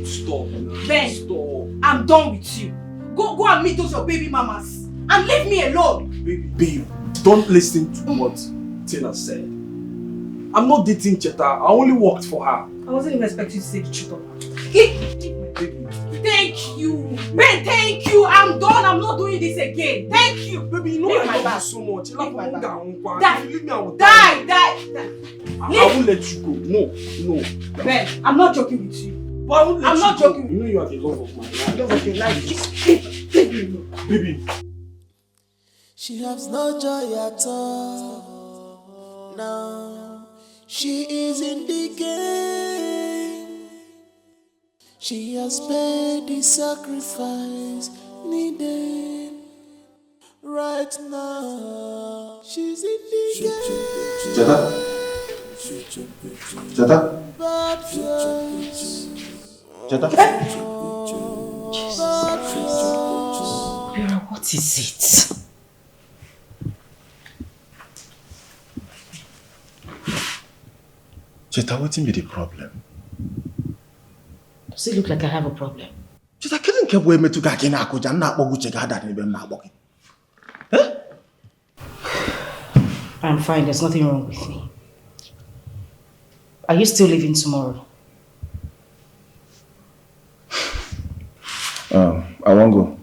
Stop. Ben, stop. I'm done with you. Go and meet those your baby mamas. And leave me alone. Babe, don't listen to what Tina said. I'm not dating Cheta. I only worked for her. I wasn't even expecting you to say the truth of that. Thank you. Ben, thank you. I'm done. I'm not doing this again. Thank you. Baby, you know leave I my love you so much. Die. Leave me, I will Die. I won't let you go. No. Ben, I'm not joking with you. But I won't let I'm you not go. joking. You know you are the love of my life. Love of your life. Leave me alone. Baby. She has no joy at all. Now she is in the game. She has paid the sacrifice needed. Right now, she's in the game. Cheta, Cheta? Cheta? Vera, what is it? Cheta, what be the problem? Does it look like I have a problem? Cheta, can't keep waiting to get in a coach and not Uche got that in the I'm fine, there's nothing wrong with me. Are you still leaving tomorrow? I won't go.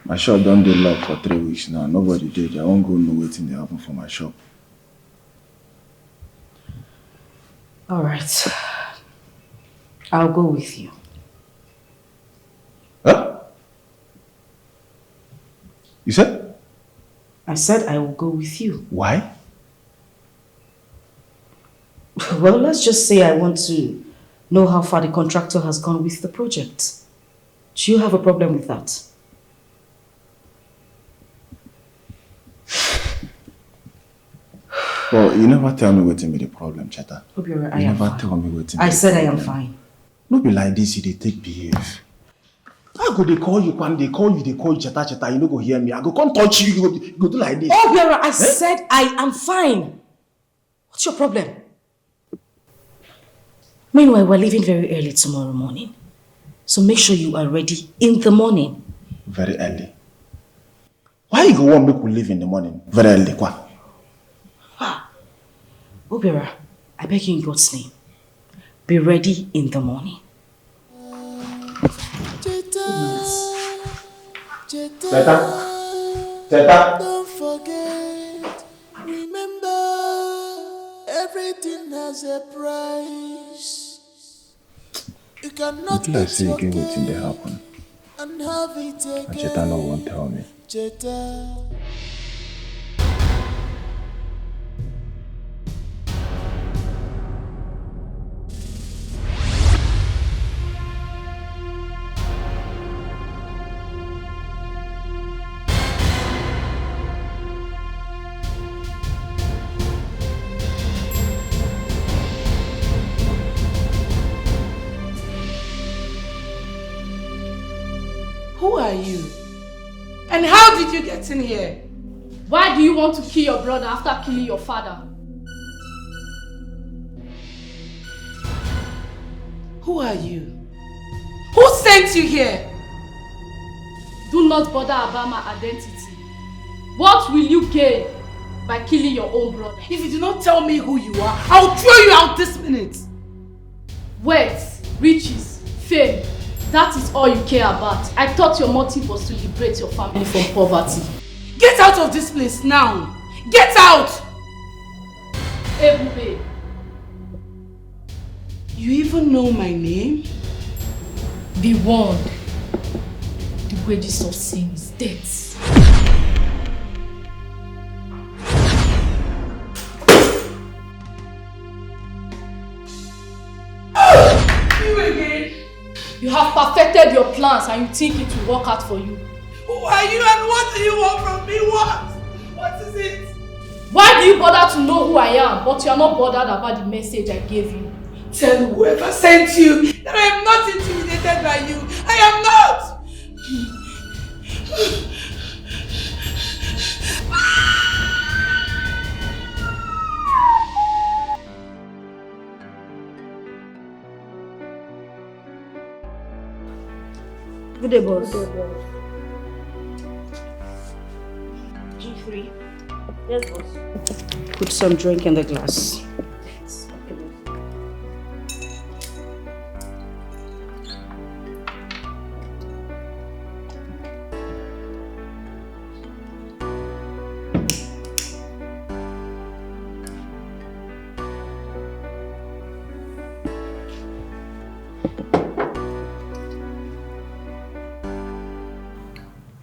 My shop done dey lock for 3 weeks now. Nobody did. I won't go no waiting they happen for my shop. Alright. I'll go with you. Huh? You said? I said I will go with you. Why? Well, let's just say I want to know how far the contractor has gone with the project. Do you have a problem with that? Well, you never tell me what be the problem, Cheta. Obiora, You never tell me what I said I am fine. No be like this, you dey take behave. I go, they call you, Cheta, you no go hear me. I go come touch you, you go do like this. Obiora, I said I am fine. What's your problem? Meanwhile, we're leaving very early tomorrow morning. So make sure you are ready in the morning. Very early. Why you go want me to leave in the morning? Very early, kwa? Obiora, I beg you in God's name. Be ready in the morning. Cheta. Don't forget, remember, everything has a price. You cannot Let's say again what's in the happen. and have it again. And Cheta no won't tell me. Cheta. Who are you? And how did you get in here? Why do you want to kill your brother after killing your father? Who are you? Who sent you here? Do not bother about my identity. What will you gain by killing your own brother? If you do not tell me who you are, I'll throw you out this minute. Wealth, riches, fame. That is all you care about. I thought your motive was to liberate your family from poverty. Get out of this place now! Get out! Ebube. You even know my name? Be warned. The wages of sin is death. You again? You have perfected your plans and you think it will work out for you. Who are you and what do you want from me? What? What is it? Why do you bother to know who I am, but you are not bothered about the message I gave you? Tell whoever sent you that I am not intimidated by you. I am not! Good day, boss. G3. Yes, boss. Put some drink in the glass.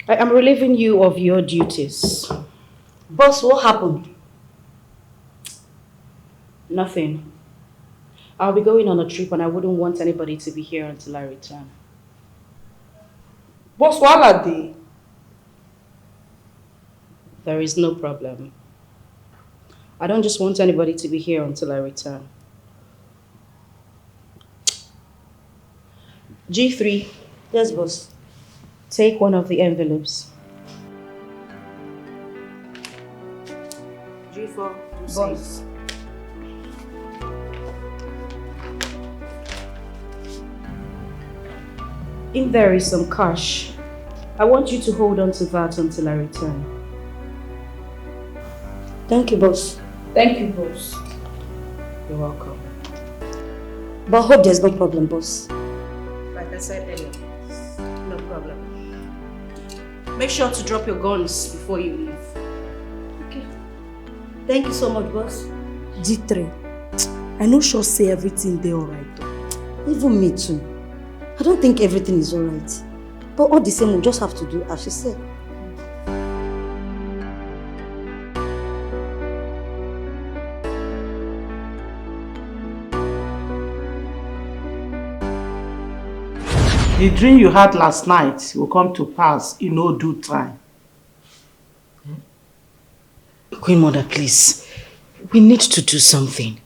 I am relieving you of your duties. Boss, what happened? Nothing. I'll be going on a trip and I wouldn't want anybody to be here until I return. Boss, what are they? There is no problem. I don't just want anybody to be here until I return. G3. Yes, boss. Take one of the envelopes. G4. Boss. If there is some cash, I want you to hold on to that until I return. Thank you, boss. Thank you, boss. You're welcome. But I hope there's no problem, boss. Like I said earlier, no problem. Make sure to drop your guns before you leave. Okay. Thank you so much, boss. G3, I know sure say everything there alright though. Even me too. I don't think everything is alright. But all the same, we just have to do as she said. The dream you had last night will come to pass in no due time. Queen Mother, please. We need to do something.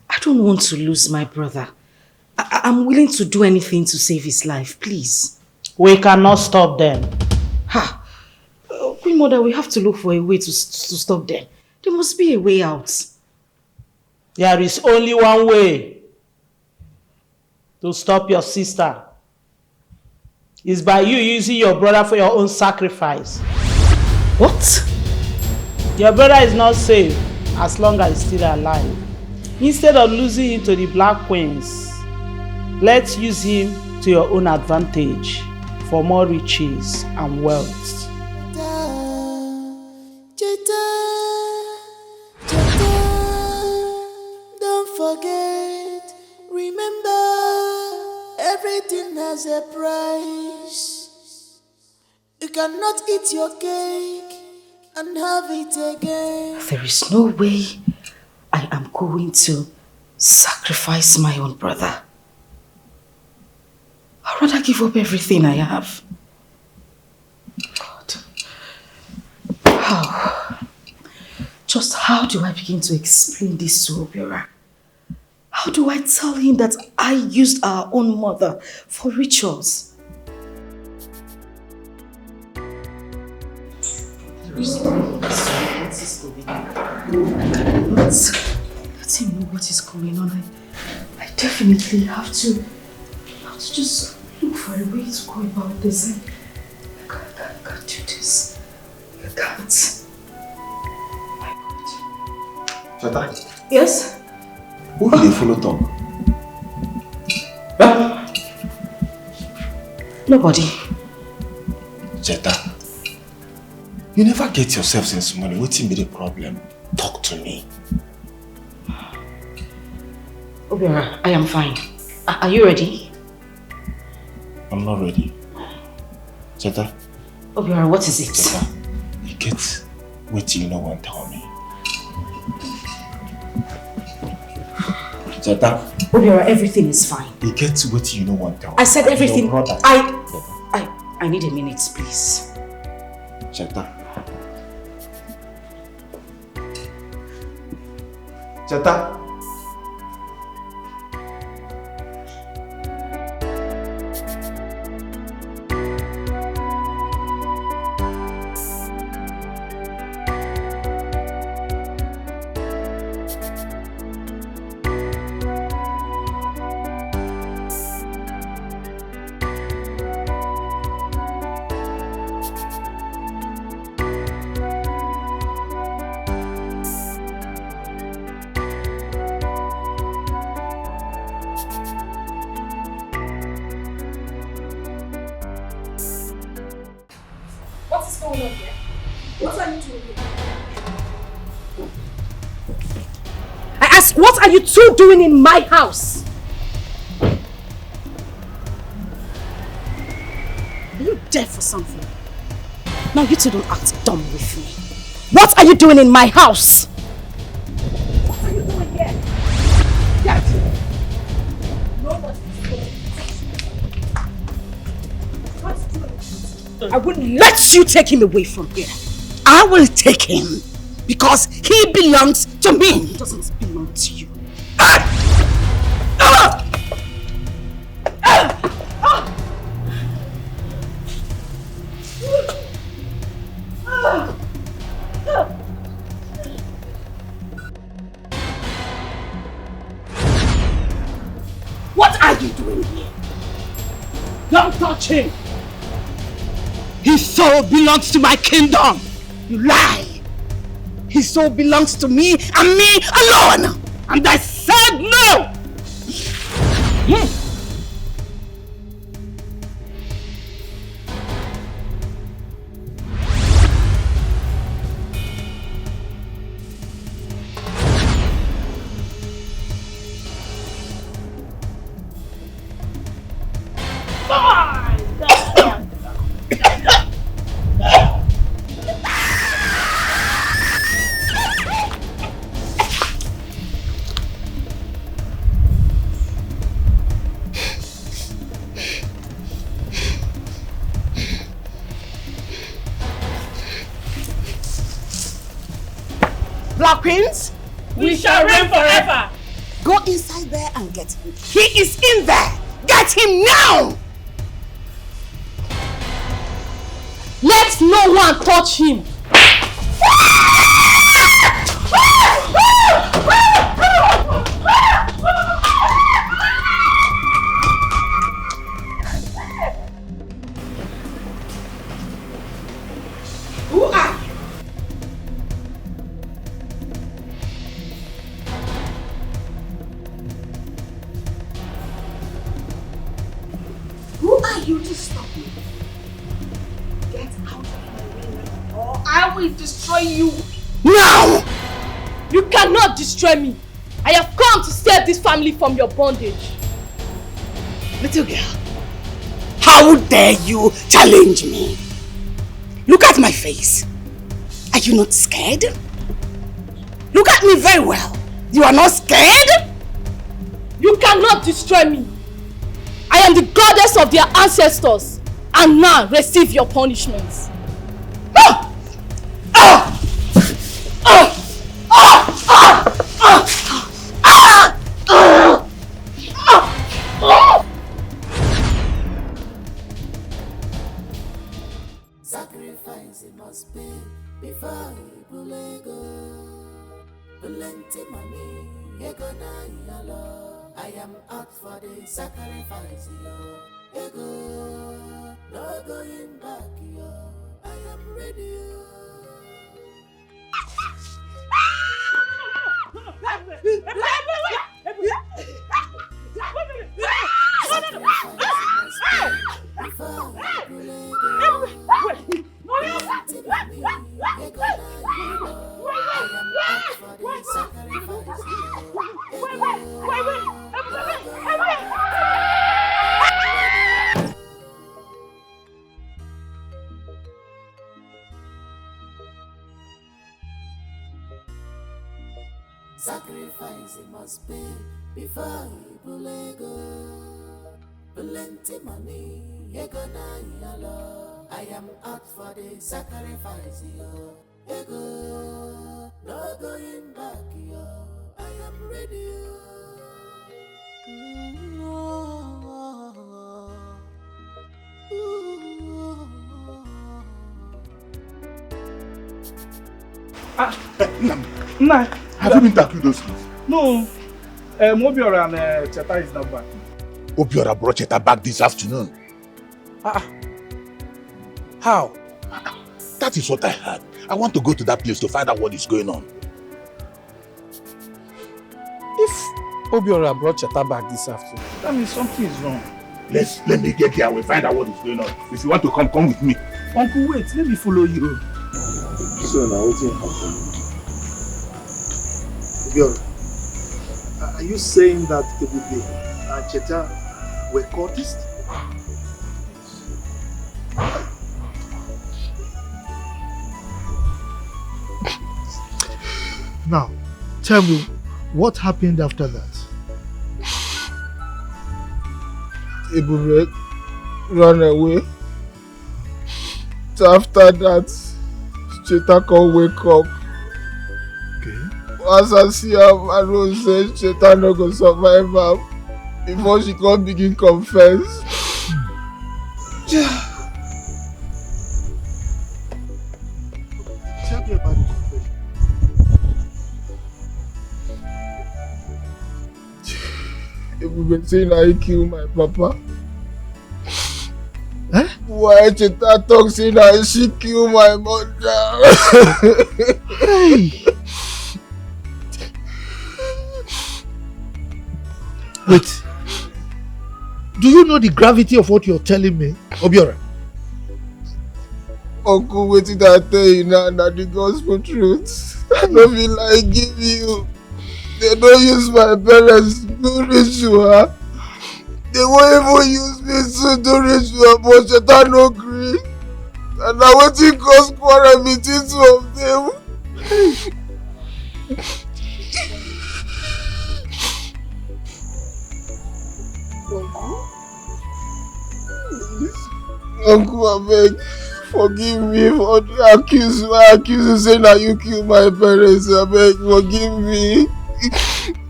I don't want to lose my brother. I'm willing to do anything to save his life, please. We cannot stop them. Ha! Queen Mother, we have to look for a way to stop them. There must be a way out. There is only one way to stop your sister. It's by you using your brother for your own sacrifice. What? Your brother is not safe as long as he's still alive. Instead of losing him to the Black Queens, let's use him to your own advantage for more riches and wealth. Don't forget, remember, everything has a price. You cannot eat your cake and have it again. There is no way I am going to sacrifice my own brother. I'd rather give up everything I have. God. Just how do I begin to explain this to Obiora? How do I tell him that I used our own mother for rituals? What is going on? I cannot let him know what is going on. I definitely have to just look for a way to go about this. I can't do this. I can't. Chata? Yes? Who did you follow Tom? Nobody. Cheta, you never get yourself since morning. What's be the problem? Talk to me. Obiora, I am fine. Are you ready? I'm not ready. Cheta? Obiora, what is it? Cheta, you get what you know won't tell me. Cheta? Obiora, everything is fine. You get what you know won't tell me. I said everything. Your brother. I need a minute, please. Cheta. Cheta. What are you two doing in my house? Are you deaf for something? Now you two don't act dumb with me. What are you doing in my house? What are you doing here? Get! Nobody's I wouldn't let you take him away from here. I will take him because he belongs to to me. It doesn't belong to you. What are you doing here? Don't touch him! His soul belongs to my kingdom! You lie! His soul belongs to me and me alone! And I said no! Black Queens, we shall reign forever. Go inside there and get him. He is in there. Get him now. Let no one touch him. Who are you? Who are you to stop me? Get out of my way or I will destroy you. Now! You cannot destroy me. I have come to save this family from your bondage. Little girl, how dare you challenge me? Look at my face. Are you not scared? Look at me very well. You are not scared? You cannot destroy me. I am the goddess of their ancestors, and now receive your punishments. Sacrifice it must be before you go. Plenty money, you gonna yellow. I am out for the sacrifice, yo. Ego, no going back, yo. I am ready, yo. Sacrifice it must be before you go. Plenty money, you gonna yellow. I am out for the sacrifice, yo. Ego, no going back, yo. I am ready, yo. Nah. Have you been tackling those things? No. Obiora and Cheta is not back. Obiora brought Cheta back this afternoon. How? That is what I heard. I want to go to that place to find out what is going on. If Obiora brought Cheta back this afternoon, that means something is wrong. Let me get there and we'll find out what is going on. If you want to come with me. Uncle, wait, let me follow you. So now what's happening? Obiora, are you saying that Ebube and Cheta were cultists? Now, tell me, what happened after that? Ebube ran away. After that, Cheta can't wake up. Okay. As I see her, I know say Chetan no go survive her before she come begin confess. Tell me about the confession. If we been saying I kill my papa, why Cheta talk saying I she kill my mother? Hey. Wait. Do you know the gravity of what you're telling me, Obiora? Uncle, what did I tell you now? That the gospel truth. I don't feel like give you. They don't use my parents to ritual. They won't even use me to do ritual, but Cheta no gree. And now what you cause quarrel between two of them? Uncle, I beg, forgive me for the accuse saying that you killed my parents. I beg, forgive me.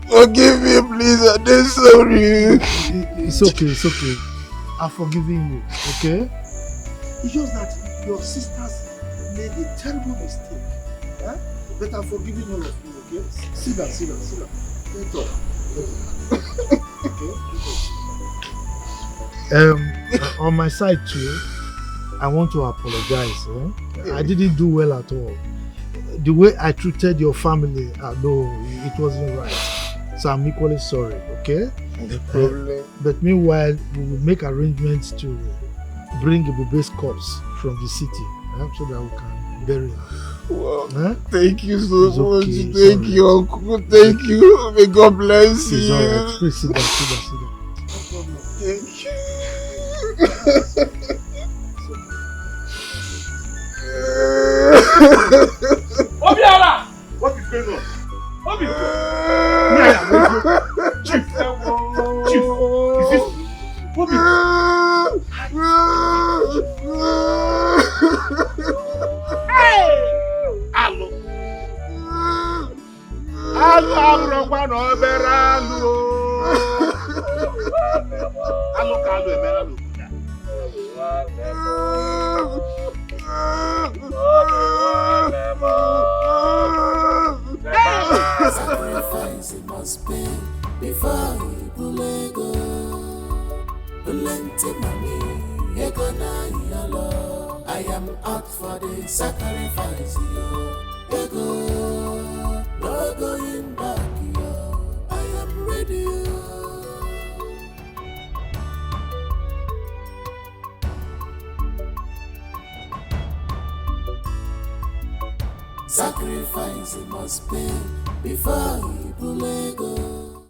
Forgive me, please. I'm sorry. It's okay. I've forgiven you, okay? It's just that your sisters made a terrible mistake. Huh? But I'm forgiving all of you, okay? Sit down. Let's talk. Okay? On my side too, I want to apologize. I didn't do well at all. The way I treated your family, no, it wasn't right. So I'm equally sorry, okay? No problem. But meanwhile, we will make arrangements to bring Ibube's corpse from the city so that we can bury her. Wow. Thank you so much. Thank you, Uncle. Thank you. May God bless you. Alright. Please sit down. Thank you. Obiara! What is going on? Obi! Chief! Is this... Obi! Hey! Alo! Alo obere alo! Alo ka alo emere alo. Sacrifice it must be before you bulego. Plenty money, ego na yalo. I am out for the sacrifice, yo. Ego, no going back, yo. I am ready, yo. Sacrifice it must be before you bulego.